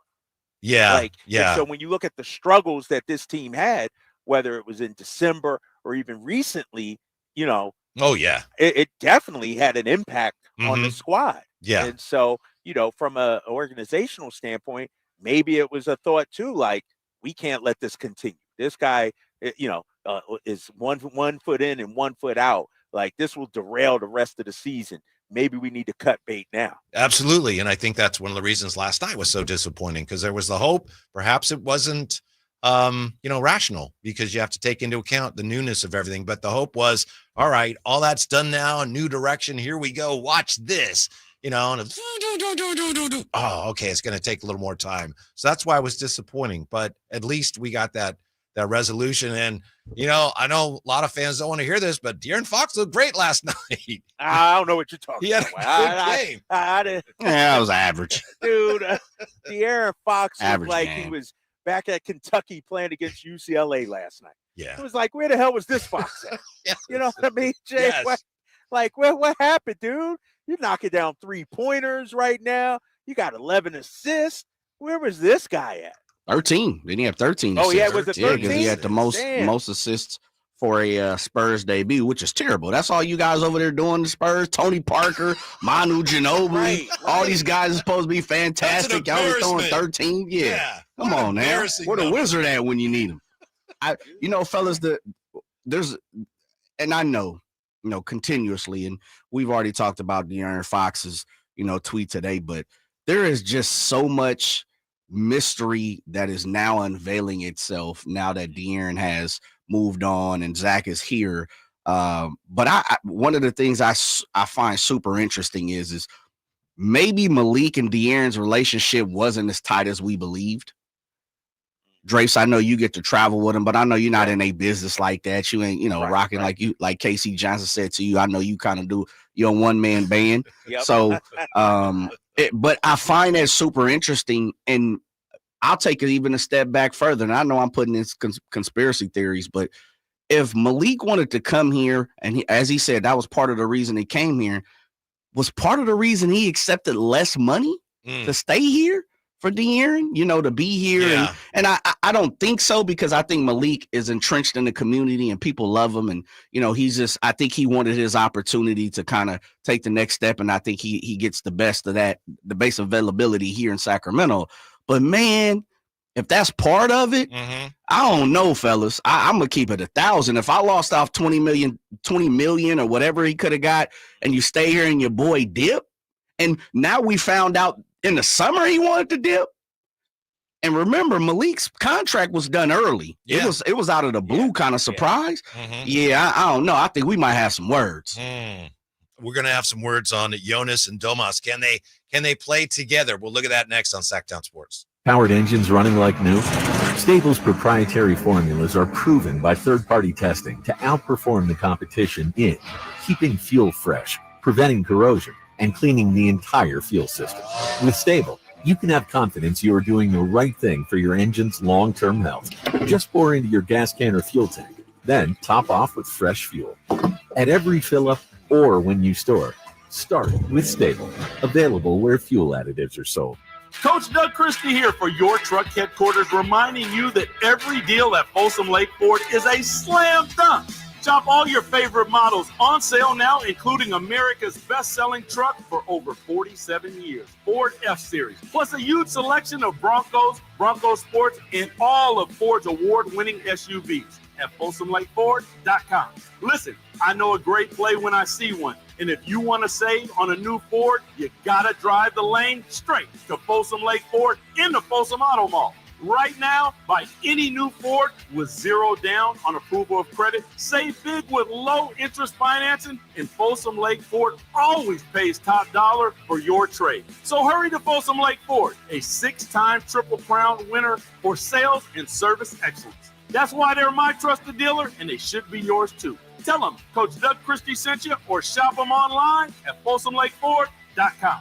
Yeah. So when you look at the struggles that this team had, whether it was in December or even recently, oh yeah, it definitely had an impact on the squad. Yeah. And so, from a organizational standpoint, maybe it was a thought too, like, we can't let this continue. This guy, is one foot in and 1 foot out. Like, this will derail the rest of the season. Maybe we need to cut bait now. Absolutely. And I think that's one of the reasons last night was so disappointing, because there was the hope. Perhaps it wasn't, rational, because you have to take into account the newness of everything. But the hope was, all right, all that's done now, a new direction. Here we go. Watch this, and it's, okay, it's going to take a little more time. So that's why it was disappointing. But at least we got that resolution. And, I know a lot of fans don't want to hear this, but De'Aaron Fox looked great last night. I don't know what you're talking about. He had a good game. Yeah, it was average. Dude, De'Aaron Fox Average looked like game. he was back at Kentucky playing against UCLA last night. Yeah. It was like, where the hell was this Fox at? Yes. You know what I mean, Jay? Yes. What happened, dude? You're knocking down 3-pointers right now. You got 11 assists. Where was this guy at? 13. Didn't he have 13? Oh, yeah, was it 13? Yeah, because he had the most assists for a Spurs debut, which is terrible. That's all you guys over there doing, the Spurs. Tony Parker, Manu Ginobili, right. All these guys are supposed to be fantastic. Y'all was throwing 13. Yeah. Come on, man. Where the Wizard at when you need him? Fellas, and I know, continuously, and we've already talked about De'Aaron Fox's, tweet today, but there is just so much mystery that is now unveiling itself now that De'Aaron has moved on and Zach is here. But one of the things I find super interesting is maybe Malik and De'Aaron's relationship wasn't as tight as we believed. Drapes, I know you get to travel with him, but I know you're not in a business like that. You ain't, rocking like Casey Johnson said to you. I know you kind of do your one-man band. Yep. So, but I find that super interesting, and I'll take it even a step back further. And I know I'm putting in conspiracy theories, but if Malik wanted to come here, and as he said, that was part of the reason he came here, was part of the reason he accepted less money to stay here for De'Aaron, to be here. Yeah. And I don't think so, because I think Malik is entrenched in the community and people love him. And, I think he wanted his opportunity to kind of take the next step. And I think he gets the best of that, the base availability here in Sacramento. But man, if that's part of it, I don't know, fellas. I'm going to keep it 1,000. If I lost off 20 million or whatever he could have got, and you stay here and your boy dip, and now we found out in the summer he wanted to dip. And remember, Malik's contract was done early. Yeah. It was out of the blue kind of surprise. Yeah, I don't know. I think we might have some words. We're going to have some words on Jonas and Domas. Can they play together? We'll look at that next on Sacktown Sports. Powered engines running like new? Stable's proprietary formulas are proven by third-party testing to outperform the competition in keeping fuel fresh, preventing corrosion, and cleaning the entire fuel system. With Stable, you can have confidence you are doing the right thing for your engine's long-term health. Just pour into your gas can or fuel tank, then top off with fresh fuel. At every fill-up or when you store, start with Stable. Available where fuel additives are sold. Coach Doug Christie here for your truck headquarters, reminding you that every deal at Folsom Lake Ford is a slam dunk. Shop all your favorite models on sale now, including America's best-selling truck for over 47 years, Ford F-Series, plus a huge selection of Broncos, Bronco Sports, and all of Ford's award-winning SUVs at FolsomLakeFord.com. Listen, I know a great play when I see one, and if you want to save on a new Ford, you gotta drive the lane straight to Folsom Lake Ford in the Folsom Auto Mall. Right now, buy any new Ford with zero down on approval of credit. Save big with low interest financing, and Folsom Lake Ford always pays top dollar for your trade. So hurry to Folsom Lake Ford, a 6-time Triple Crown winner for sales and service excellence. That's why they're my trusted dealer, and they should be yours too. Tell them Coach Doug Christie sent you, or shop them online at FolsomLakeFord.com.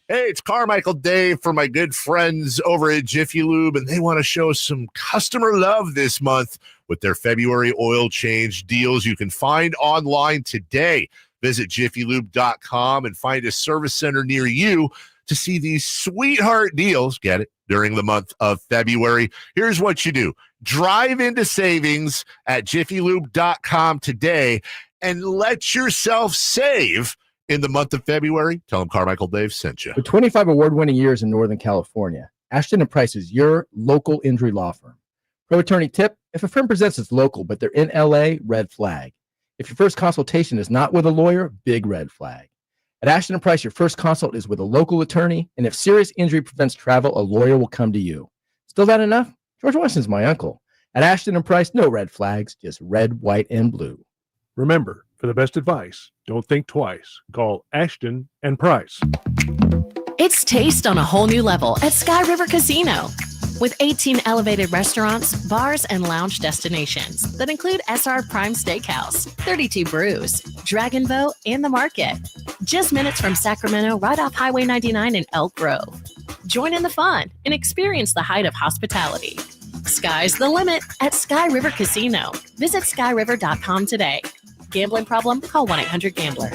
Hey, it's Carmichael Dave for my good friends over at Jiffy Lube, and they want to show some customer love this month with their February oil change deals you can find online today. Visit jiffylube.com and find a service center near you to see these sweetheart deals, get it, during the month of February. Here's what you do. Drive into savings at jiffylube.com today and let yourself save in the month of February. Tell them Carmichael Dave sent you. With 25 award-winning years in Northern California, Ashton & Price is your local injury law firm. Pro attorney tip: if a firm presents as local but they're in LA, red flag. If your first consultation is not with a lawyer, big red flag. At Ashton & Price, your first consult is with a local attorney, and if serious injury prevents travel, a lawyer will come to you. Still not enough? George Washington's my uncle. At Ashton & Price, no red flags, just red, white, and blue. Remember, for the best advice, don't think twice. Call Ashton & Price. It's taste on a whole new level at Sky River Casino. With 18 elevated restaurants, bars, and lounge destinations that include SR Prime Steakhouse, 32 Brews, Dragon Boat, and The Market. Just minutes from Sacramento, right off Highway 99 in Elk Grove. Join in the fun and experience the height of hospitality. Sky's the limit at Sky River Casino. Visit skyriver.com today. Gambling problem? Call 1-800-GAMBLER.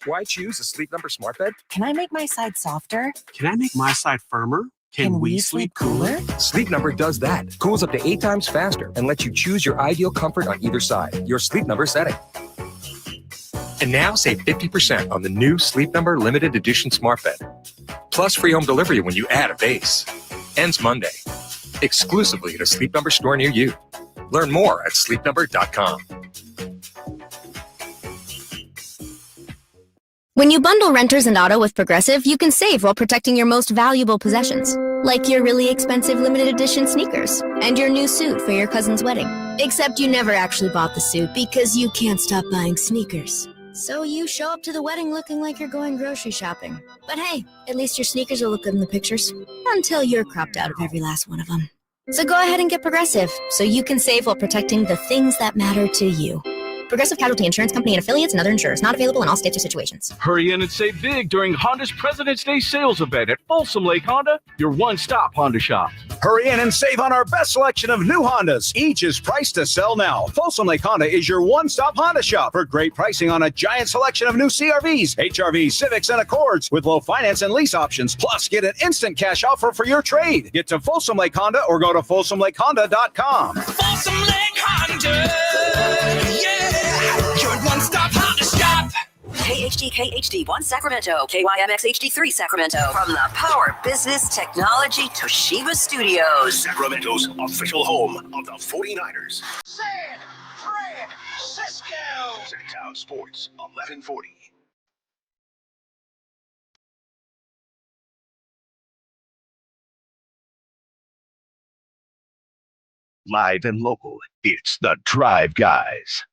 Why choose a Sleep Number smart bed? Can I make my side softer? Can I make my side firmer? Can we sleep cooler? Sleep Number does that. Cools up to 8 times faster and lets you choose your ideal comfort on either side. Your Sleep Number setting. And now save 50% on the new Sleep Number limited edition smart bed. Plus free home delivery when you add a base. Ends Monday. Exclusively at a Sleep Number store near you. Learn more at sleepnumber.com. When you bundle renters and auto with Progressive, you can save while protecting your most valuable possessions, like your really expensive limited edition sneakers and your new suit for your cousin's wedding. Except you never actually bought the suit because you can't stop buying sneakers. So you show up to the wedding looking like you're going grocery shopping. But hey, at least your sneakers will look good in the pictures, until you're cropped out of every last one of them. So go ahead and get Progressive, so you can save while protecting the things that matter to you. Progressive Casualty Insurance Company and affiliates and other insurers. Not available in all states or situations. Hurry in and save big during Honda's President's Day sales event at Folsom Lake Honda, your one-stop Honda shop. Hurry in and save on our best selection of new Hondas. Each is priced to sell now. Folsom Lake Honda is your one-stop Honda shop for great pricing on a giant selection of new CRVs, HRVs, Civics, and Accords with low finance and lease options. Plus, get an instant cash offer for your trade. Get to Folsom Lake Honda or go to folsomlakehonda.com. Folsom Lake Honda, yeah, your one-stop Honda shop. KHD1 Sacramento, KYMX HD3 Sacramento, from the Power Business Technology Toshiba Studios. Sacramento's official home of the 49ers. San Francisco. Sacktown Sports 1140. Live and local, it's the Drive Guys.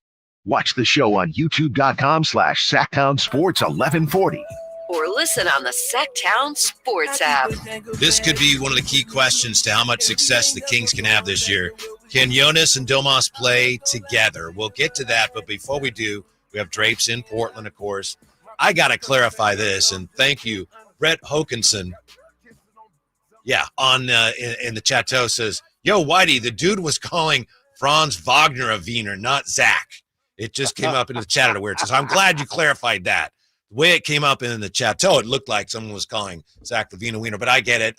Watch the show on youtube.com/Sacktown Sports 1140. Or listen on the Sacktown Sports app. This could be one of the key questions to how much success the Kings can have this year. Can Jonas and Domas play together? We'll get to that, but before we do, we have Drapes in Portland, of course. I got to clarify this, and thank you. Brett Hokinson, in the chateau says, yo, Whitey, the dude was calling Franz Wagner a Wiener, not Zach. It just came up in the chat where it says, I'm glad you clarified that. The way it came up in the chateau, it looked like someone was calling Zack LaVine a Wiener, but I get it.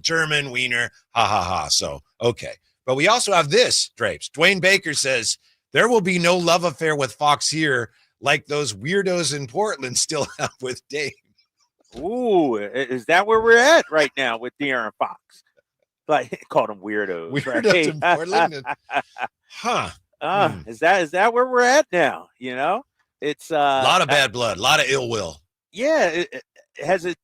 German Wiener, ha, ha, ha. So, okay. But we also have this, Drapes. Dwayne Baker says, there will be no love affair with Fox here like those weirdos in Portland still have with Dave. Ooh, is that where we're at right now with De'Aaron Fox? Like, call them weirdos. Weirdos in Portland. Huh. Is that where we're at now? You know, it's a lot of bad blood, a lot of ill will. Yeah, has it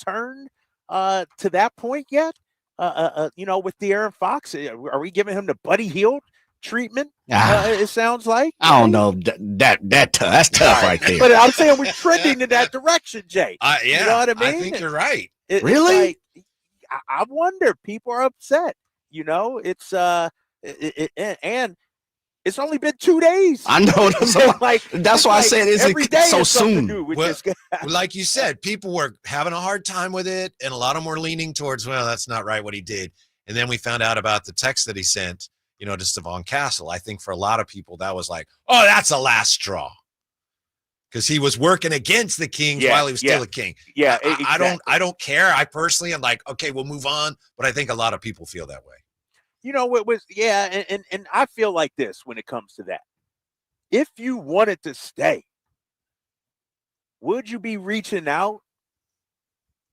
turned to that point yet? With De'Aaron Fox, are we giving him the Buddy Hield treatment? It sounds like. I don't know. That's tough right there. But I'm saying we're trending in that direction, Jay. You know what I mean? I think you're right. Really? I wonder. People are upset. You know, it's and it's only been 2 days. I know. That's why I said it's so soon. Well, like you said, people were having a hard time with it, and a lot of them were leaning towards, well, that's not right what he did. And then we found out about the text that he sent, to Stephon Castle. I think for a lot of people, that was like, oh, that's the last straw. Because he was working against the Kings while he was still a King. Yeah, exactly. I don't care. I personally am like, okay, we'll move on. But I think a lot of people feel that way. And I feel like this when it comes to that. If you wanted to stay, would you be reaching out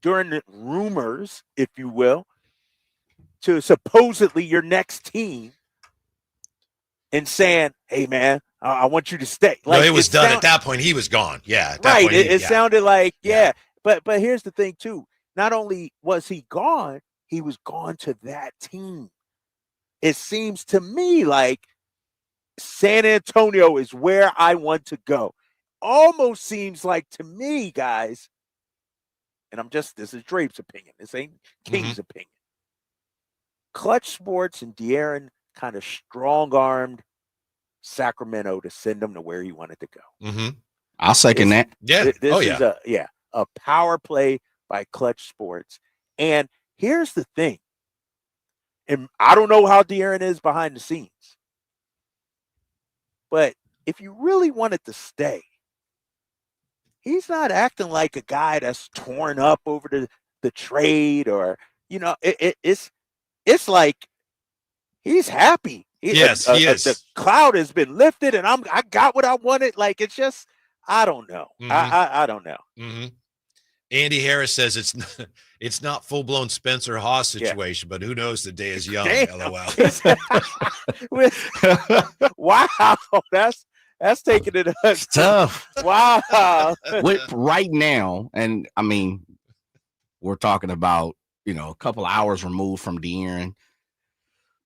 during the rumors, if you will, to supposedly your next team and saying, hey, man, I want you to stay? Like, no, it was done. At that point, he was gone. Yeah. At that right. Point, it sounded like, But here's the thing, too. Not only was he gone, he was gone to that team. It seems to me like San Antonio is where I want to go. Almost seems like to me, guys, and this is Drape's opinion. This ain't King's opinion. Clutch Sports and De'Aaron kind of strong-armed Sacramento to send him to where he wanted to go. Mm-hmm. I'll second that. Yeah. This is a power play by Clutch Sports. And here's the thing. And I don't know how De'Aaron is behind the scenes. But if you really wanted to stay, he's not acting like a guy that's torn up over the trade or, it's like he's happy. Yes, he is. The cloud has been lifted and I got what I wanted. Like, it's just, I don't know. I don't know. Mm-hmm. Andy Harris says it's not full-blown Spencer Haas situation, but who knows, the day is young. Damn. LOL. Wow, that's taking it. It's tough. Wow. Right now, and I mean, we're talking about a couple hours removed from De'Aaron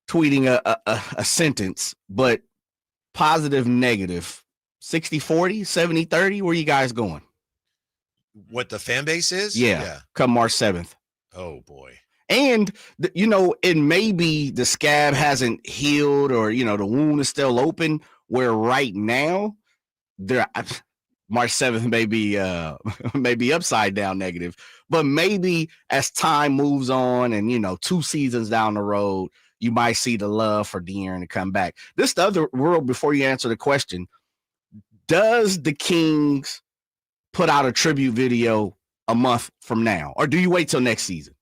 tweeting a sentence, but positive, negative, 60-40, 70-30. Where you guys going? What the fan base is? Yeah. Come March 7th. Oh boy. And it may be the scab hasn't healed or the wound is still open, where right now March 7th may be upside down negative, but maybe as time moves on and 2 seasons down the road, you might see the love for De'Aaron to come back. This the other world. Before you answer the question, does the Kings put out a tribute video a month from now, or do you wait till next season?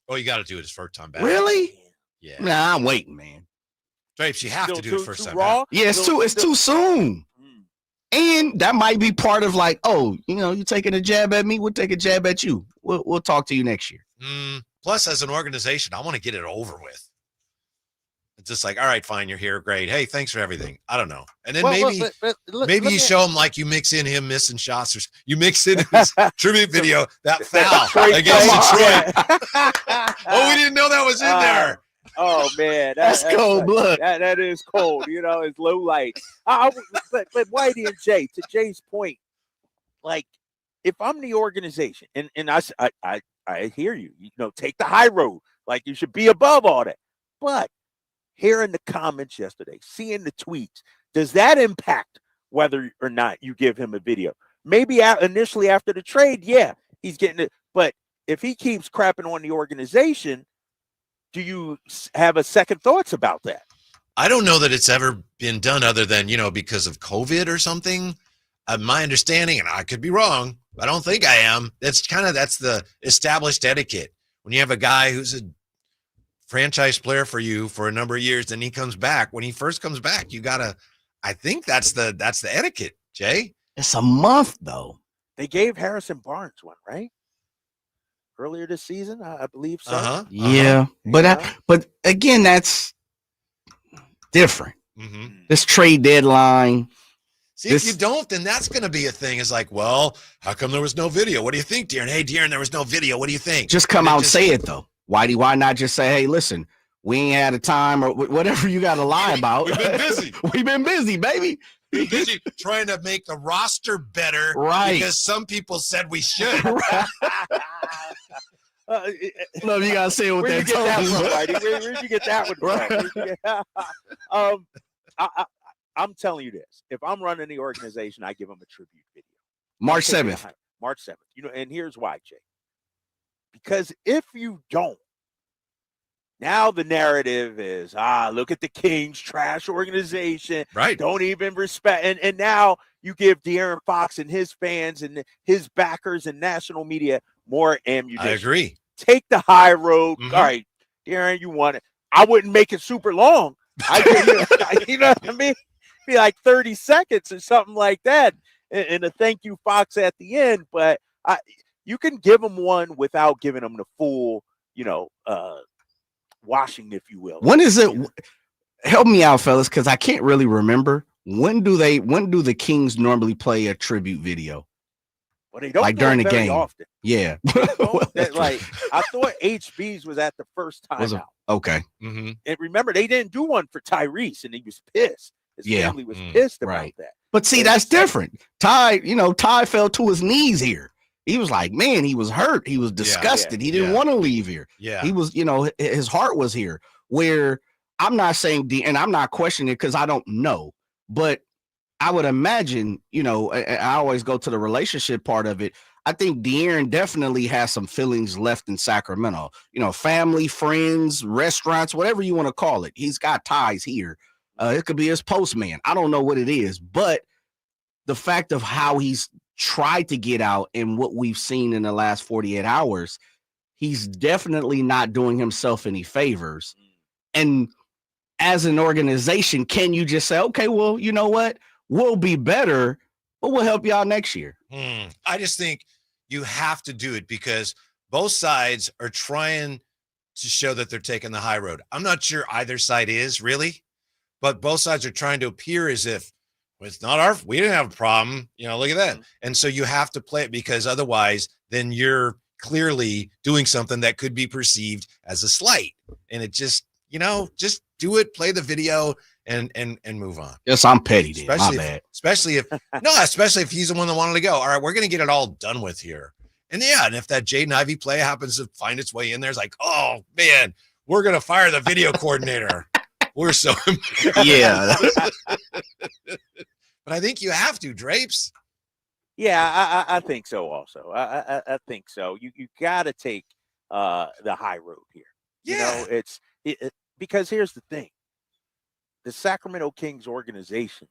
Oh, you got to do it his first time back. Really? Yeah. Nah, I'm waiting, man. Drapes, you have to do it first time raw? back. Yeah, it's too soon. And that might be part of like, you taking a jab at me, we'll take a jab at you. We'll talk to you next year. Plus, as an organization, I want to get it over with. It's just like, all right, fine, you're here, great. Hey, thanks for everything. I don't know. And then maybe you show him, like, you mix in him missing shots, or you mix in his tribute video, that foul against Detroit. Oh, we didn't know that was in there. Oh man, that's cold blood. That is cold. It's low light. But Whitey and Jay, to Jay's point, like, if I'm the organization, and I hear you, take the high road. Like, you should be above all that. But hearing the comments yesterday, seeing the tweets, does that impact whether or not you give him a video? Maybe initially after the trade, yeah, he's getting it. But if he keeps crapping on the organization, do you have a second thoughts about that? I don't know that it's ever been done other than, because of COVID or something. My understanding, and I could be wrong, I don't think I am. That's the established etiquette. When you have a guy who's a franchise player for you for a number of years, and he comes back, when he first comes back, I think that's the etiquette, Jay. It's a month though. They gave Harrison Barnes one, right? Earlier this season, I believe so. Yeah. But again, that's different. This trade deadline. See, if you don't, then that's going to be a thing. It's like, well, how come there was no video? What do you think, De'Aaron? Hey, De'Aaron, there was no video. What do you think? Just come out and say it though. Why not just say, hey, listen, we ain't had a time, or whatever you got to lie about. We've been busy. We've been busy, baby. We're busy trying to make the roster better, right? Because some people said we should. No, you gotta say what where'd that from, where'd you get that one from? I'm telling you this: if I'm running the organization, I give them a tribute video. March 7th. March 7th. And here's why, Jay. Because if you don't, now the narrative is, look at the Kings, trash organization. Right. Don't even respect. And now you give De'Aaron Fox and his fans and his backers and national media more ammunition. I agree. Take the high road. All right, De'Aaron, you want it. I wouldn't make it super long. You know what I mean? Be like 30 seconds or something like that. And a thank you, Fox, at the end. But you can give them one without giving them the full, washing, if you will. When is it? Help me out, fellas, because I can't really remember. When do the Kings normally play a tribute video? Well, they don't like during the game. Often. Yeah. Like, I thought HB's was at the first time out. Okay. Mm-hmm. And remember, they didn't do one for Tyrese, and he was pissed. His family was pissed about that. But see, that's different. Ty fell to his knees here. He was like, man, he was hurt. He was disgusted. He didn't want to leave here. Yeah. He was, his heart was here. Where I'm not saying, and I'm not questioning it because I don't know, but I would imagine, I always go to the relationship part of it. I think De'Aaron definitely has some feelings left in Sacramento. Family, friends, restaurants, whatever you want to call it. He's got ties here. It could be his postman. I don't know what it is, but the fact of how he's tried to get out and what we've seen in the last 48 hours, he's definitely not doing himself any favors. And as an organization, can you just say, okay, well, you know what? We'll be better, but we'll help y'all next year. I just think you have to do it because both sides are trying to show that they're taking the high road. I'm not sure either side is really, but both sides are trying to appear as if well, it's not we didn't have a problem. Look at that. And so you have to play it because otherwise then you're clearly doing something that could be perceived as a slight. And it just, just do it, play the video and move on. Yes, I'm petty. Especially if he's the one that wanted to go. All right, we're going to get it all done with here. And and if that Jaden Ivey play happens to find its way in there, it's like, oh man, we're going to fire the video coordinator. We're so yeah. But I think you have to, Drapes. Yeah, I think so. Also, I think so. You got to take the high road here. Yeah. It's because here's the thing: the Sacramento Kings organization,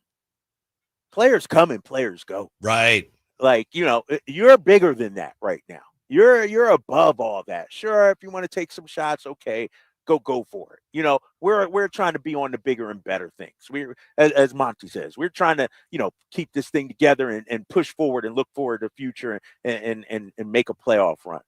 players come and players go. Right. Like you're bigger than that right now. You're above all that. Sure, if you want to take some shots, okay. Go for it. We're trying to be on the bigger and better things. We're, as Monty says, we're trying to, keep this thing together and push forward and look forward to the future and make a playoff run.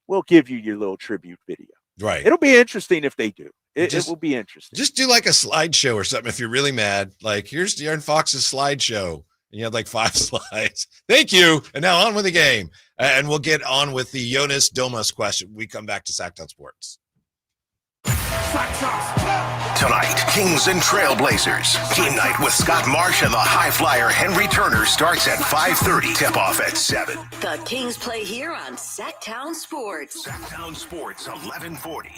We'll give you your little tribute video. Right. It'll be interesting if they do. It will be interesting. Just do like a slideshow or something if you're really mad. Like, here's De'Aaron Fox's slideshow. And you had like 5 slides. Thank you. And now on with the game. And we'll get on with the Jonas Domas question. We come back to Sacktown Sports. Tonight, Kings and Trailblazers. Game night with Scott Marsh and the high flyer Henry Turner starts at 5:30. Tip-off at 7. The Kings play here on Sacktown Sports. Sacktown Sports, 1140.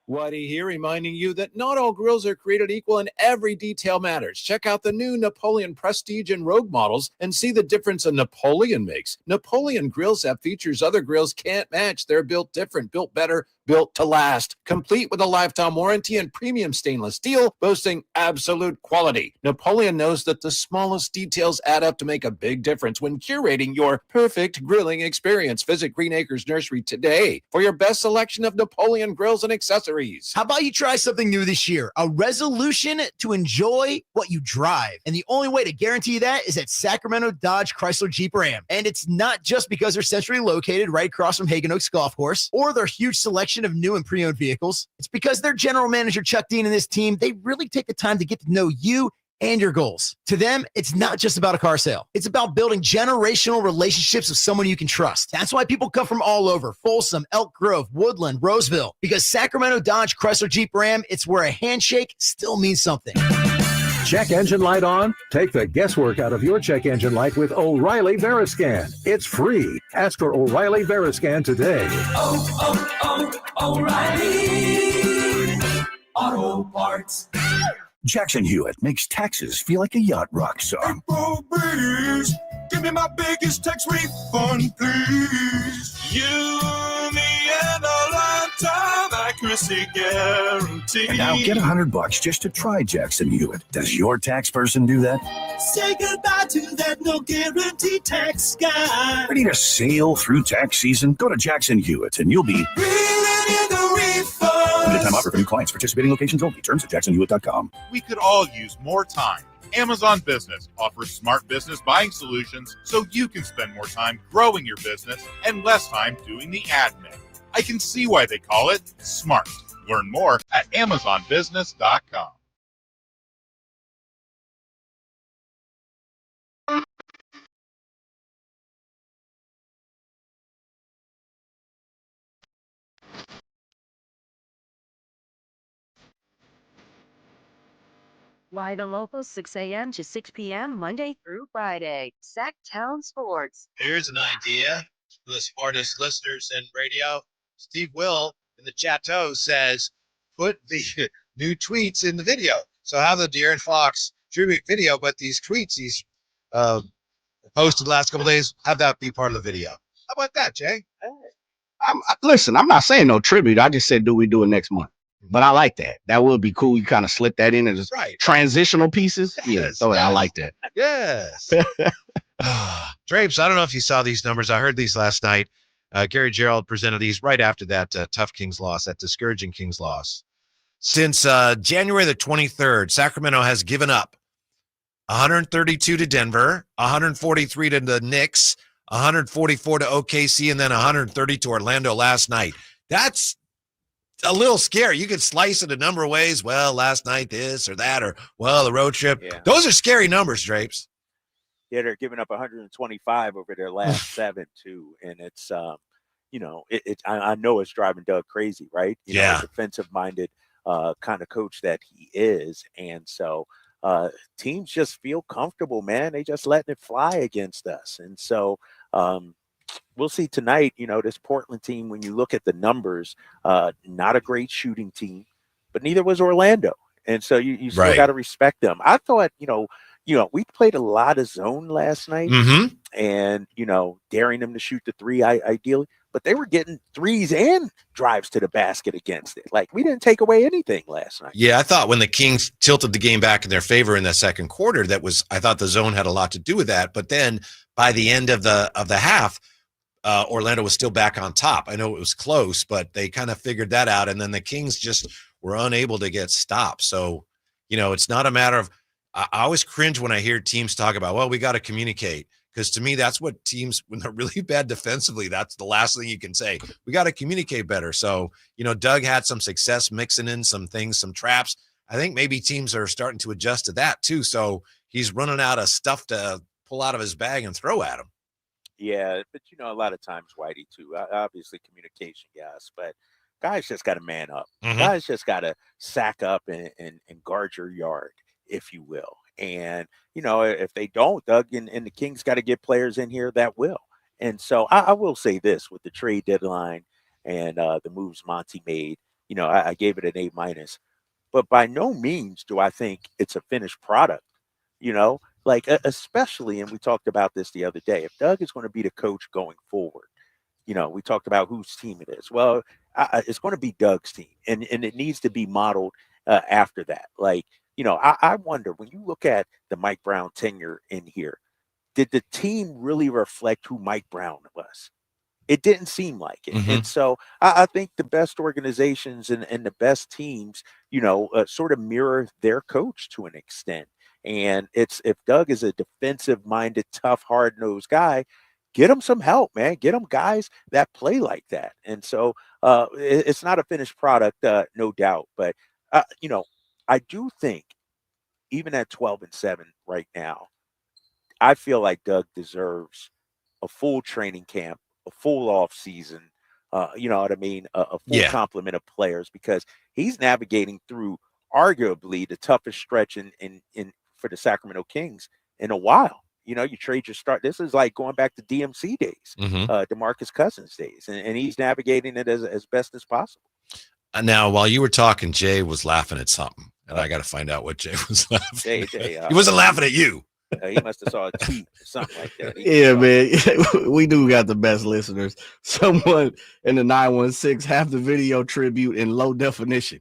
Whitey here, reminding you that not all grills are created equal and every detail matters. Check out the new Napoleon Prestige and Rogue models and see the difference a Napoleon makes. Napoleon grill set features other grills can't match. They're built different, built better, built to last. Complete with a lifetime warranty and premium stainless steel, boasting absolute quality. Napoleon knows that the smallest details add up to make a big difference when curating your perfect grilling experience. Visit Green Acres Nursery today for your best selection of Napoleon grills and accessories. How about you try something new this year? A resolution to enjoy what you drive. And the only way to guarantee that is at Sacramento Dodge Chrysler Jeep Ram. And it's not just because they're centrally located right across from Hagan Oaks Golf Course or their huge selection of new and pre-owned vehicles. It's because their general manager, Chuck Dean, and this team, they really take the time to get to know you and your goals. To them, it's not just about a car sale. It's about building generational relationships with someone you can trust. That's why people come from all over, Folsom, Elk Grove, Woodland, Roseville, because Sacramento Dodge Chrysler Jeep Ram, it's where a handshake still means something. Check engine light on? Take the guesswork out of your check engine light with O'Reilly Veriscan. It's free. Ask for O'Reilly Veriscan today. O'Reilly Auto Parts. Jackson Hewitt makes taxes feel like a yacht rock song. Oh, please, give me my biggest tax refund, please. You, me, and a lifetime accuracy guarantee. And now get $100 just to try Jackson Hewitt. Does your tax person do that? Say goodbye to that no guarantee tax guy. Ready to sail through tax season? Go to Jackson Hewitt and you'll be reeling in the refund. Limited time offer for new clients. Participating locations only. Terms at jacksonhewitt.com. We could all use more time. Amazon Business offers smart business buying solutions so you can spend more time growing your business and less time doing the admin. I can see why they call it smart. Learn more at amazonbusiness.com. Live and local, 6 a.m. to 6 p.m. Monday through Friday. Sacktown Sports. Here's an idea for the smartest listeners in radio. Steve Will in the chateau says, put the new tweets in the video. So have the De'Aaron Fox tribute video, but these tweets he's posted the last couple of days, have that be part of the video. How about that, Jay? Listen, I'm not saying no tribute. I just said, do we do it next month? But I like that. That would be cool. You kind of slip that in as transitional pieces. Yes, Yeah, I like that. Yes. Drapes, I don't know if you saw these numbers. I heard these last night. Gary Gerald presented these right after that tough Kings loss, that discouraging Kings loss. Since January the 23rd, Sacramento has given up 132 to Denver, 143 to the Knicks, 144 to OKC, and then 130 to Orlando last night. That's a little scary. You could slice it a number of ways. Well, last night this or that, or, well, the road trip. Yeah. Those are scary numbers, Drapes. Yeah, they're giving up 125 over their last 7 too, and it's I know it's driving Doug crazy, right? You know, defensive-minded kind of coach that he is, and so teams just feel comfortable, man. They just letting it fly against us, and so we'll see tonight. You know, this Portland team, when you look at the numbers, not a great shooting team, but neither was Orlando, and so you still got to respect them. I thought, we played a lot of zone last night, and daring them to shoot the three ideally, but they were getting threes and drives to the basket against it. Like, we didn't take away anything last night. Yeah, I thought when the Kings tilted the game back in their favor in the second quarter, I thought the zone had a lot to do with that. But then by the end of the half, Orlando was still back on top. I know it was close, but they kind of figured that out, and then the Kings just were unable to get stopped. So, it's not a matter of. I always cringe when I hear teams talk about, well, we got to communicate, because to me, that's what teams, when they're really bad defensively, that's the last thing you can say. We got to communicate better. So, Doug had some success mixing in some things, some traps. I think maybe teams are starting to adjust to that too. So he's running out of stuff to pull out of his bag and throw at him. Yeah, but a lot of times, Whitey, too, obviously communication, yes, but guys just got to man up. Guys just got to sack up and guard your yard, if you will. And, if they don't, Doug and the Kings got to get players in here that will. And so I will say this with the trade deadline and the moves Monty made, I gave it an A-, but by no means do I think it's a finished product, especially, and we talked about this the other day, if Doug is going to be the coach going forward, we talked about whose team it is. Well, it's going to be Doug's team, and it needs to be modeled after that. I wonder, when you look at the Mike Brown tenure in here, did the team really reflect who Mike Brown was? It didn't seem like it. And so I think the best organizations and the best teams, sort of mirror their coach to an extent. And if Doug is a defensive-minded, tough, hard-nosed guy, get him some help, man. Get him guys that play like that. And so it's not a finished product, no doubt. But, I do think even at 12-7 right now, I feel like Doug deserves a full training camp, a full off season, you know what I mean? A full complement of players, because he's navigating through arguably the toughest stretch in for the Sacramento Kings in a while. You trade your start. This is like going back to DMC days, DeMarcus Cousins days, and he's navigating it as best as possible. Now, while you were talking, Jay was laughing at something, and I got to find out what Jay was laughing at. He wasn't laughing at you. He must have saw a tweet or something like that. Man, we do got the best listeners. Someone in the 916 have the video tribute in low definition.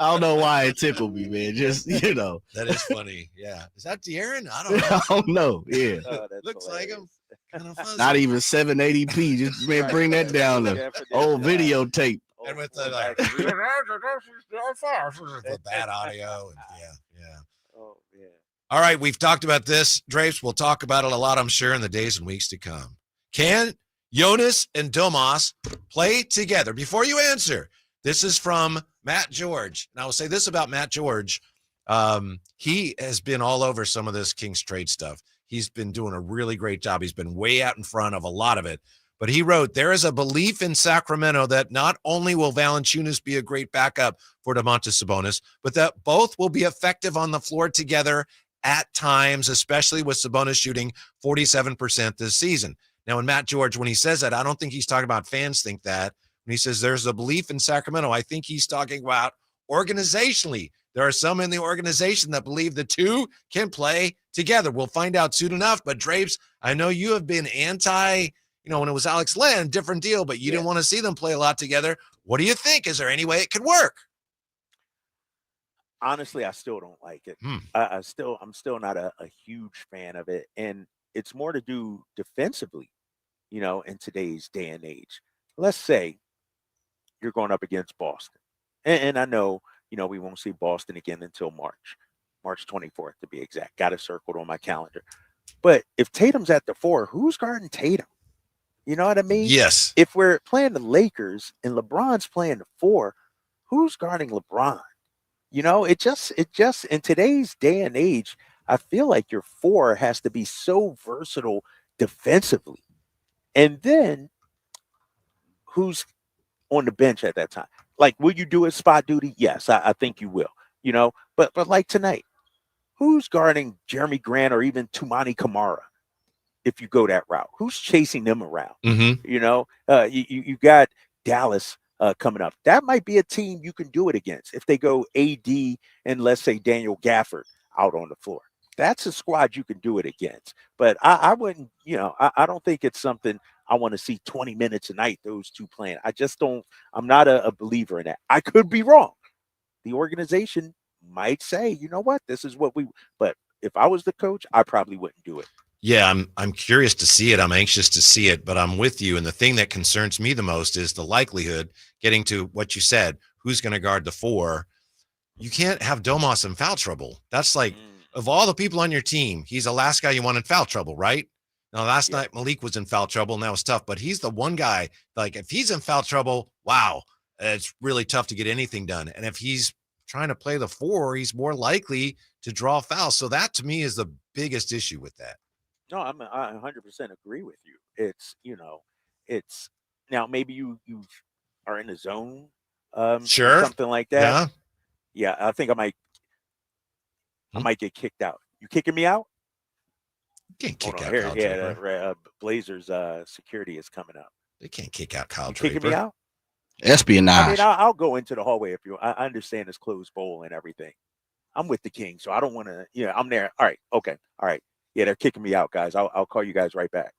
I don't know why it tickled me, man. Just, That is funny. Yeah. Is that De'Aaron? I don't know. I don't know. Yeah. Looks like him. Kind of fuzzy. Not even 780p. Just, man, bring that down to old videotape. And with the bad audio. Yeah. Oh, yeah. All right. We've talked about this, Drapes. We'll talk about it a lot, I'm sure, in the days and weeks to come. Can Jonas and Domas play together? Before you answer, this is from Matt George. And I will say this about Matt George. He has been all over some of this Kings trade stuff. He's been doing a really great job. He's been way out in front of a lot of it. But he wrote, there is a belief in Sacramento that not only will Valanciunas be a great backup for Domantas Sabonis, but that both will be effective on the floor together at times, especially with Sabonis shooting 47% this season. Now, in Matt George, when he says that, I don't think he's talking about fans think that. When he says there's a belief in Sacramento, I think he's talking about organizationally. There are some in the organization that believe the two can play together. We'll find out soon enough. But Drapes, I know you have been anti, when it was Alex Len, different deal, but you didn't want to see them play a lot together. What do you think? Is there any way it could work? Honestly, I still don't like it. I'm still not a huge fan of it. And it's more to do defensively, in today's day and age. Let's say you're going up against Boston. And I know, we won't see Boston again until March 24th to be exact. Got it circled on my calendar. But if Tatum's at the 4, who's guarding Tatum? You know what I mean? Yes. If we're playing the Lakers and LeBron's playing the 4, who's guarding LeBron? It just in today's day and age, I feel like your 4 has to be so versatile defensively. And then who's on the bench at that time? Like, will you do a spot duty? Yes, I think you will. But like tonight, who's guarding Jeremy Grant or even Tumani Kamara? If you go that route, who's chasing them around? You got Dallas coming up. That might be a team you can do it against if they go AD and let's say Daniel Gafford out on the floor. That's a squad you can do it against. But I wouldn't, I don't think it's something I want to see 20 minutes a night, those two playing. I'm not a believer in that. I could be wrong. The organization might say, you know what, this is what but if I was the coach, I probably wouldn't do it. Yeah, I'm curious to see it. I'm anxious to see it, but I'm with you. And the thing that concerns me the most is the likelihood, getting to what you said, who's going to guard the 4. You can't have Domas in foul trouble. That's like, of all the people on your team, he's the last guy you want in foul trouble, right? Now, last night, Malik was in foul trouble, and that was tough, but he's the one guy, like, if he's in foul trouble, wow, it's really tough to get anything done. And if he's trying to play the 4, he's more likely to draw fouls. So that, to me, is the biggest issue with that. No, I 100% agree with you. It's, it's now maybe you are in the zone, sure, or something like that. Yeah, I think I might get kicked out. You kicking me out? Can't kick out here. Kyle Yeah, Draper. Blazers security is coming up. They can't kick out Kyle Draper. Draper. Kicking me out? Espionage. I mean, I'll go into the hallway if you. I understand it's closed bowl and everything. I'm with the Kings, so I don't want to. I'm there. All right. Okay. All right. Yeah, they're kicking me out, guys. I'll call you guys right back.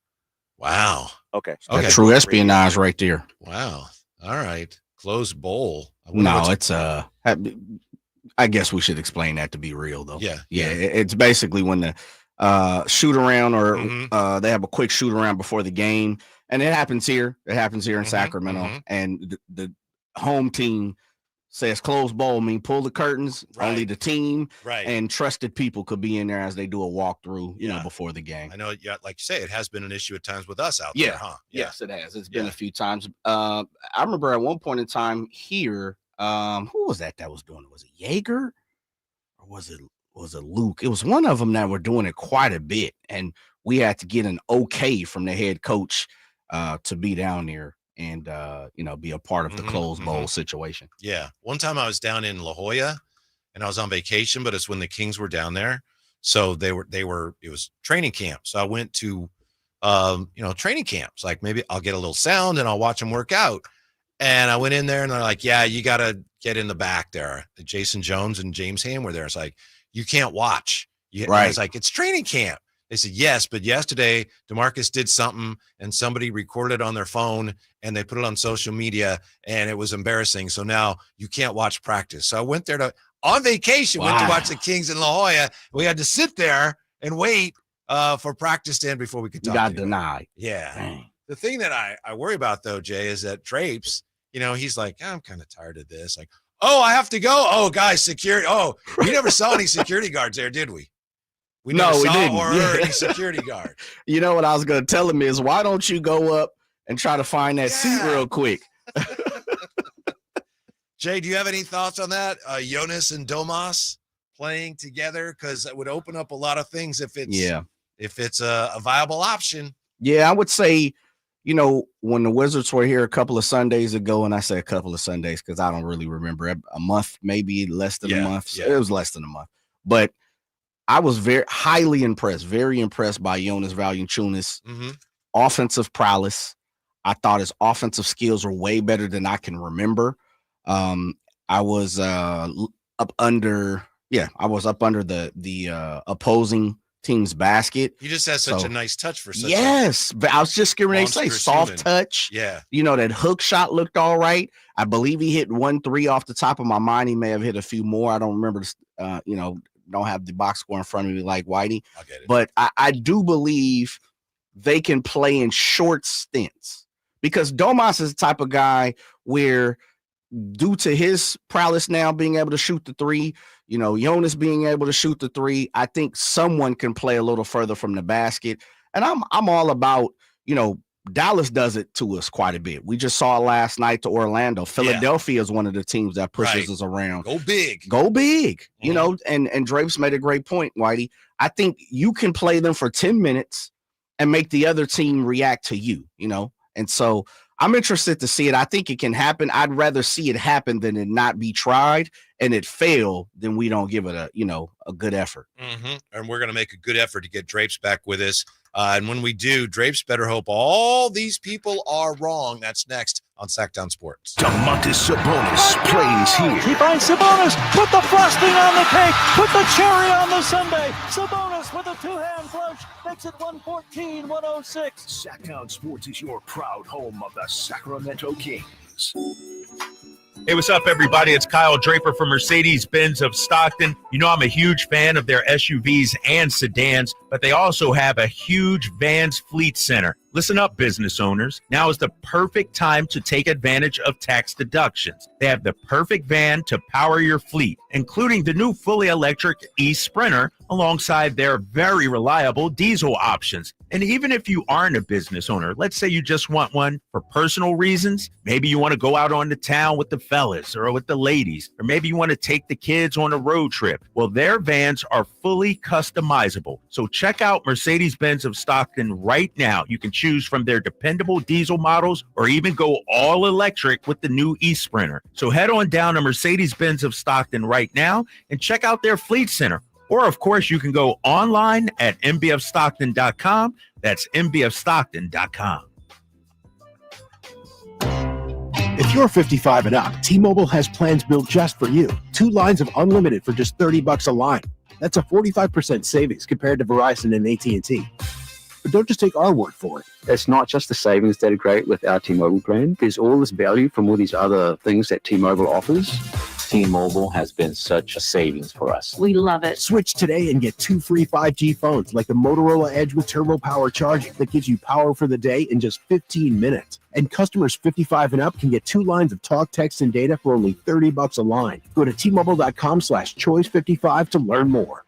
Wow. Okay. True espionage right there. Wow. All right. Closed bowl. No, it's I guess we should explain that to be real, though. Yeah. It's basically when the shoot around or they have a quick shoot around before the game, and it happens here. It happens here in Sacramento, and the home team says closed bowl, mean pull the curtains. Only the team and trusted people could be in there as they do a walkthrough, before the game. I know, like you say, it has been an issue at times with us out there, huh? Yes, it has. It's been a few times. I remember at one point in time here, who was that was doing it? Was it Jaeger or was it Luke? It was one of them that were doing it quite a bit, and we had to get an okay from the head coach to be down there and be a part of the closed bowl situation. Yeah. One time I was down in La Jolla and I was on vacation, but it's when the Kings were down there. So it was training camp. So I went to, training camps. Like maybe I'll get a little sound and I'll watch them work out. And I went in there and they're like, yeah, you got to get in the back there. Jason Jones and James Ham were there. It's like, you can't watch. I was like, it's training camp. They said, yes, but yesterday DeMarcus did something and somebody recorded it on their phone and they put it on social media and it was embarrassing. So now you can't watch practice. So I went there on vacation, went to watch the Kings in La Jolla. We had to sit there and wait for practice to end before we could talk. You got denied. Yeah. Dang. The thing that I worry about though, Jay, is that Drapes, he's like, I'm kind of tired of this. Like, oh, I have to go. Oh, guys, security. Oh, we never saw any security guards there, did we? We didn't. Or heard any security guard. You know what I was going to tell him is, why don't you go up and try to find that seat real quick? Jay, do you have any thoughts on that? Jonas and Domas playing together, because it would open up a lot of things if it's a viable option. Yeah, I would say, when the Wizards were here a couple of Sundays ago, and I say a couple of Sundays because I don't really remember, a month, maybe less than a month. Yeah. It was less than a month, but I was very impressed by Jonas Valanciunas' offensive prowess. I thought his offensive skills were way better than I can remember. I was up under the opposing team's basket. He just has such a nice touch for such but I was just going to say soft touch. Yeah. That hook shot looked all right. I believe he hit 1 3 off the top of my mind. He may have hit a few more. I don't remember, don't have the box score in front of me like Whitey. I'll get it. But I do believe they can play in short stints because Domas is the type of guy where due to his prowess now being able to shoot the 3, Jonas being able to shoot the 3, I think someone can play a little further from the basket. And I'm all about, Dallas does it to us quite a bit. We just saw it last night to Orlando. Philadelphia is one of the teams that pushes us around. Go big. And Drapes made a great point, Whitey. I think you can play them for 10 minutes and make the other team react to you, And so I'm interested to see it. I think it can happen. I'd rather see it happen than it not be tried and it fail than we don't give it a good effort. Mm-hmm. And we're going to make a good effort to get Drapes back with us. And when we do, Drapes better hope all these people are wrong. That's next on Sacktown Sports. Domantas Sabonis plays here. He finds Sabonis. Put the frosting on the cake. Put the cherry on the sundae. Sabonis with a two-hand flush makes it 114-106. Sacktown Sports is your proud home of the Sacramento Kings. Hey, what's up, everybody? It's Kyle Draper from Mercedes-Benz of Stockton. I'm a huge fan of their SUVs and sedans, but they also have a huge Vans fleet center. Listen up, business owners. Now is the perfect time to take advantage of tax deductions. They have the perfect van to power your fleet, including the new fully electric e-Sprinter alongside their very reliable diesel options. And even if you aren't a business owner, let's say you just want one for personal reasons. Maybe you want to go out on the town with the fellas or with the ladies, or maybe you want to take the kids on a road trip. Well, their vans are fully customizable. So check out Mercedes-Benz of Stockton right now. You can choose from their dependable diesel models or even go all electric with the new e-Sprinter. So head on down to Mercedes-Benz of Stockton right now and check out their fleet center. Or, of course, you can go online at mbfstockton.com. That's mbfstockton.com. If you're 55 and up, T-Mobile has plans built just for you. 2 lines of unlimited for just $30 a line. That's a 45% savings compared to Verizon and AT&T. But don't just take our word for it. It's not just the savings that are great with our T-Mobile plan. There's all this value from all these other things that T-Mobile offers. T-Mobile has been such a savings for us. We love it. Switch today and get 2 free 5G phones like the Motorola Edge with Turbo Power charging that gives you power for the day in just 15 minutes. And customers 55 and up can get 2 lines of talk, text, and data for only $30 a line. Go to T-Mobile.com/choice55 to learn more.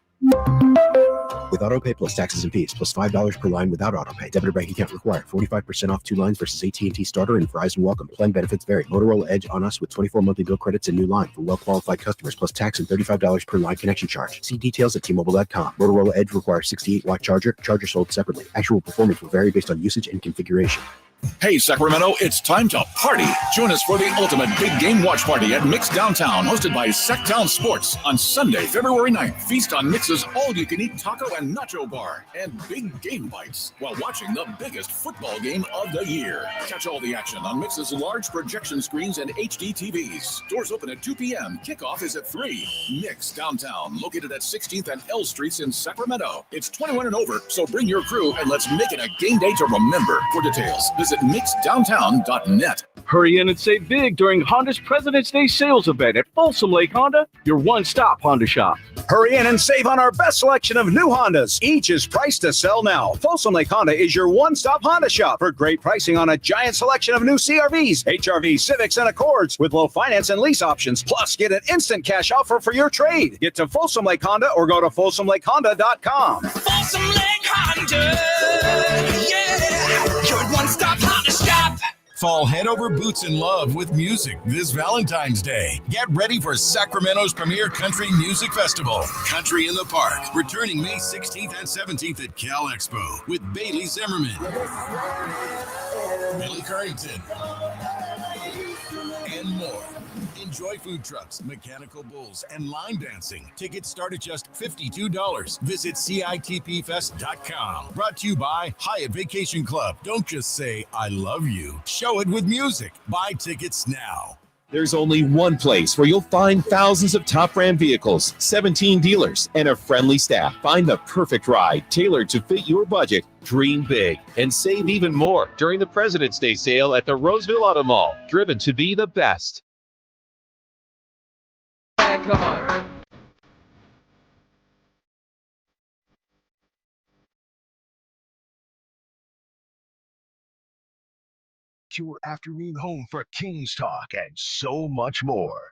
With AutoPay plus taxes and fees, plus $5 per line without AutoPay. Debit or bank account required. 45% off 2 lines versus AT&T Starter and Verizon Welcome. Plan benefits vary. Motorola Edge on us with 24 monthly bill credits and new line for well-qualified customers, plus tax and $35 per line connection charge. See details at T-Mobile.com. Motorola Edge requires 68-watt charger. Charger sold separately. Actual performance will vary based on usage and configuration. Hey, Sacramento, it's time to party. Join us for the ultimate big game watch party at Mix Downtown, hosted by Sacktown Sports on Sunday, February 9th. Feast on Mix's all-you-can-eat taco and nacho bar and big game bites while watching the biggest football game of the year. Catch all the action on Mix's large projection screens and HD TVs. Doors open at 2 p.m. Kickoff is at 3. Mix Downtown, located at 16th and L Streets in Sacramento. It's 21 and over, so bring your crew and let's make it a game day to remember. For details, visit mixdowntown.net. Hurry in and save big during Honda's President's Day sales event at Folsom Lake Honda, your one-stop Honda shop. Hurry in and save on our best selection of new Hondas. Each is priced to sell now. Folsom Lake Honda is your one-stop Honda shop for great pricing on a giant selection of new CRVs, HRVs, Civics, and Accords with low finance and lease options. Plus, get an instant cash offer for your trade. Get to Folsom Lake Honda or go to folsomlakehonda.com. Folsom Lake Honda, yeah, your one-stop Honda shop. Fall head over boots in love with music this Valentine's Day. Get ready for Sacramento's premier country music festival, Country in the Park, returning May 16th and 17th at Cal Expo with Bailey Zimmerman, Billy Currington, and more. Enjoy food trucks, mechanical bulls, and line dancing. Tickets start at just $52. Visit CITPfest.com. Brought to you by Hyatt Vacation Club. Don't just say, I love you. Show it with music. Buy tickets now. There's only one place where you'll find thousands of top brand vehicles, 17 dealers, and a friendly staff. Find the perfect ride tailored to fit your budget. Dream big and save even more during the President's Day sale at the Roseville Auto Mall. Driven to be the best. Your afternoon home for Kings Talk and so much more.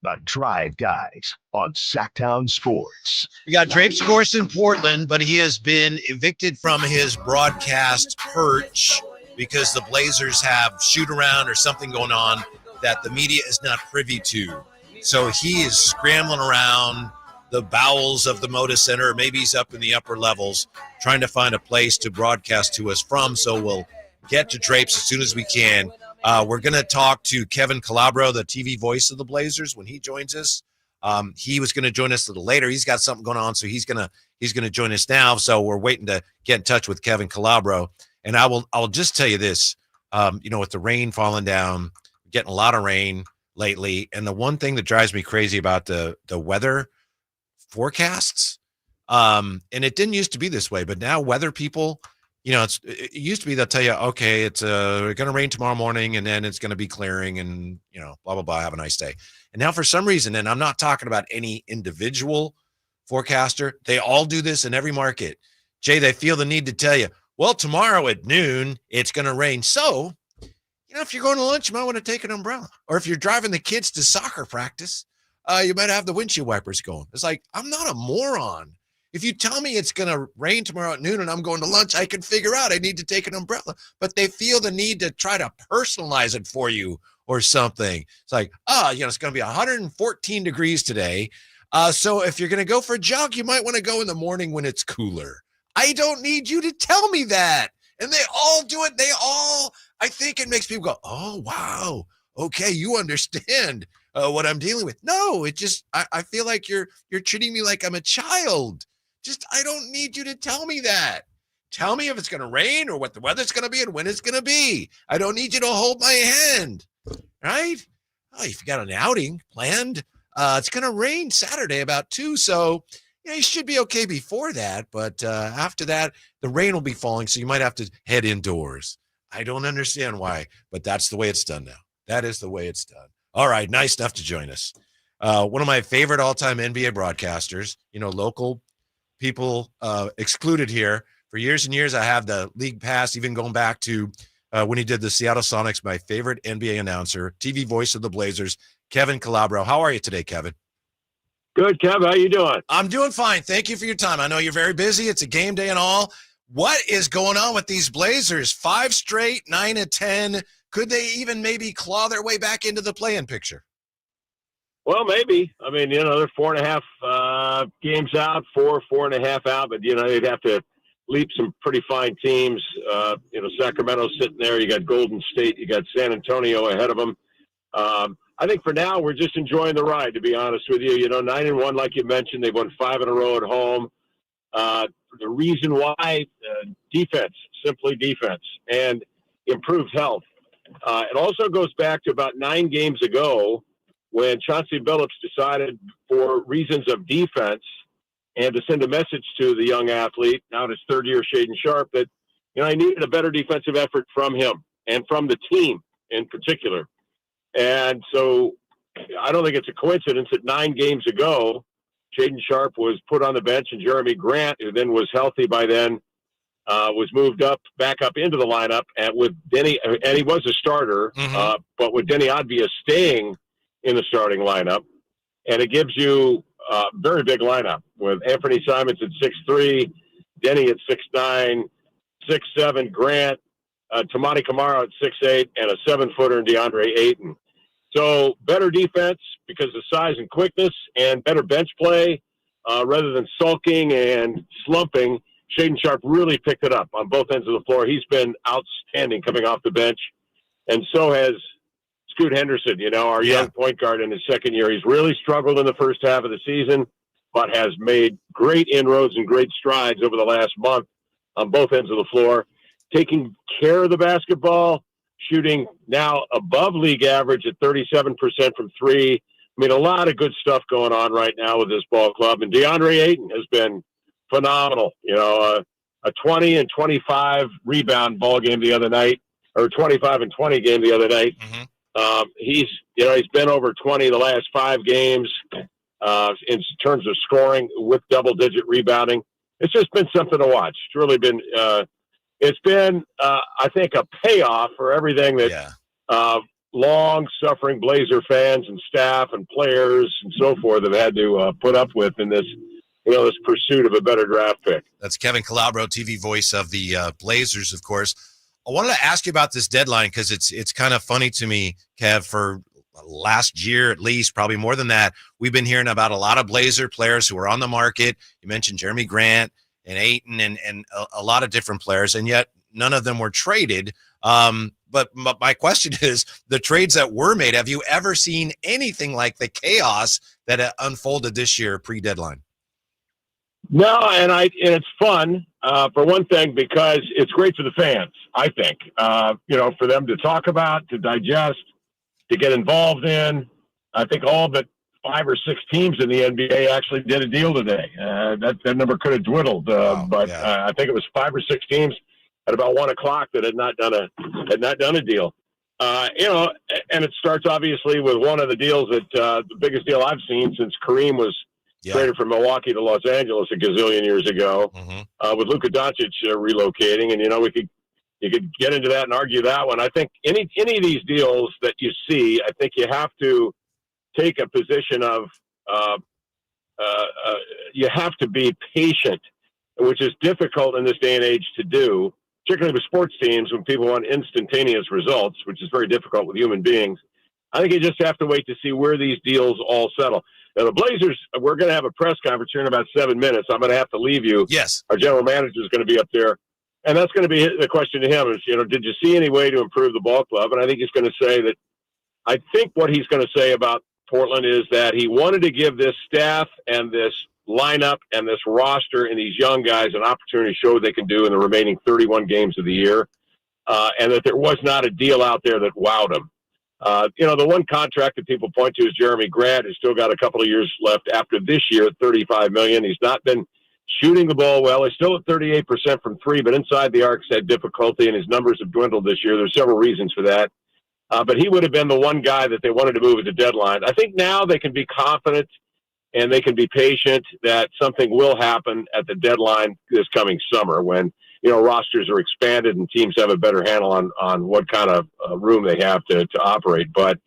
The Drive Guys on Sacktown Sports. We got Drapes, of course, in Portland, but he has been evicted from his broadcast perch because the Blazers have shoot-around or something going on that the media is not privy to. So he is scrambling around the bowels of the Moda Center, or maybe he's up in the upper levels trying to find a place to broadcast to us from. So we'll get to Drapes as soon as we can. We're going to talk to Kevin Calabro, the TV voice of the Blazers, when he joins us. He was going to join us a little later. He's got something going on, so he's going to join us now. So we're waiting to get in touch with Kevin Calabro. And I'll just tell you this, with the rain falling down, getting a lot of rain lately, and the one thing that drives me crazy about the weather forecasts, and it didn't used to be this way, but now weather people, it used to be they'll tell you, okay, it's going to rain tomorrow morning, and then it's going to be clearing, and blah blah blah. Have a nice day. And now for some reason, and I'm not talking about any individual forecaster, they all do this in every market. Jay, they feel the need to tell you, well, tomorrow at noon it's going to rain. So, if you're going to lunch, you might want to take an umbrella, or if you're driving the kids to soccer practice, you might have the windshield wipers going. It's like, I'm not a moron. If you tell me it's going to rain tomorrow at noon and I'm going to lunch, I can figure out I need to take an umbrella. But they feel the need to try to personalize it for you or something. It's like, it's going to be 114 degrees today. So if you're going to go for a jog, you might want to go in the morning when it's cooler. I don't need you to tell me that. And they all do it. I think it makes people go, oh, wow. Okay, you understand what I'm dealing with. No, it just, I feel like you're treating me like I'm a child. I don't need you to tell me that. Tell me if it's going to rain or what the weather's going to be and when it's going to be. I don't need you to hold my hand, right? Oh, if you got an outing planned, it's going to rain Saturday about 2. So, you should be okay before that. But after that, the rain will be falling. So you might have to head indoors. I don't understand why, but that's the way it's done now. That is the way it's done. All right. Nice enough to join us. One of my favorite all-time NBA broadcasters, local people excluded here. For years and years, I have the league pass, even going back to when he did the Seattle Sonics, my favorite NBA announcer, TV voice of the Blazers, Kevin Calabro. How are you today, Kevin? Good, Kev. How you doing? I'm doing fine. Thank you for your time. I know you're very busy. It's a game day and all. What is going on with these Blazers? 5 straight, 9-10. Could they even maybe claw their way back into the play-in picture? Well, maybe. I mean, they're 4.5 games out, 4.5 out, but, they'd have to leap some pretty fine teams. Sacramento's sitting there. You got Golden State. You got San Antonio ahead of them. I think for now, we're just enjoying the ride, to be honest with you. 9-1, like you mentioned. They've won 5 in a row at home. The reason why, defense, simply defense, and improved health. It also goes back to about 9 games ago when Chauncey Billups decided, for reasons of defense and to send a message to the young athlete, now in his 3rd year, Shaedon Sharpe, that, I needed a better defensive effort from him and from the team in particular. And so I don't think it's a coincidence that 9 games ago, Shaedon Sharpe was put on the bench, and Jeremy Grant, who then was healthy by then, was moved back up into the lineup, and with Denny, and he was a starter, but with Denny Advia staying in the starting lineup, and it gives you a very big lineup with Anthony Simons at 6'3", Denny at 6'9", 6'7", Grant, Tamani Kamara at 6'8", and a 7-footer in DeAndre Ayton. So better defense because of size and quickness, and better bench play rather than sulking and slumping. Shaedon Sharpe really picked it up on both ends of the floor. He's been outstanding coming off the bench, and so has Scoot Henderson, our young point guard in his 2nd year. He's really struggled in the first half of the season, but has made great inroads and great strides over the last month on both ends of the floor, taking care of the basketball, shooting now above league average at 37% from three. I mean, a lot of good stuff going on right now with this ball club. And DeAndre Ayton has been phenomenal. You know, a 20 and 25 rebound ball game the other night, or 25 and 20 game the other night. He's been over 20 the last 5 games in terms of scoring with double-digit rebounding. It's just been something to watch. It's really been I think, a payoff for everything that long-suffering Blazer fans and staff and players and so forth have had to put up with in this, this pursuit of a better draft pick. That's Kevin Calabro, TV voice of the Blazers, of course. I wanted to ask you about this deadline because it's kind of funny to me, Kev, for last year at least, probably more than that. We've been hearing about a lot of Blazer players who are on the market. You mentioned Jeremy Grant and Ayton and a lot of different players, and yet none of them were traded. But my question is, the trades that were made, have you ever seen anything like the chaos that unfolded this year pre-deadline? No, and it's fun for one thing because it's great for the fans. I think for them to talk about, to digest, to get involved in. I think all but 5 or 6 teams in the NBA actually did a deal today. That number could have dwindled, but I think it was 5 or 6 teams at about 1 o'clock that had not done a deal. And it starts obviously with one of the deals that the biggest deal I've seen since Kareem was traded from Milwaukee to Los Angeles a gazillion years ago, with Luka Doncic relocating. And, you could get into that and argue that one. I think any of these deals that you see, I think you have to take a position of you have to be patient, which is difficult in this day and age to do, particularly with sports teams when people want instantaneous results, which is very difficult with human beings. I think you just have to wait to see where these deals all settle. Now, the Blazers, we're going to have a press conference here in about 7 minutes. I'm going to have to leave you. Yes. Our general manager is going to be up there. And that's going to be the question to him is, did you see any way to improve the ball club? And I think he's going to say that, I think what he's going to say about Portland is that he wanted to give this staff and this lineup and this roster and these young guys an opportunity to show what they can do in the remaining 31 games of the year. And that there was not a deal out there that wowed them. The one contract that people point to is Jeremy Grant, who's still got a couple of years left after this year at $35 million. He's not been shooting the ball well. He's still at 38% from three, but inside the arc's had difficulty, and his numbers have dwindled this year. There's several reasons for that. But he would have been the one guy that they wanted to move at the deadline. I think now they can be confident and they can be patient that something will happen at the deadline this coming summer when, rosters are expanded and teams have a better handle on what kind of room they have to operate. But,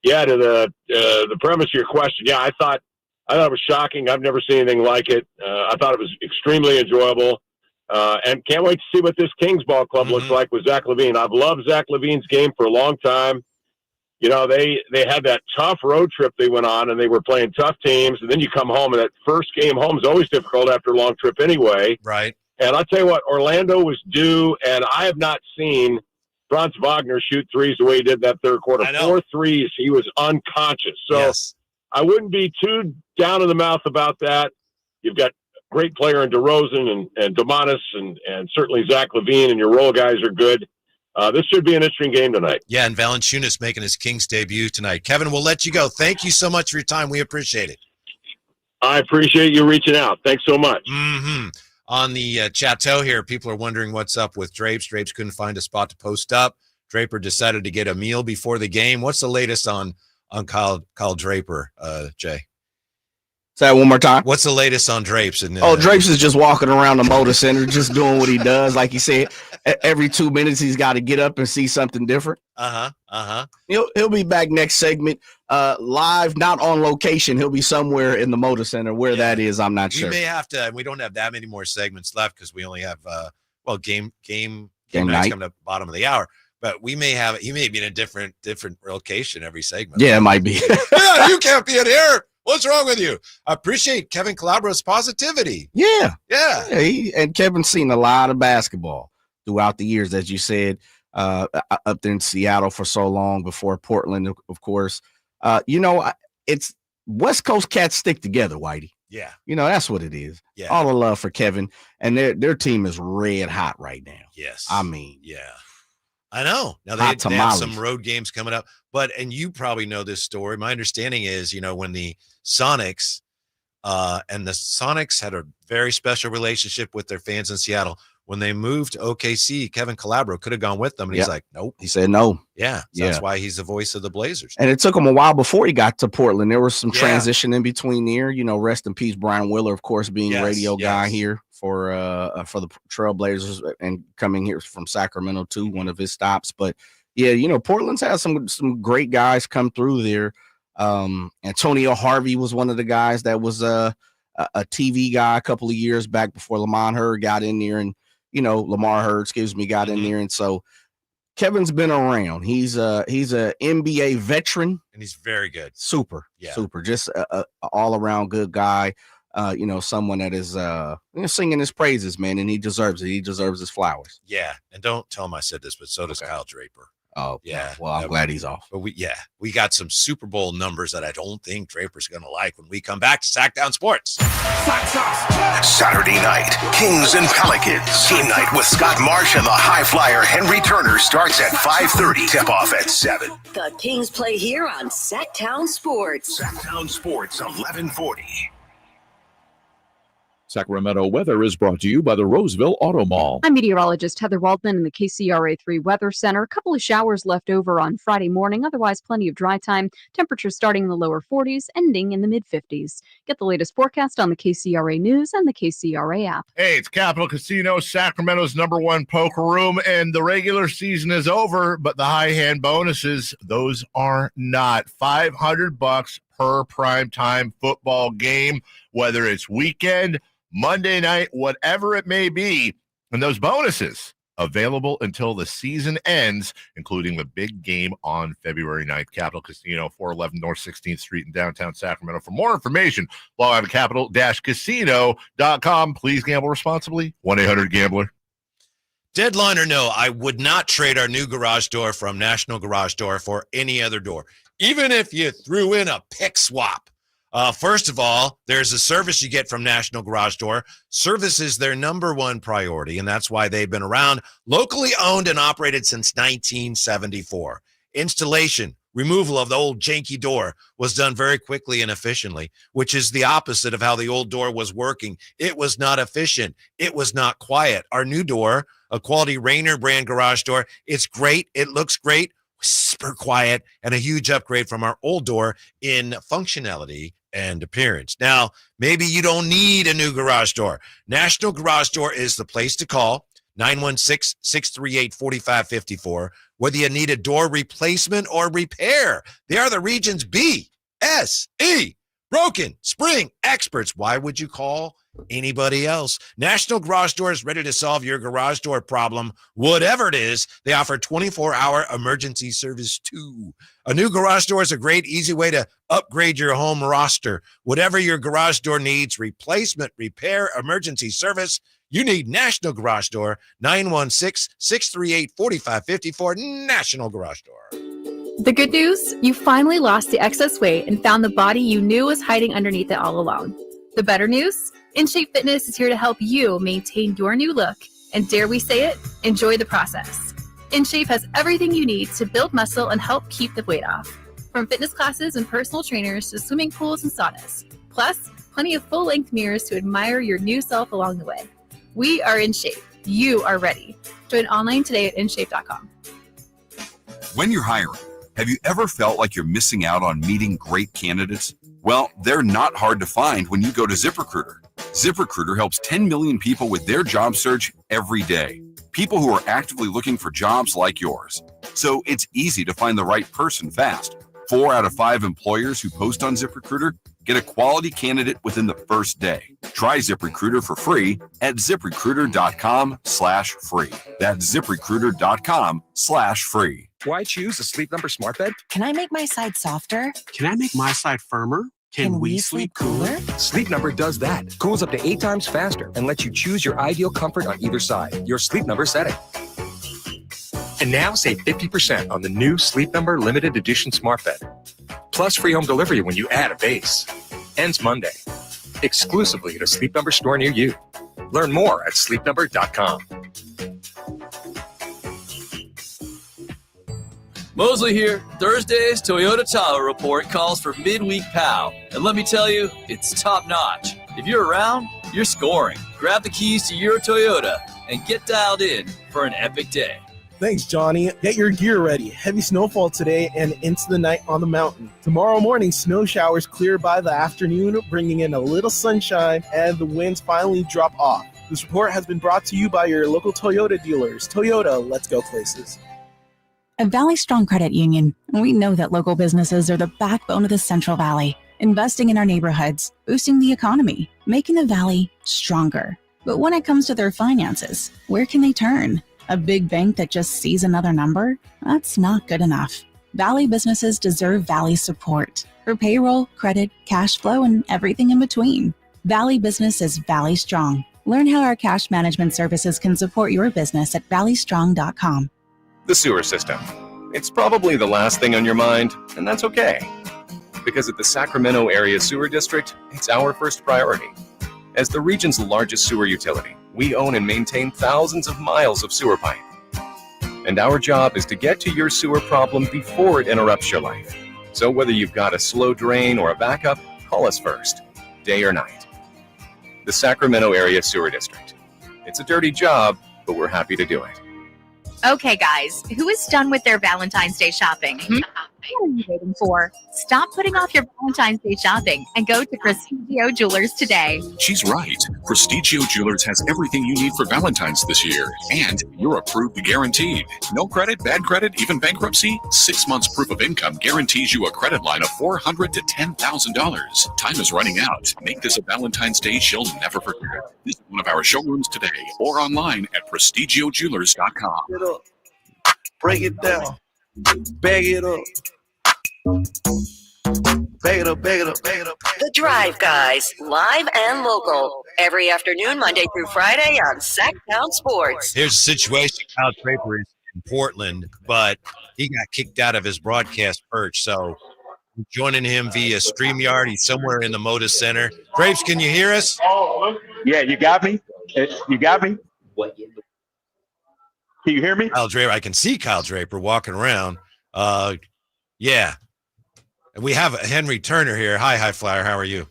to the premise of your question, I thought it was shocking. I've never seen anything like it. I thought it was extremely enjoyable. And can't wait to see what this Kings ball club looks like with Zach LaVine. I've loved Zach LaVine's game for a long time. They had that tough road trip they went on, and they were playing tough teams. And then you come home, and that first game home is always difficult after a long trip anyway. Right. And I'll tell you what, Orlando was due, and I have not seen Franz Wagner shoot threes the way he did that third quarter. 4 threes, he was unconscious. So I wouldn't be too down in the mouth about that. You've got a great player in DeRozan and Domantas and certainly Zach LaVine, and your role guys are good. This should be an interesting game tonight. Yeah, and Valanciunas making his Kings debut tonight. Kevin, we'll let you go. Thank you so much for your time. We appreciate it. I appreciate you reaching out. Thanks so much. Mm-hmm. On the chateau here, people are wondering what's up with Drapes. Drapes couldn't find a spot to post up. Draper decided to get a meal before the game. What's the latest on Kyle Draper, Jay? Say that one more time. What's the latest on Drapes? Drapes is just walking around the motor center, just doing what he does. Like he said, every 2 minutes he's got to get up and see something different. He'll be back next segment, live, not on location. He'll be somewhere in the motor center. Where that is, I'm not sure. We may have to. We don't have that many more segments left because we only have game night coming up bottom of the hour. But we may have. He may be in a different location every segment. Yeah, it might be. Yeah, you can't be in here. What's wrong with you? I appreciate Kevin Calabro's positivity. Yeah. Yeah, Kevin's seen a lot of basketball throughout the years, as you said, up there in Seattle for so long before Portland, of course. It's West Coast cats stick together, Whitey. Yeah. That's what it is. Yeah. All the love for Kevin, and their team is red hot right now. Yes. I mean. Yeah. I know. Now they have some road games coming up, and you probably know this story. My understanding is, when the Sonics had a very special relationship with their fans in Seattle. When they moved to OKC, Kevin Calabro could have gone with them, and he's like, nope. He said no. Yeah, that's why he's the voice of the Blazers. And it took him a while before he got to Portland. There was some transition in between there. Rest in peace, Brian Willer, of course, being radio guy here for the Trailblazers and coming here from Sacramento too, one of his stops. But Portland's had some great guys come through there. Antonio Harvey was one of the guys that was a TV guy a couple of years back before Lamar Hurd got in there, and got in there. And so Kevin's been around. He's a NBA veteran, and he's very good. Super. Just a all around good guy. Someone that is singing his praises, man, and he deserves it. He deserves his flowers. Yeah, and don't tell him I said this, but so does Kyle Draper. Oh, yeah. Well, I'm glad he's off. But we got some Super Bowl numbers that I don't think Draper's going to like when we come back to Sacktown Sports. Saturday night, Kings and Pelicans. Team night with Scott Marsh and the high flyer Henry Turner starts at 5:30. Tip off at 7. The Kings play here on Sacktown Sports. Sacktown Sports, 1140. Sacramento weather is brought to you by the Roseville Auto Mall. I'm meteorologist Heather Waldman in the KCRA3 Weather Center. A couple of showers left over on Friday morning, otherwise plenty of dry time. Temperatures starting in the lower 40s, ending in the mid-50s. Get the latest forecast on the KCRA News and the KCRA app. Hey, it's Capital Casino, Sacramento's #1 poker room, and the regular season is over, but the high hand bonuses, those are not. $500 per primetime football game, whether it's weekend, Monday night, whatever it may be. And those bonuses available until the season ends, including the big game on February 9th. Capital Casino, 411 North 16th Street in downtown Sacramento. For more information, log on to capital-casino.com. Please gamble responsibly. 1-800-GAMBLER. Deadline or no, I would not trade our new garage door from National Garage Door for any other door, even if you threw in a pick swap. First of all, there's a service you get from National Garage Door. Service is their #1 priority, and that's why they've been around, locally owned and operated since 1974. Installation, removal of the old janky door was done very quickly and efficiently, which is the opposite of how the old door was working. It was not efficient. It was not quiet. Our new door, a quality Rainer brand garage door, it's great. It looks great, super quiet, and a huge upgrade from our old door in functionality and appearance. Now, maybe you don't need a new garage door. National Garage Door is the place to call, 916-638-4554, whether you need a door replacement or repair. They are the region's BSE, broken spring experts. Why would you call anybody else? National Garage Door is ready to solve your garage door problem, whatever it is. They offer 24-hour emergency service too. A new garage door is a great, easy way to upgrade your home roster. Whatever your garage door needs, replacement, repair, emergency service, you need National Garage Door, 916-638-4554, National Garage Door. The good news, you finally lost the excess weight and found the body you knew was hiding underneath it all along. The better news, InShape Fitness is here to help you maintain your new look, and dare we say it, enjoy the process. InShape has everything you need to build muscle and help keep the weight off. From fitness classes and personal trainers to swimming pools and saunas. Plus, plenty of full-length mirrors to admire your new self along the way. We are InShape. You are ready. Join online today at InShape.com. When you're hiring, have you ever felt like you're missing out on meeting great candidates? Well, they're not hard to find when you go to ZipRecruiter. ZipRecruiter helps 10 million people with their job search every day. People who are actively looking for jobs like yours. So it's easy to find the right person fast. 4 out of 5 employers who post on ZipRecruiter get a quality candidate within the first day. Try ZipRecruiter for free at ZipRecruiter.com/free. That's ZipRecruiter.com/free. Why choose a Sleep Number smart bed? Can I make my side softer? Can I make my side firmer? Can we sleep cooler? Sleep Number does that. Cools up to 8 times faster and lets you choose your ideal comfort on either side. Your Sleep Number setting. And now save 50% on the new Sleep Number limited edition smart bed. Plus free home delivery when you add a base. Ends Monday. Exclusively at a Sleep Number store near you. Learn more at sleepnumber.com. Mosley here. Thursday's Toyota Tahoe Report calls for midweek pow. And let me tell you, it's top-notch. If you're around, you're scoring. Grab the keys to your Toyota and get dialed in for an epic day. Thanks, Johnny. Get your gear ready. Heavy snowfall today and into the night on the mountain. Tomorrow morning, snow showers clear by the afternoon, bringing in a little sunshine, and the winds finally drop off. This report has been brought to you by your local Toyota dealers. Toyota, let's go places. At Valley Strong Credit Union, we know that local businesses are the backbone of the Central Valley, investing in our neighborhoods, boosting the economy, making the Valley stronger. But when it comes to their finances, where can they turn? A big bank that just sees another number? That's not good enough. Valley businesses deserve Valley support for payroll, credit, cash flow, and everything in between. Valley Business is Valley Strong. Learn how our cash management services can support your business at valleystrong.com. The sewer system. It's probably the last thing on your mind, and that's okay. Because at the Sacramento Area Sewer District, it's our first priority. As the region's largest sewer utility, we own and maintain thousands of miles of sewer pipe. And our job is to get to your sewer problem before it interrupts your life. So whether you've got a slow drain or a backup, call us first, day or night. The Sacramento Area Sewer District. It's a dirty job, but we're happy to do it. Okay, guys, who is done with their Valentine's Day shopping? What are you waiting for? Stop putting off your Valentine's Day shopping and go to Prestigio Jewelers today. She's right. Prestigio Jewelers has everything you need for Valentine's this year. And you're approved guaranteed. No credit, bad credit, even bankruptcy? 6 months proof of income guarantees you a credit line of $400 to $10,000. Time is running out. Make this a Valentine's Day she'll never forget. Visit one of our showrooms today or online at prestigiojewelers.com. Break it down. Bag it up. Bag it up, bag it up, bag it up. The Drive Guys, live and local, every afternoon, Monday through Friday on Sacktown Sports. Here's the situation. Kyle Draper is in Portland, but he got kicked out of his broadcast perch. So I'm joining him via StreamYard. He's somewhere in the Moda Center. Drapes, can you hear us? Yeah, you got me? You got me? Can you hear me? Kyle Draper. I can see Kyle Draper walking around. Yeah. We have Henry Turner here. Hi, High Flyer. How are you?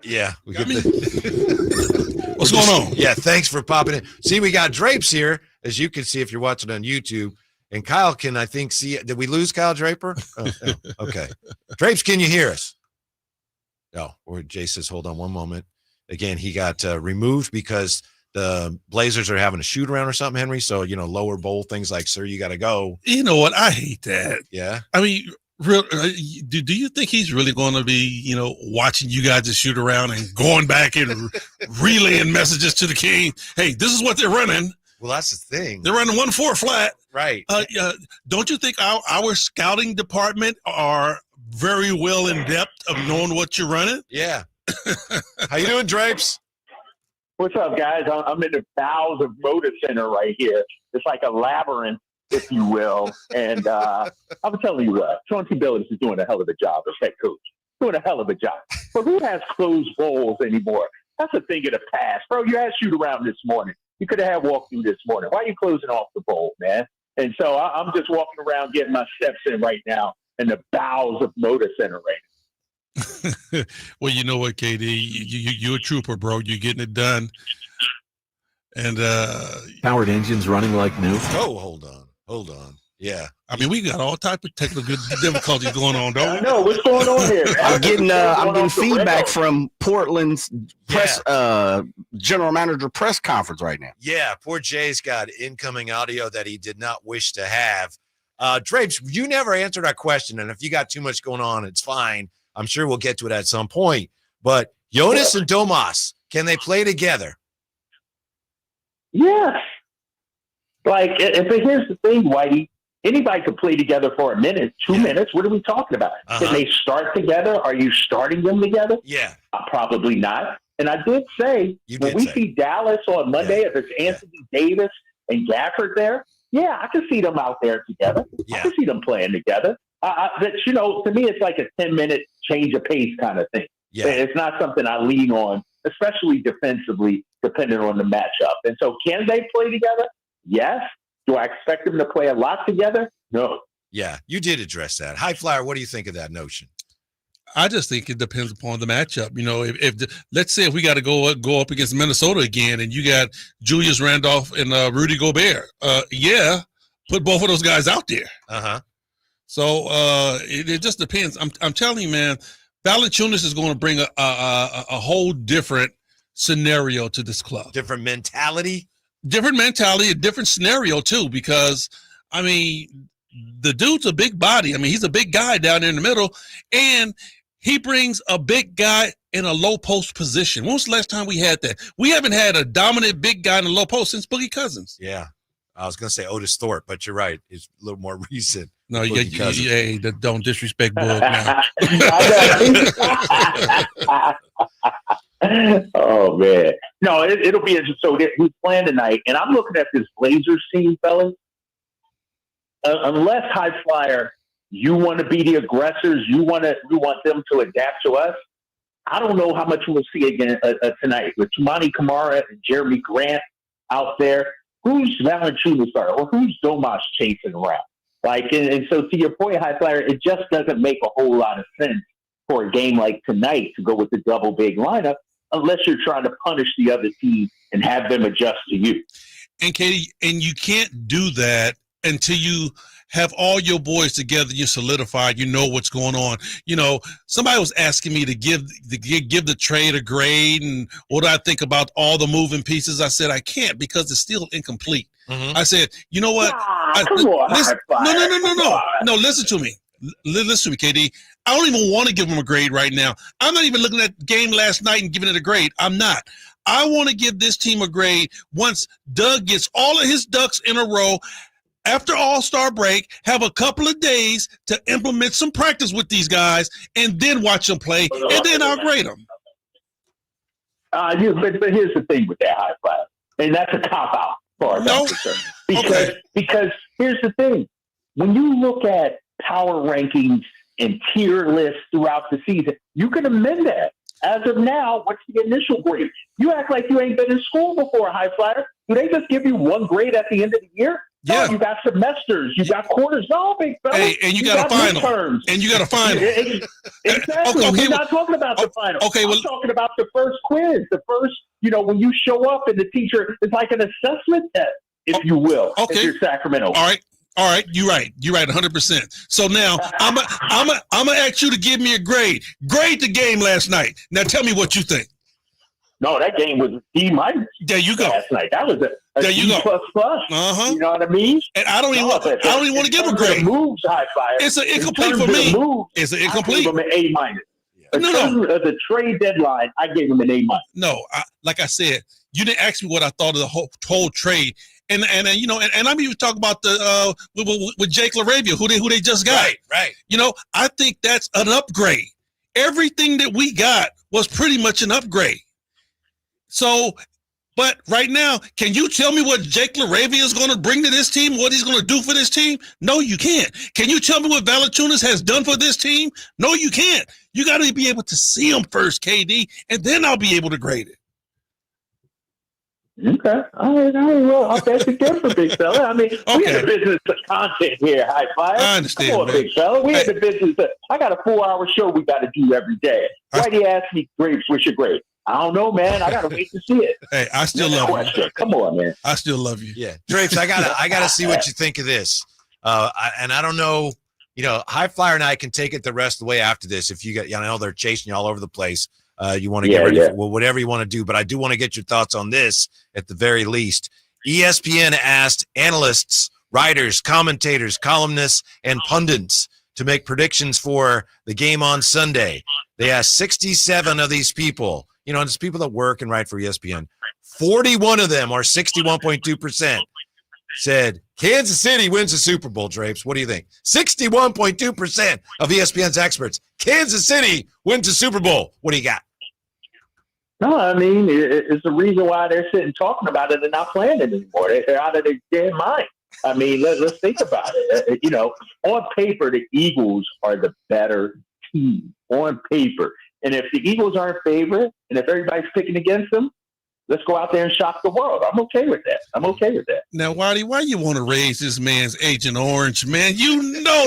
Yeah. We get What's going on? Yeah, thanks for popping in. See, we got Drapes here, as you can see if you're watching on YouTube. And Kyle can, I think, see it. Did we lose Kyle Draper? Oh, no. Okay. Drapes, can you hear us? No. Or Jay says, hold on one moment. Again, he got removed because the Blazers are having a shoot around or something, Henry. So, lower bowl things like, sir, you got to go. You know what? I hate that. Yeah. I mean, do you think he's really going to be, watching you guys just shoot around and going back and relaying messages to the king? Hey, this is what they're running. Well, that's the thing. They're running 1-4 flat. Right. Don't you think our scouting department are very well in depth of knowing what you're running? Yeah. How you doing, Drapes? What's up, guys? I'm in the bowels of Moda Center right here. It's like a labyrinth, if you will. And I'm telling you what, Chauncey Billups is doing a hell of a job as head coach. Doing a hell of a job. But who has closed bowls anymore? That's a thing of the past. Bro, you had shoot around this morning. You could have had walkthrough this morning. Why are you closing off the bowl, man? And so I'm just walking around getting my steps in right now in the bowels of Moda Center right now. Well, you know what, KD, you're a trooper, bro. You're getting it done. And powered engines running like new. Oh, hold on. Yeah. I mean, we got all type of technical difficulties going on, don't we? I know. What's going on here, man? I'm getting feedback from Portland's press general manager press conference right now. Yeah, poor Jay's got incoming audio that he did not wish to have. Drapes, you never answered our question, and if you got too much going on, it's fine. I'm sure we'll get to it at some point. But Jonas and Domas, can they play together? Yes. Like, here's the thing, Whitey. Anybody could play together for a minute, 2 minutes. What are we talking about? Can they start together? Are you starting them together? Yeah. Probably not. And I did say, when we see Dallas on Monday, if it's Anthony Davis and Gafford there, I can see them out there together. I can see them playing together. To me, it's like a 10-minute change of pace kind of thing. Yeah. It's not something I lean on, especially defensively, depending on the matchup. And so can they play together? Yes. Do I expect them to play a lot together? No. Yeah, you did address that. High Flyer, what do you think of that notion? I just think it depends upon the matchup. You know, let's say if we got to go up against Minnesota again, and you got Julius Randolph and Rudy Gobert, put both of those guys out there. So it just depends. I'm telling you, man, Valanciunas is going to bring a whole different scenario to this club. Different mentality, a different scenario too. Because I mean, the dude's a big body. I mean, he's a big guy down there in the middle, and he brings a big guy in a low post position. When was the last time we had that? We haven't had a dominant big guy in a low post since Boogie Cousins. Yeah. I was going to say Otis Thorpe, but you're right. It's a little more recent. No, don't disrespect Boog now. Oh, man. No, it'll be interesting. So he's playing tonight, and I'm looking at this Blazers team, fellas. Unless High Flyer, you want to be the aggressors, you want them to adapt to us. I don't know how much we'll see again tonight with Tumani Kamara and Jeremy Grant out there. Who's Valanciunas starter, or who's Domas chasing around? And so to your point, High Flyer, it just doesn't make a whole lot of sense for a game like tonight to go with the double big lineup unless you're trying to punish the other team and have them adjust to you. And Katie, and you can't do that until you have all your boys together, you're solidified, you know what's going on. You know, somebody was asking me to give the trade a grade and what do I think about all the moving pieces. I said I can't because it's still incomplete. I said, you know what? No, listen to me. Listen to me, KD. I don't even want to give them a grade right now. I'm not even looking at the game last night and giving it a grade. I'm not. I want to give this team a grade once Doug gets all of his ducks in a row. After All-Star break, have a couple of days to implement some practice with these guys, and then watch them play, and then I'll grade them. But here's the thing with that, High Flyer, and that's a cop-out for I'm concerned. Because here's the thing. When you look at power rankings and tier lists throughout the season, you can amend that. As of now, what's the initial grade? You act like you ain't been in school before, High Flyer. Do they just give you one grade at the end of the year? Yeah. No, you got semesters, you got quarters. No, big fella. Hey, and you got a final. Midterms. And you got a final. Exactly. Okay, We're not talking about the final. Okay, I'm talking about the first quiz, the first, when you show up and the teacher, it's like an assessment test, if you will. Okay. If you're Sacramento. All right. You're right. 100%. So now I'm gonna ask you to give me a grade. Grade the game last night. Now tell me what you think. No, that game was D-. There you go. Last night. That was a there you D++. go. You know what I mean? And I don't even want to give a grade. Moves, High Flyer. It's an incomplete for me. It's an incomplete. I gave him an A-. No. As a trade deadline, I gave him an A-. No, like I said, you didn't ask me what I thought of the whole trade. And I'm even talking about the with Jake LaRavia, who they just got. Right. I think that's an upgrade. Everything that we got was pretty much an upgrade. So, but right now, can you tell me what Jake LaRavia is going to bring to this team? What he's going to do for this team? No, you can't. Can you tell me what Valanciunas has done for this team? No, you can't. You got to be able to see him first, KD, and then I'll be able to grade it. Okay. All right. Well, I'll bet you different, big fella. I mean, we in the business of content here, High Flyer. I understand, Come on, big fella. We in the business of, I got a 4-hour show we got to do every day. Why do you ask me, grades, what's your grade? I don't know, man. I got to wait to see it. Hey, I still love you. Come on, man. I still love you. Yeah. Drapes, I gotta see what you think of this. And I don't know, High Flyer and I can take it the rest of the way after this. If you get, I know they're chasing you all over the place. You want to get ready for whatever you want to do, but I do want to get your thoughts on this at the very least. ESPN asked analysts, writers, commentators, columnists, and pundits to make predictions for the game on Sunday. They asked 67 of these people, it's people that work and write for ESPN. 41 of them, or 61.2%, said Kansas City wins the Super Bowl, Drapes. What do you think? 61.2% of ESPN's experts. Kansas City wins the Super Bowl. What do you got? No, I mean, it's the reason why they're sitting talking about it and not playing it anymore. They're out of their damn mind. I mean, let's think about it. On paper, the Eagles are the better team on paper. And if the Eagles aren't favored, and if everybody's picking against them, Let's go out there and shock the world. I'm okay with that. Now, Waddy, why you want to raise this man's Agent Orange, man? You know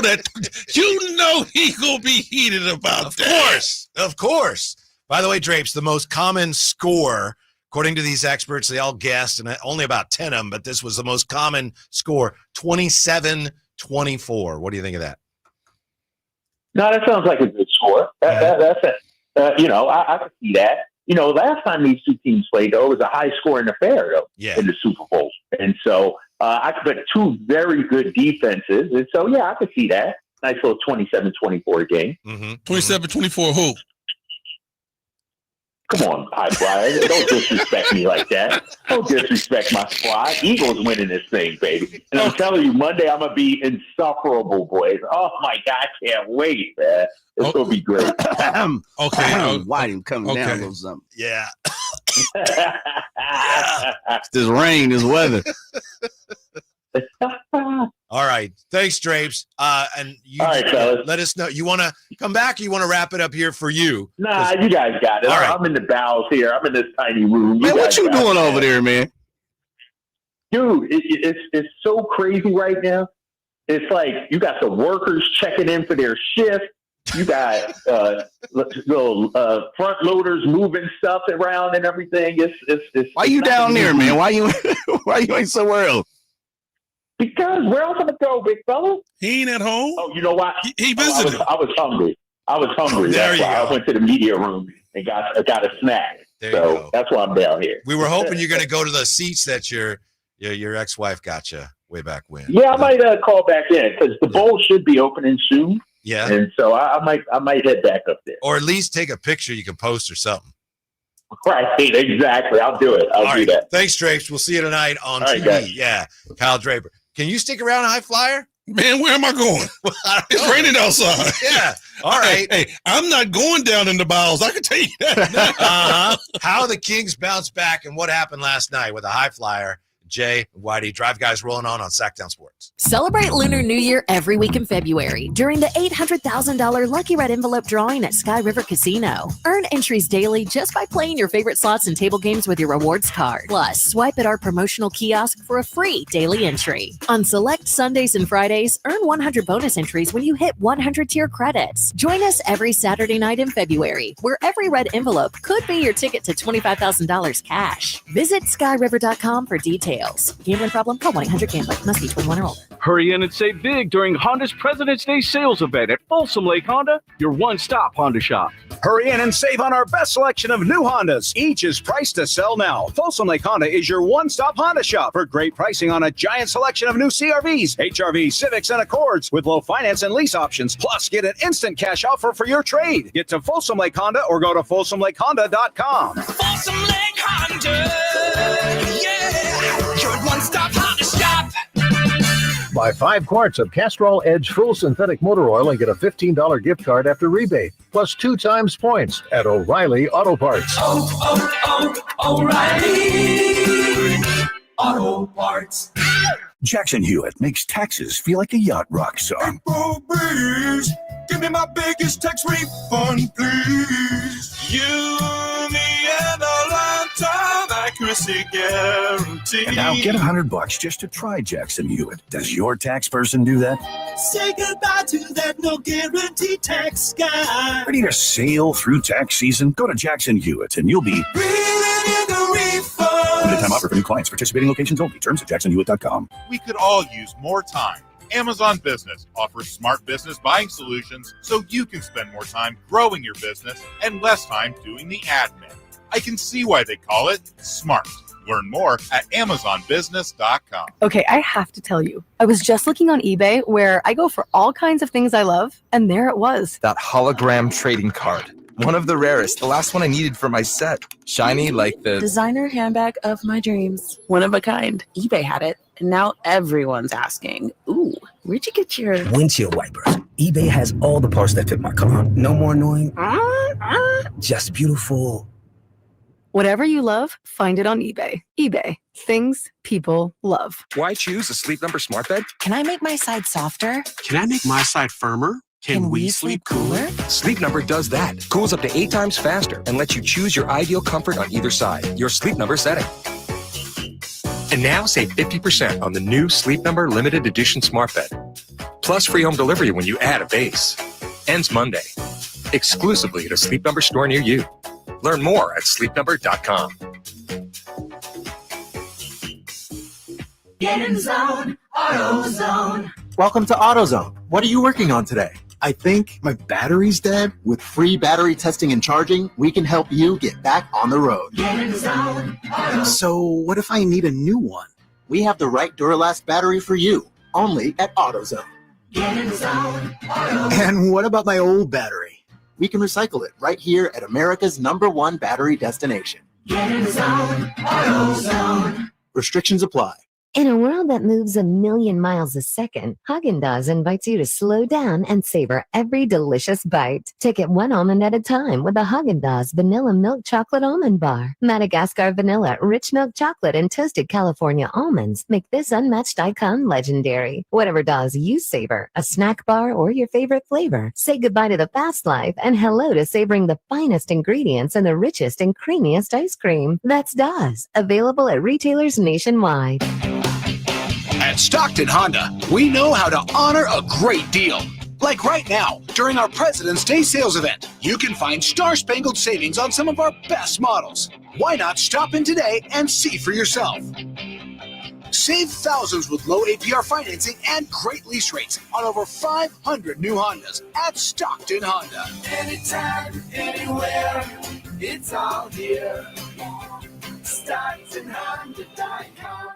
he gonna be heated about that. Of course. By the way, Drapes, the most common score, according to these experts, they all guessed, and only about 10 of them, but this was the most common score, 27-24. What do you think of that? No, that sounds like a good score. That's it. I can see that. Last time these two teams played, though, it was a high-scoring affair, though, in the Super Bowl. And so I could put two very good defenses. And so, yeah, I could see that. Nice little 27-24 game. 27-24 who? Come on, high flyer. Don't disrespect me like that. Don't disrespect my squad. Eagles winning this thing, baby. And I'm telling you, Monday I'm going to be insufferable, boys. Oh, my God. I can't wait, man. It's going to be great. Why didn't come down a little something? Yeah. This rain, this weather. All right. Thanks, Drapes. And you all right, fellas. Let us know. You want to come back or you want to wrap it up here for you? Nah, you guys got it. All right. I'm in the bowels here. I'm in this tiny room. Man, what you doing over there, man? Dude, it's so crazy right now. It's like you got the workers checking in for their shift. You got little front loaders moving stuff around and everything. It's why you down there, man? Why you ain't somewhere else? Because where else am I go, big fella? He ain't at home. Oh, you know what? He visited. I was hungry. That's why I went to the media room and got a snack. So that's why I'm down here. We were hoping you're going to go to the seats that your ex-wife got you way back when. Yeah, I might call back in because the bowl should be opening soon. Yeah, and so I might head back up there, or at least take a picture you can post or something. Right, exactly. I'll do it. I'll do that. Thanks, Drapes. We'll see you tonight on TV. Guys. Yeah, Kyle Draper. Can you stick around, High Flyer? Man, where am I going? It's raining outside. Yeah. All right. Hey, I'm not going down in the bowels. I can tell you that. How the Kings bounced back and what happened last night with a High Flyer. Jay, Whitey, Drive Guys rolling on Sacktown Sports. Celebrate Lunar New Year every week in February during the $800,000 Lucky Red Envelope drawing at Sky River Casino. Earn entries daily just by playing your favorite slots and table games with your rewards card. Plus, swipe at our promotional kiosk for a free daily entry. On select Sundays and Fridays, earn 100 bonus entries when you hit 100 tier credits. Join us every Saturday night in February, where every red envelope could be your ticket to $25,000 cash. Visit skyriver.com for details. Gambling problem? Call 1-800-GAMBLER. Must be 21 or older. Hurry in and save big during Honda's President's Day sales event at Folsom Lake Honda, your one-stop Honda shop. Hurry in and save on our best selection of new Hondas. Each is priced to sell now. Folsom Lake Honda is your one-stop Honda shop for great pricing on a giant selection of new CRVs, HRVs, Civics, and Accords with low finance and lease options. Plus, get an instant cash offer for your trade. Get to Folsom Lake Honda or go to FolsomLakeHonda.com. Folsom Lake Honda, yeah, your one-stop Honda shop. Buy 5 quarts of Castrol Edge Full Synthetic Motor Oil and get a $15 gift card after rebate, plus 2 times points at O'Reilly Auto Parts. O'Reilly Auto Parts. Jackson Hewitt makes taxes feel like a yacht rock song. April breeze, give me my biggest tax refund, please. You, me, and a lifetime accuracy guarantee. And now get $100 just to try Jackson Hewitt. Does your tax person do that? Say goodbye to that no guarantee tax guy. Ready to sail through tax season? Go to Jackson Hewitt and you'll be reeling in the refund. Limited time offer for new clients. Participating locations only. Terms at jacksonhewitt.com. We could all use more time. Amazon Business offers smart business buying solutions so you can spend more time growing your business and less time doing the admin. I can see why they call it smart. Learn more at amazonbusiness.com. Okay, I have to tell you, I was just looking on eBay where I go for all kinds of things I love, and there it was. That hologram trading card. One of the rarest. The last one I needed for my set. Shiny like the designer handbag of my dreams. One of a kind. eBay had it, and now everyone's asking, ooh, where'd you get your windshield wipers? eBay has all the parts that fit my car. No more annoying. Just beautiful. Whatever you love, find it on eBay. eBay. Things people love. Why choose a Sleep Number smart bed? Can I make my side softer? Can I make my side firmer? Can we sleep cooler? Sleep Number does that. Cools up to 8 times faster and lets you choose your ideal comfort on either side. Your Sleep Number setting. And now save 50% on the new Sleep Number limited edition smart bed. Plus free home delivery when you add a base. Ends Monday. Exclusively at a Sleep Number store near you. Learn more at sleepnumber.com. Get in zone, AutoZone. Welcome to AutoZone. What are you working on today? I think my battery's dead. With free battery testing and charging, we can help you get back on the road. Get in zone, AutoZone. So what if I need a new one? We have the right Duralast battery for you, only at AutoZone. Get in zone, AutoZone. And what about my old battery? We can recycle it right here at America's #1 battery destination. Get in zone, AutoZone. Restrictions apply. In a world that moves a million miles a second, Haagen-Dazs invites you to slow down and savor every delicious bite. Take it one almond at a time with the Haagen-Dazs Vanilla Milk Chocolate Almond Bar. Madagascar vanilla, rich milk chocolate, and toasted California almonds make this unmatched icon legendary. Whatever Dazs you savor, a snack bar or your favorite flavor, say goodbye to the fast life and hello to savoring the finest ingredients and the richest and creamiest ice cream. That's Dazs, available at retailers nationwide. At Stockton Honda, we know how to honor a great deal. Like right now, during our President's Day sales event, you can find star-spangled savings on some of our best models. Why not stop in today and see for yourself? Save thousands with low APR financing and great lease rates on over 500 new Hondas at Stockton Honda. Anytime, anywhere, it's all here. StocktonHonda.com.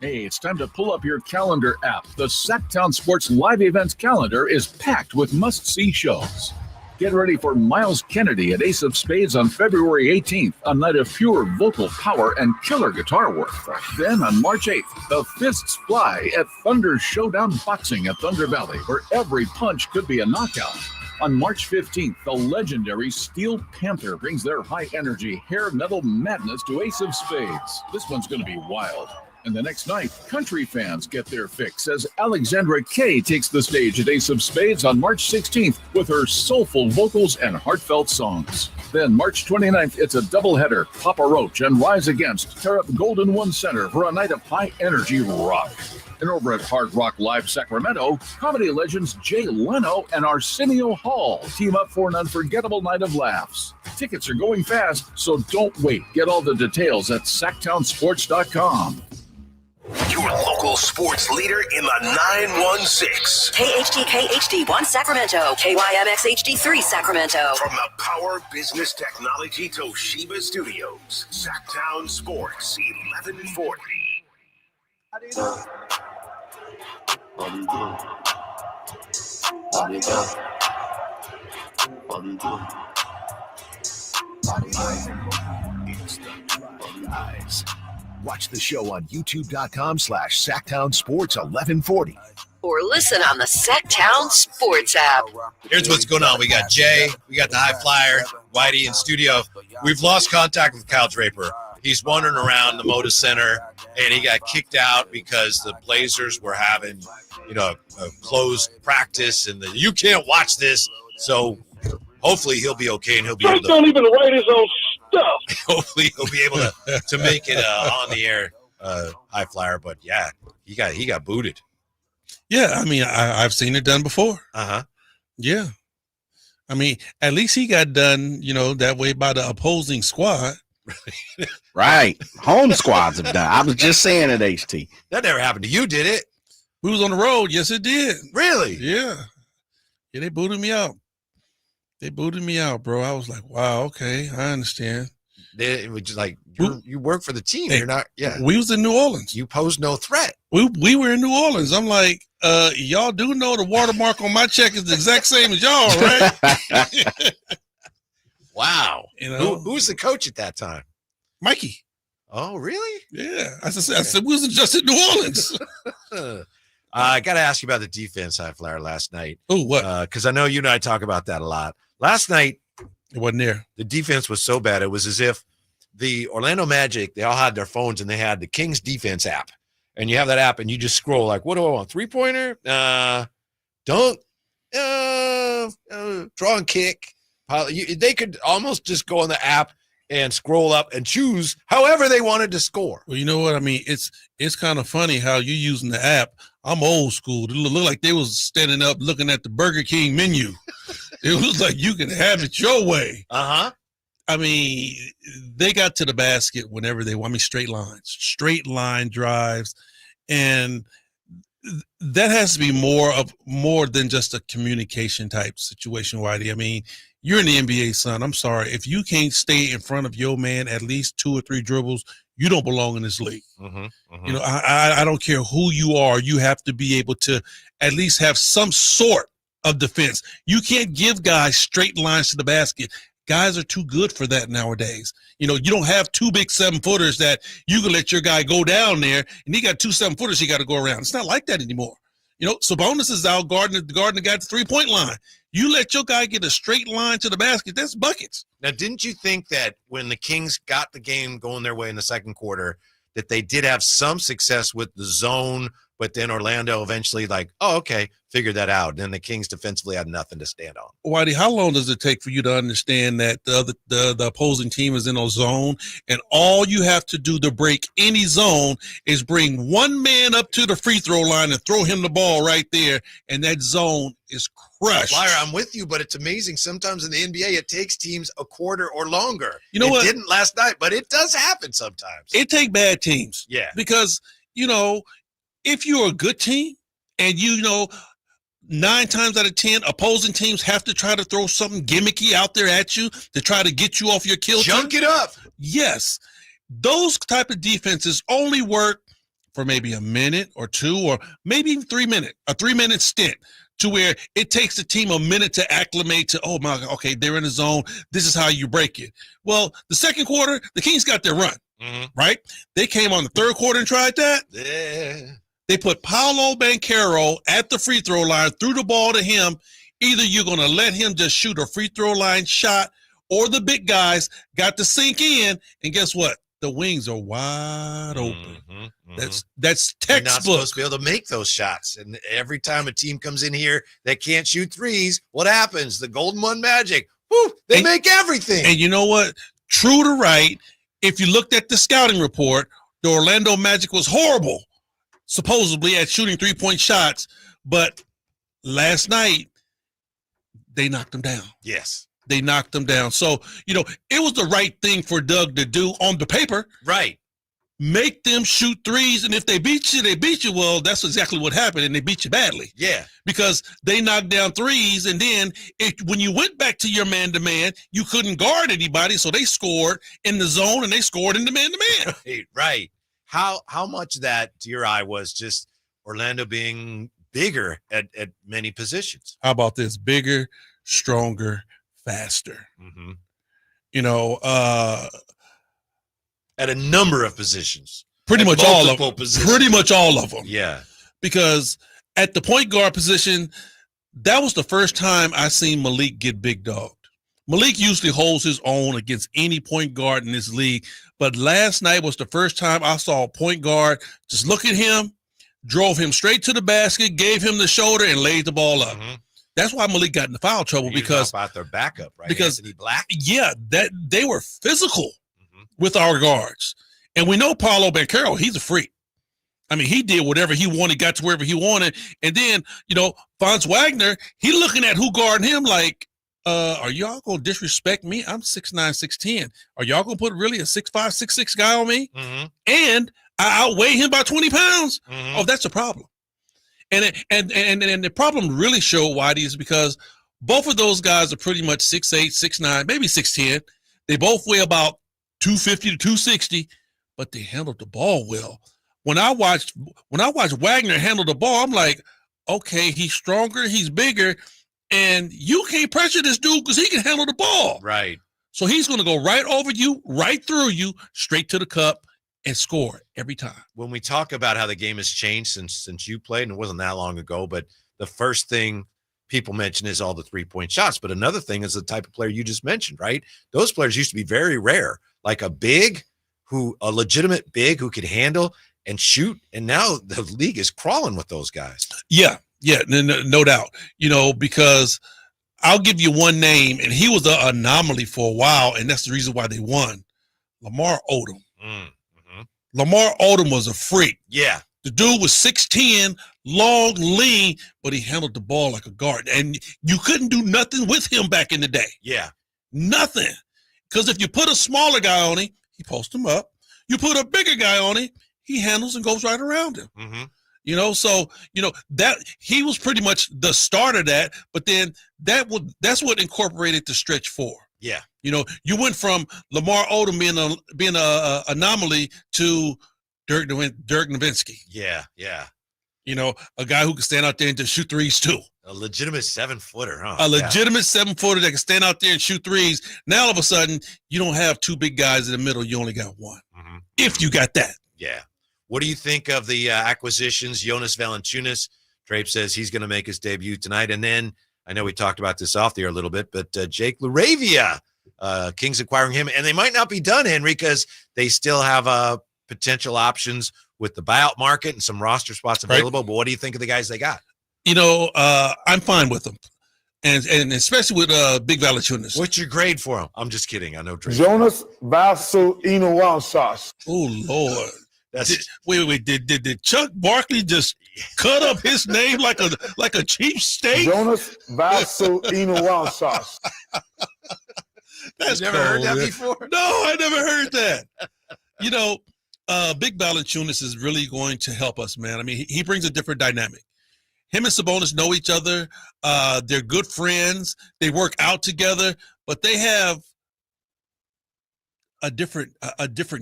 Hey, it's time to pull up your calendar app. The Sacktown Sports Live Events calendar is packed with must-see shows. Get ready for Miles Kennedy at Ace of Spades on February 18th, a night of pure vocal power and killer guitar work. Then on March 8th, the Fists Fly at Thunder Showdown Boxing at Thunder Valley, where every punch could be a knockout. On March 15th, the legendary Steel Panther brings their high-energy hair metal madness to Ace of Spades. This one's going to be wild. And the next night, country fans get their fix as Alexandra Kay takes the stage at Ace of Spades on March 16th with her soulful vocals and heartfelt songs. Then March 29th, it's a doubleheader. Papa Roach and Rise Against tear up Golden One Center for a night of high-energy rock. And over at Hard Rock Live Sacramento, comedy legends Jay Leno and Arsenio Hall team up for an unforgettable night of laughs. Tickets are going fast, so don't wait. Get all the details at sacktownsports.com. Your local sports leader in the 916. KHD1 Sacramento, KYMX HD3 Sacramento. From the Power Business Technology Toshiba Studios, Sacktown Sports 1140. Guys. Watch the show on youtube.com/Sacktown Sports 1140. Or listen on the Sacktown Sports app. Here's what's going on. We got Jay, we got the High Flyer, Whitey in studio. We've lost contact with Kyle Draper. He's wandering around the Moda Center, and he got kicked out because the Blazers were having, a closed practice, and you can't watch this. So hopefully he'll be okay, and he'll be able to. Don't even write his own stuff. Hopefully he'll be able to make it on the air, High Flyer. But yeah, he got booted. Yeah, I mean, I've seen it done before. Uh-huh. Yeah. I mean, at least he got done, that way by the opposing squad. Right. Home squads have done. I was just saying it, HT. That never happened to you, did it? We was on the road. Yes, it did. Really? Yeah. Yeah, they booted me out. Bro. I was like, wow, okay, I understand. It was just like, you work for the team. You're not, yeah. We was in New Orleans. You pose no threat. We were in New Orleans. I'm like, y'all do know the watermark on my check is the exact same as y'all, right? Wow. Who was the coach at that time? Mikey. Oh, really? Yeah. I said we wasn't just in New Orleans. I got to ask you about the defense, High Flyer, last night. Oh, what? Because I know you and I talk about that a lot. Last night, it wasn't there. The defense was so bad. It was as if the Orlando Magic, they all had their phones and they had the Kings defense app. And you have that app and you just scroll like, what do I want? 3-pointer? Dunk? draw and kick. They could almost just go on the app and scroll up and choose however they wanted to score. Well, you know what I mean? It's kind of funny how you're using the app. I'm old school. It looked like they was standing up looking at the Burger King menu. It was like you can have it your way. Uh-huh. I mean, they got to the basket whenever they want. I mean, straight line drives. And that has to be more than just a communication type situation, Whitey. I mean, you're in the NBA, son. I'm sorry. If you can't stay in front of your man at least 2 or 3 dribbles, you don't belong in this league. You know, I don't care who you are. You have to be able to at least have some sort of defense. You can't give guys straight lines to the basket. Guys are too good for that nowadays. You know, you don't have 2 big 7-footers that you can let your guy go down there, and he got 2 7-footers he got to go around. It's not like that anymore. You know, Sabonis is out guarding the guy at the 3-point line. You let your guy get a straight line to the basket, that's buckets. Now, didn't you think that when the Kings got the game going their way in the second quarter, that they did have some success with the zone, but then Orlando eventually figured that out. And then the Kings defensively had nothing to stand on. Whitey, how long does it take for you to understand that the opposing team is in a zone, and all you have to do to break any zone is bring one man up to the free throw line and throw him the ball right there, and that zone is crushed. Flyer, I'm with you, but it's amazing. Sometimes in the NBA, it takes teams a quarter or longer. You know what? It didn't last night, but it does happen sometimes. It take bad teams. Yeah. Because, you know, if you're a good team and 9 times out of 10, opposing teams have to try to throw something gimmicky out there at you to try to get you off your kilter. Junk it up. Yes. Those type of defenses only work for maybe a minute or 2 or maybe even 3 minutes, a 3-minute stint, to where it takes the team a minute to acclimate to, oh my God, okay, they're in the zone. This is how you break it. Well, the second quarter, the Kings got their run, right? They came on the third quarter and tried that. Yeah. They put Paolo Banchero at the free throw line, threw the ball to him. Either you're going to let him just shoot a free throw line shot, or the big guys got to sink in, and guess what? The wings are wide open. That's textbook. You're not supposed to be able to make those shots. And every time a team comes in here that can't shoot threes, what happens? The Golden One Magic. Woo, they make everything. And you know what? True to right, if you looked at the scouting report, the Orlando Magic was horrible, supposedly, at shooting 3-point shots. But last night, they knocked them down. Yes. They knocked them down. So, it was the right thing for Doug to do on the paper. Right. Make them shoot threes, and if they beat you, they beat you. Well, that's exactly what happened, and they beat you badly. Yeah. Because they knocked down threes, and then when you went back to your man-to-man, you couldn't guard anybody, so they scored in the zone, and they scored in the man-to-man. Right. How much of that, to your eye, was just Orlando being bigger at many positions? How about this? Bigger, stronger, faster. At a number of positions. Pretty much all of them. Positions. Pretty much all of them. Yeah. Because at the point guard position, that was the first time I seen Malik get big dogged. Malik usually holds his own against any point guard in this league, but last night was the first time I saw a point guard just look at him, drove him straight to the basket, gave him the shoulder, and laid the ball up. That's why Malik got into foul trouble, because about their backup, right? Because Anthony Black. Yeah, that they were physical with our guards. And we know Paolo Banchero, he's a freak. I mean, he did whatever he wanted, got to wherever he wanted. And then, Franz Wagner, he looking at who guarding him like, are y'all going to disrespect me? I'm 6'9", 6'10". Are y'all going to put really a 6'5", 6'6" guy on me? And I outweigh him by 20 pounds? Oh, that's a problem. And the problem really showed, Whitey, is because both of those guys are pretty much 6'8", 6'9", maybe 6'10". They both weigh about 250 to 260, but they handled the ball well. When I watched Wagner handle the ball, I'm like, okay, he's stronger, he's bigger, and you can't pressure this dude because he can handle the ball. Right. So he's going to go right over you, right through you, straight to the cup, and score every time. When we talk about how the game has changed since you played, and it wasn't that long ago, but the first thing people mention is all the 3-point shots. But another thing is the type of player you just mentioned, right? Those players used to be very rare, like a legitimate big who could handle and shoot. And now the league is crawling with those guys. Yeah. Yeah, no doubt. Because I'll give you one name, and he was an anomaly for a while, and that's the reason why they won. Lamar Odom. Mm-hmm. Lamar Odom was a freak. Yeah. The dude was 6'10", long, lean, but he handled the ball like a guard. And you couldn't do nothing with him back in the day. Yeah. Nothing. Because if you put a smaller guy on him, he posts him up. You put a bigger guy on him, he handles and goes right around him. Mm-hmm. That he was pretty much the start of that, but then that's what incorporated the stretch four. Yeah. You went from Lamar Odom being a anomaly to Dirk Nowitzki. Yeah, yeah. A guy who can stand out there and just shoot threes too. A legitimate 7-footer, huh? A legitimate 7-footer that can stand out there and shoot threes. Now all of a sudden you don't have two big guys in the middle. You only got one. Mm-hmm. If you got that. Yeah. What do you think of the acquisitions? Jonas Valanciunas, Drape says he's going to make his debut tonight. And then I know we talked about this off the air a little bit, but Jake LaRavia, Kings acquiring him. And they might not be done, Henry, because they still have potential options with the buyout market and some roster spots available. Right. But what do you think of the guys they got? I'm fine with them. And especially with Big Valanciunas. What's your grade for him? I'm just kidding. I know Drape. Jonas Valanciunas. Oh, Lord. Wait. Did Chuck Barkley just cut up his name like a cheap steak? Jonas Valanciunas. That's you never heard that before? No, I never heard that. Big Valanciunas is really going to help us, man. I mean, he brings a different dynamic. Him and Sabonis know each other. They're good friends. They work out together, but they have a different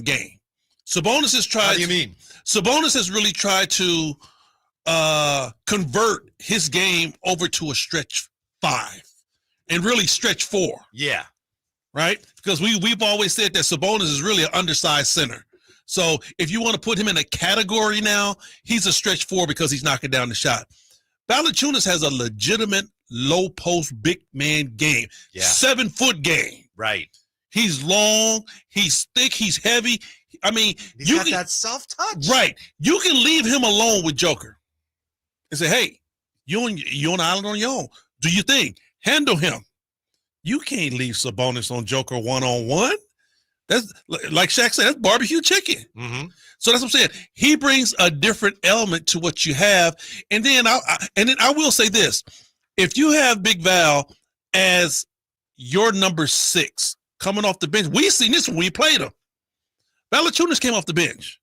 game. Sabonis has tried. How do you mean? Sabonis has really tried to convert his game over to a stretch 5 and really stretch 4. Yeah. Right? Because we've always said that Sabonis is really an undersized center. So if you want to put him in a category now, he's a stretch 4 because he's knocking down the shot. Valanciunas has a legitimate low post big man game. Yeah. 7-foot game. Right. He's long, he's thick, he's heavy. I mean, he's got that soft touch. Right. You can leave him alone with Joker and say, hey, you're on the island on your own. Do you think? Handle him. You can't leave Sabonis on Joker one-on-one. That's like Shaq said, that's barbecue chicken. Mm-hmm. So that's what I'm saying. He brings a different element to what you have. And then I will say this. If you have Big Val as your number 6 coming off the bench, we seen this when we played him. Valanciunas came off the bench.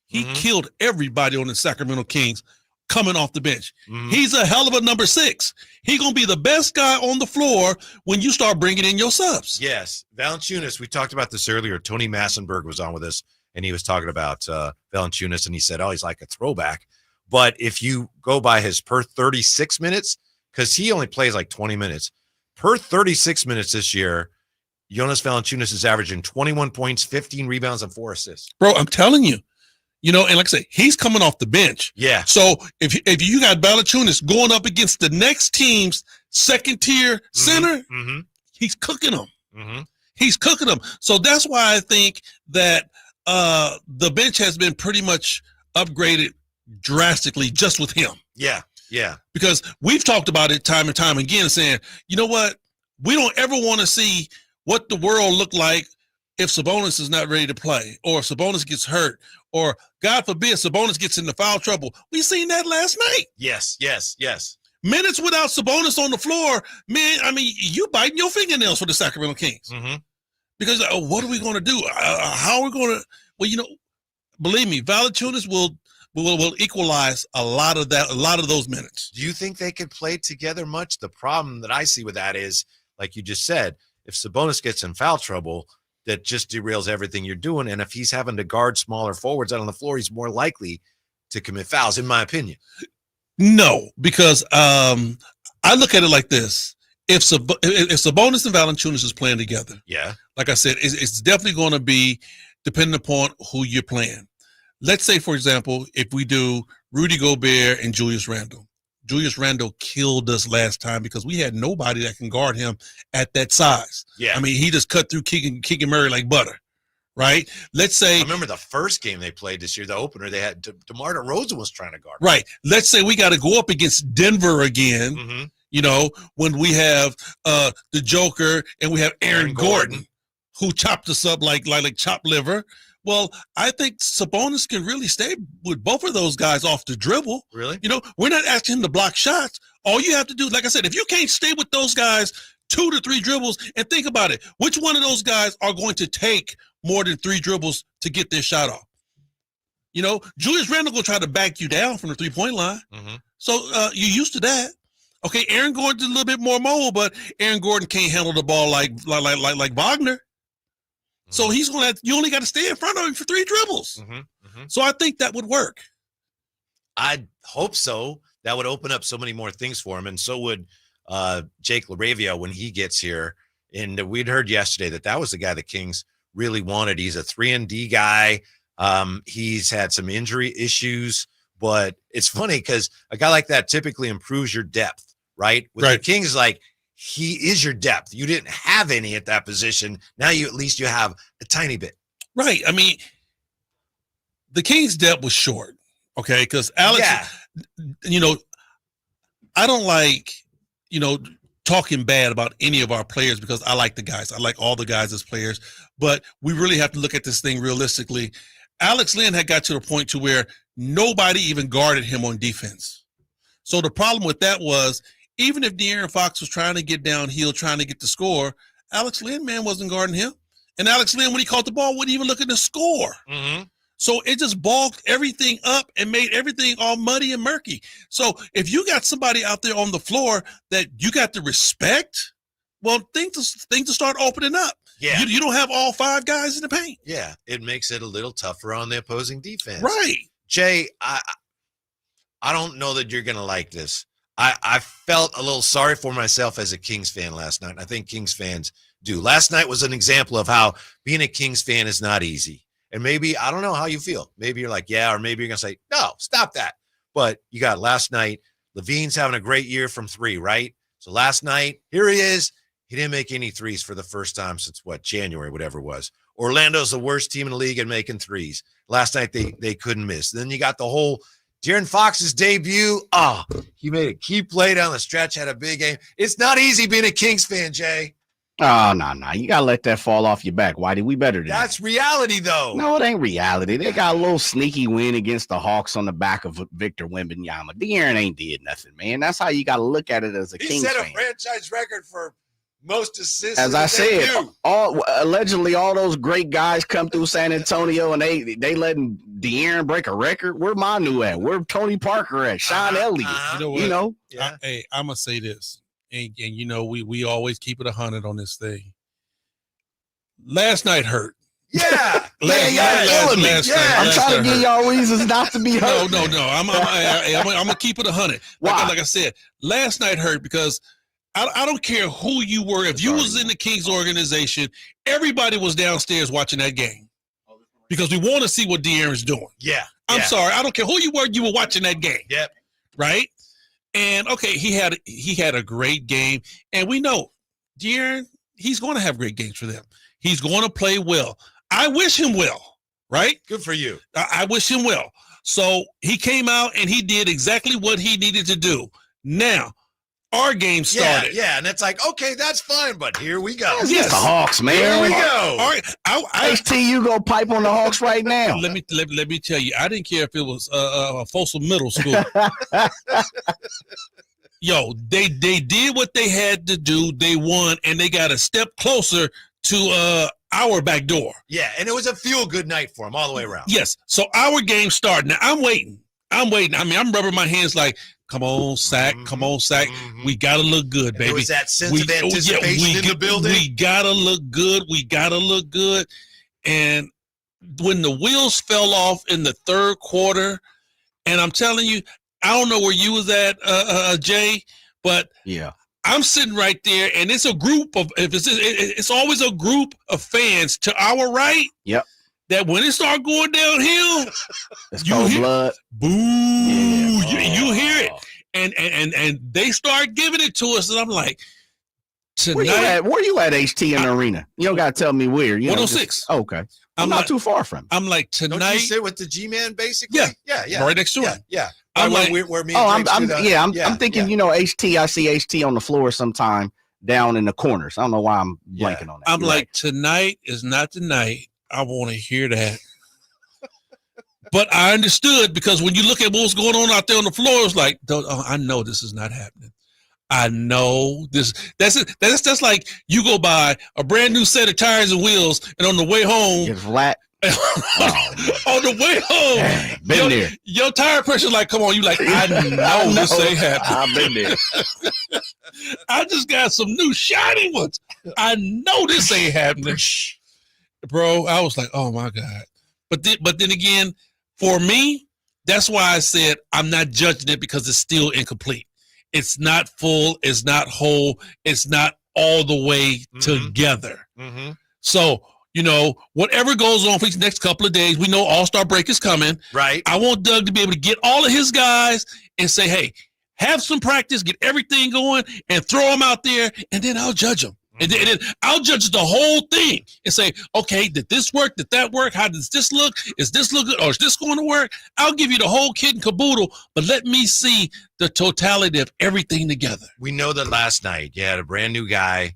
He killed everybody on the Sacramento Kings coming off the bench. Mm-hmm. He's a hell of a number 6. He's going to be the best guy on the floor when you start bringing in your subs. Yes. Valanciunas, we talked about this earlier. Tony Massenberg was on with us, and he was talking about Valanciunas, and he said, he's like a throwback. But if you go by his per 36 minutes, because he only plays like 20 minutes, per 36 minutes this year, Jonas Valanciunas is averaging 21 points, 15 rebounds, and 4 assists. Bro, I'm telling you. And like I say, he's coming off the bench. Yeah. So if you got Valanciunas going up against the next team's second-tier center, he's cooking them. Mm-hmm. He's cooking them. So that's why I think that the bench has been pretty much upgraded drastically just with him. Yeah, yeah. Because we've talked about it time and time again, saying, you know what? We don't ever want to see what the world looked like if Sabonis is not ready to play, or if Sabonis gets hurt, or God forbid Sabonis gets into foul trouble. We seen that last night. Yes. Minutes without Sabonis on the floor, man, I mean, you biting your fingernails for the Sacramento Kings. Mm-hmm. Because what are we going to do? How are we going to? Well, believe me, Valanciunas will equalize a lot of those minutes. Do you think they could play together much? The problem that I see with that is, like you just said, if Sabonis gets in foul trouble, that just derails everything you're doing. And if he's having to guard smaller forwards out on the floor, he's more likely to commit fouls, in my opinion. No, because I look at it like this. If Sabonis and Valanciunas is playing together, like I said, it's definitely going to be depending upon who you're playing. Let's say, for example, if we do Rudy Gobert and Julius Randle. Julius Randle killed us last time because we had nobody that can guard him at that size. Yeah. I mean, he just cut through Keegan Murray like butter, right? Let's say I remember the first game they played this year, the opener. They had DeMar DeRozan was trying to guard. Right. Let's say we got to go up against Denver again. Mm-hmm. You know, when we have the Joker and we have Aaron Gordon, who chopped us up like chopped liver. Well, I think Sabonis can really stay with both of those guys off the dribble. Really? You know, we're not asking him to block shots. All you have to do, like I said, if you can't stay with those guys 2 to 3 dribbles, and think about it, which one of those guys are going to take more than 3 dribbles to get their shot off? You know, Julius Randle will try to back you down from the 3-point line. Mm-hmm. So you're used to that. Okay, Aaron Gordon's a little bit more mobile, but Aaron Gordon can't handle the ball like Wagner. So he's gonna. You only got to stay in front of him for 3 dribbles. Mm-hmm. Mm-hmm. So I think that would work. I hope so. That would open up so many more things for him, and so would Jake LaRavia when he gets here. And we'd heard yesterday that was the guy the Kings really wanted. He's a 3-and-D guy. He's had some injury issues, but it's funny because a guy like that typically improves your depth, right? With the Kings, like, he is your depth. You didn't have any at that position. Now you at least you have a tiny bit. Right. I mean, the Kings' depth was short, okay? Because Alex, you know, I don't like, you know, talking bad about any of our players because I like the guys. I like all the guys as players. But we really have to look at this thing realistically. Alex Len had got to the point to where nobody even guarded him on defense. So the problem with that was, even if De'Aaron Fox was trying to get downhill, trying to get the score, Alex Len, man, wasn't guarding him. And Alex Len, when he caught the ball, wouldn't even look at the score. Mm-hmm. So it just bogged everything up and made everything all muddy and murky. So if you got somebody out there on the floor that you got to respect, well, things will start opening up. Yeah. You don't have all 5 guys in the paint. Yeah, it makes it a little tougher on the opposing defense. Right. Jay, I don't know that you're going to like this. I felt a little sorry for myself as a Kings fan last night. I think Kings fans do. Last night was an example of how being a Kings fan is not easy. And maybe, I don't know how you feel. Maybe you're like, yeah, or maybe you're going to say, no, stop that. But you got last night, LaVine's having a great year from 3, right? So last night, here he is. He didn't make any threes for the first time since, January, whatever it was. Orlando's the worst team in the league at making threes. Last night, they couldn't miss. Then you got the whole De'Aaron Fox's debut. He made a key play down the stretch, had a big game. It's not easy being a Kings fan, Jay. Oh, no. You got to let that fall off your back. Why did we better than That's reality, though. No, it ain't reality. They got a little sneaky win against the Hawks on the back of Victor Wembanyama. De'Aaron ain't did nothing, man. That's how you got to look at it as a Kings fan. He set a franchise record for most assists. As I said, allegedly all those great guys come through San Antonio and they letting De'Aaron break a record. Where Manu at? Where Tony Parker at? Sean Elliott. You know what? You know? Yeah. I'm going to say this. And you know, we always keep it 100 on this thing. Last night hurt. Yeah. I'm trying to give y'all reasons not to be hurt. No. I'm going to keep it 100. Why? Like I said, last night hurt because I don't care who you were. If you was in the Kings organization, everybody was downstairs watching that game because we want to see what De'Aaron's doing. Yeah. I'm sorry. I don't care who you were watching that game. Yep. Right? And, okay, he had a great game. And we know De'Aaron, he's going to have great games for them. He's going to play well. I wish him well, right? Good for you. I wish him well. So he came out and he did exactly what he needed to do. Now, our game started. Yeah, and it's like, okay, that's fine, but here we go. Yes, the Hawks, man. Here we go. All right, HT, you go pipe on the Hawks right now. Let me tell you, I didn't care if it was Folsom Middle School. Yo, they did what they had to do. They won, and they got a step closer to our back door. Yeah, and it was a feel-good night for them all the way around. Yes, so our game started. Now, I'm waiting. I mean, I'm rubbing my hands like, come on, Zach. Come on, Zach. We got to look good, baby. There was that sense of anticipation in the building. We got to look good. And when the wheels fell off in the third quarter, and I'm telling you, I don't know where you was at, Jay, but yeah, I'm sitting right there, and it's a group of, it's always a group of fans to our right. Yep. That when it start going downhill, you hear blood. Boo! Yeah. You hear it, and they start giving it to us, and I'm like, tonight. Where you at HT in the arena? You don't got to tell me where. 106. Okay. I'm not too far from him. I'm like, Don't tonight. you sit with the G-Man basically? Yeah. Yeah. Right next to him. Yeah. I'm like, where me and I'm thinking, HT. I see HT on the floor sometime down in the corners. I don't know why I'm blanking on that. I'm like, tonight is not the night. I want to hear that. But I understood, because when you look at what's going on out there on the floor, it's like, I know this is not happening. I know this. That's like you go buy a brand new set of tires and wheels, and on the way home, it's flat. On the way home, been there. Your tire pressure like, come on, you like, I know this ain't happening. I've been there. I just got some new shiny ones. I know this ain't happening, bro. I was like, oh my God. But then again, for me, that's why I said I'm not judging it, because it's still incomplete. It's not full. It's not whole. It's not all the way together. Mm-hmm. So, whatever goes on for these next couple of days, we know All-Star break is coming. Right. I want Doug to be able to get all of his guys and say, hey, have some practice, get everything going, and throw them out there, and then I'll judge them. And then I'll judge the whole thing and say, okay, did this work? Did that work? How does this look? Is this look good? Or is this going to work? I'll give you the whole kit and caboodle, but let me see the totality of everything together. We know that last night you had a brand new guy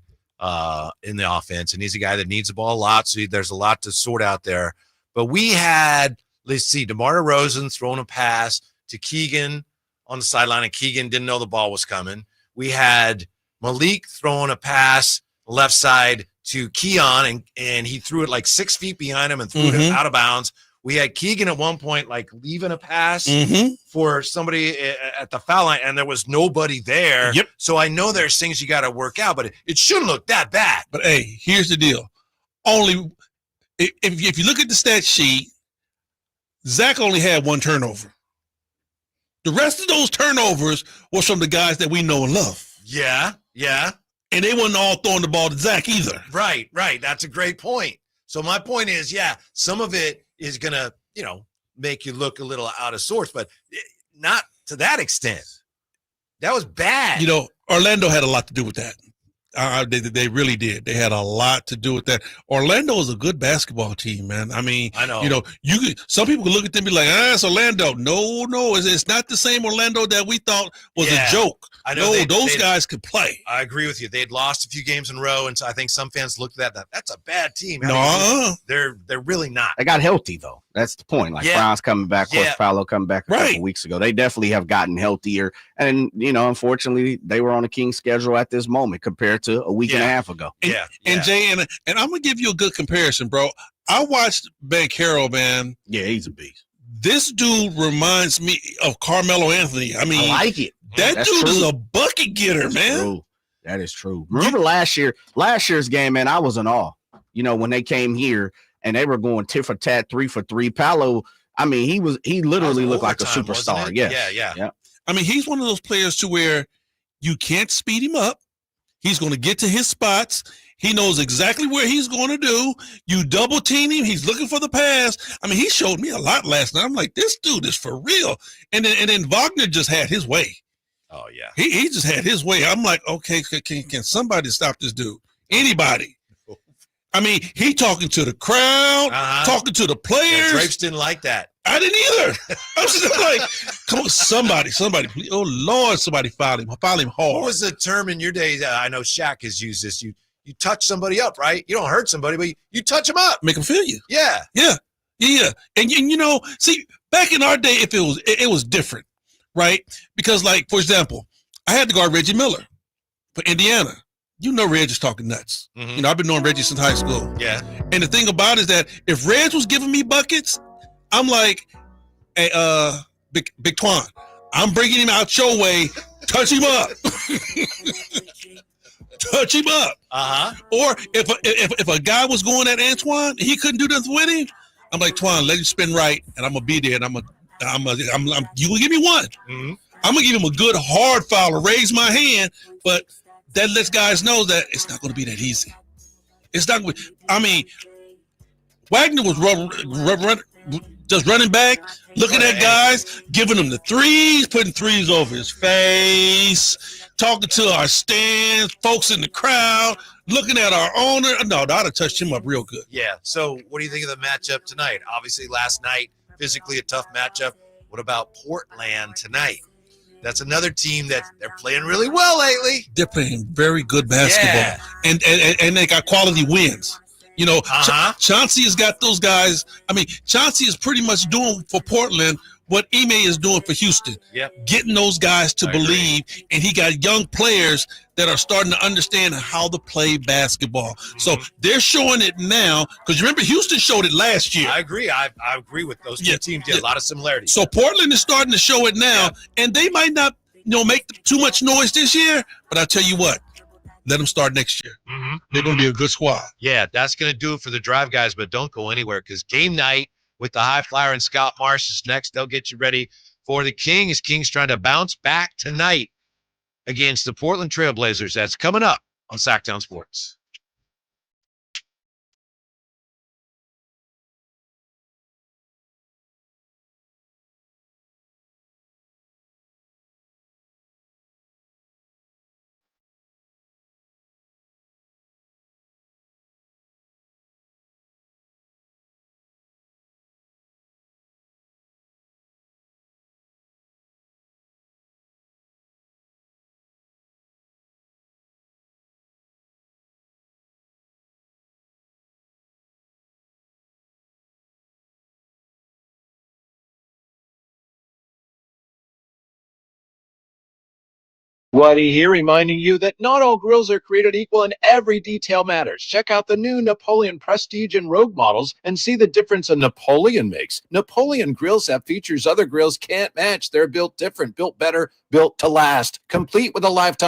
in the offense, and he's a guy that needs the ball a lot, so there's a lot to sort out there. But we had, let's see, DeMar DeRozan throwing a pass to Keegan on the sideline, and Keegan didn't know the ball was coming. We had Malik throwing a pass left side to Keon, and he threw it like 6 feet behind him and threw it out of bounds. We had Keegan at one point like leaving a pass for somebody at the foul line, and there was nobody there. Yep. So I know there's things you got to work out, but it shouldn't look that bad. But hey, here's the deal. Only if you look at the stat sheet, Zach only had 1 turnover. The rest of those turnovers was from the guys that we know and love. Yeah. And they weren't all throwing the ball to Zach either. Right. That's a great point. So my point is, some of it is going to, make you look a little out of sorts, but not to that extent. That was bad. Orlando had a lot to do with that. They really did. They had a lot to do with that. Orlando is a good basketball team, man. I mean, I know. Some people could look at them and be like, it's Orlando. No, it's not the same Orlando that we thought was a joke. I know. Those guys could play. I agree with you. They'd lost a few games in a row, and so I think some fans looked at that. That's a bad team. They're really not. They got healthy though. That's the point. Like Brown's coming back, of course, Paolo coming back a couple weeks ago. They definitely have gotten healthier, and unfortunately, they were on the Kings schedule at this moment compared to a week and a half ago. And Jay, and I'm gonna give you a good comparison, bro. I watched Banchero, man. Yeah, he's a beast. This dude reminds me of Carmelo Anthony. I mean, I like it. That dude is a bucket getter, man. True. That is true. Remember last year's game, man, I was in awe. When they came here and they were going tit for tat, 3 for 3. Paolo, I mean, he literally looked like a superstar. Yeah. I mean, he's one of those players to where you can't speed him up. He's going to get to his spots. He knows exactly where he's going to do. You double team him. He's looking for the pass. I mean, he showed me a lot last night. I'm like, this dude is for real. And then Wagner just had his way. Oh yeah. He just had his way. I'm like, okay, can somebody stop this dude? Anybody? I mean, he talking to the crowd, talking to the players. Drapes didn't like that. I didn't either. I was just like, come on, somebody, please. Oh Lord, somebody foul him hard. What was the term in your days? I know Shaq has used this. You touch somebody up, right? You don't hurt somebody, but you touch them up. Make them feel you. Yeah. And see, back in our day, if it was different, right? Because, like, for example, I had to guard Reggie Miller for Indiana. Reg is talking nuts. I've been knowing Reggie since high school. Yeah. And the thing about it is that if Reg was giving me buckets, I'm like, hey, Big Twan, I'm bringing him out your way. Touch him up. Touch him up. Or if a guy was going at Antoine, he couldn't do nothing with him. I'm like, Twan, let him spin right, and I'm gonna be there, and you gonna give me one. I'm gonna give him a good hard foul to raise my hand, but that lets guys know that it's not gonna be that easy. It's not. I mean, Wagner was just running back, looking at guys, giving them the threes, putting threes over his face, talking to our stands, folks in the crowd. looking at our owner. No, I'd have touched him up real good. Yeah. So what do you think of the matchup tonight? Obviously, last night, physically a tough matchup. What about Portland tonight? That's another team that they're playing really well lately. They're playing very good basketball, and they got quality wins. You know, Chauncey has got those guys. I mean, Chauncey is pretty much doing for Portland what Ime is doing for Houston. Yep. Getting those guys to believe, and he got young players that are starting to understand how to play basketball. So they're showing it now, because remember, Houston showed it last year. I agree. I agree with those two teams. Yeah, a lot of similarities. So Portland is starting to show it now, and they might not, make too much noise this year, but I tell you what, let them start next year. They're going to be a good squad. Yeah, that's going to do it for the Drive guys, but don't go anywhere, because game night with the High Flyer and Scott Marsh is next. They'll get you ready for the Kings. Kings trying to bounce back tonight against the Portland Trailblazers. That's coming up on Sacktown Sports. Whitey here, reminding you that not all grills are created equal and every detail matters. Check out the new Napoleon Prestige and Rogue models and see the difference a Napoleon makes. Napoleon grills have features other grills can't match. They're built different, built better, built to last, complete with a lifetime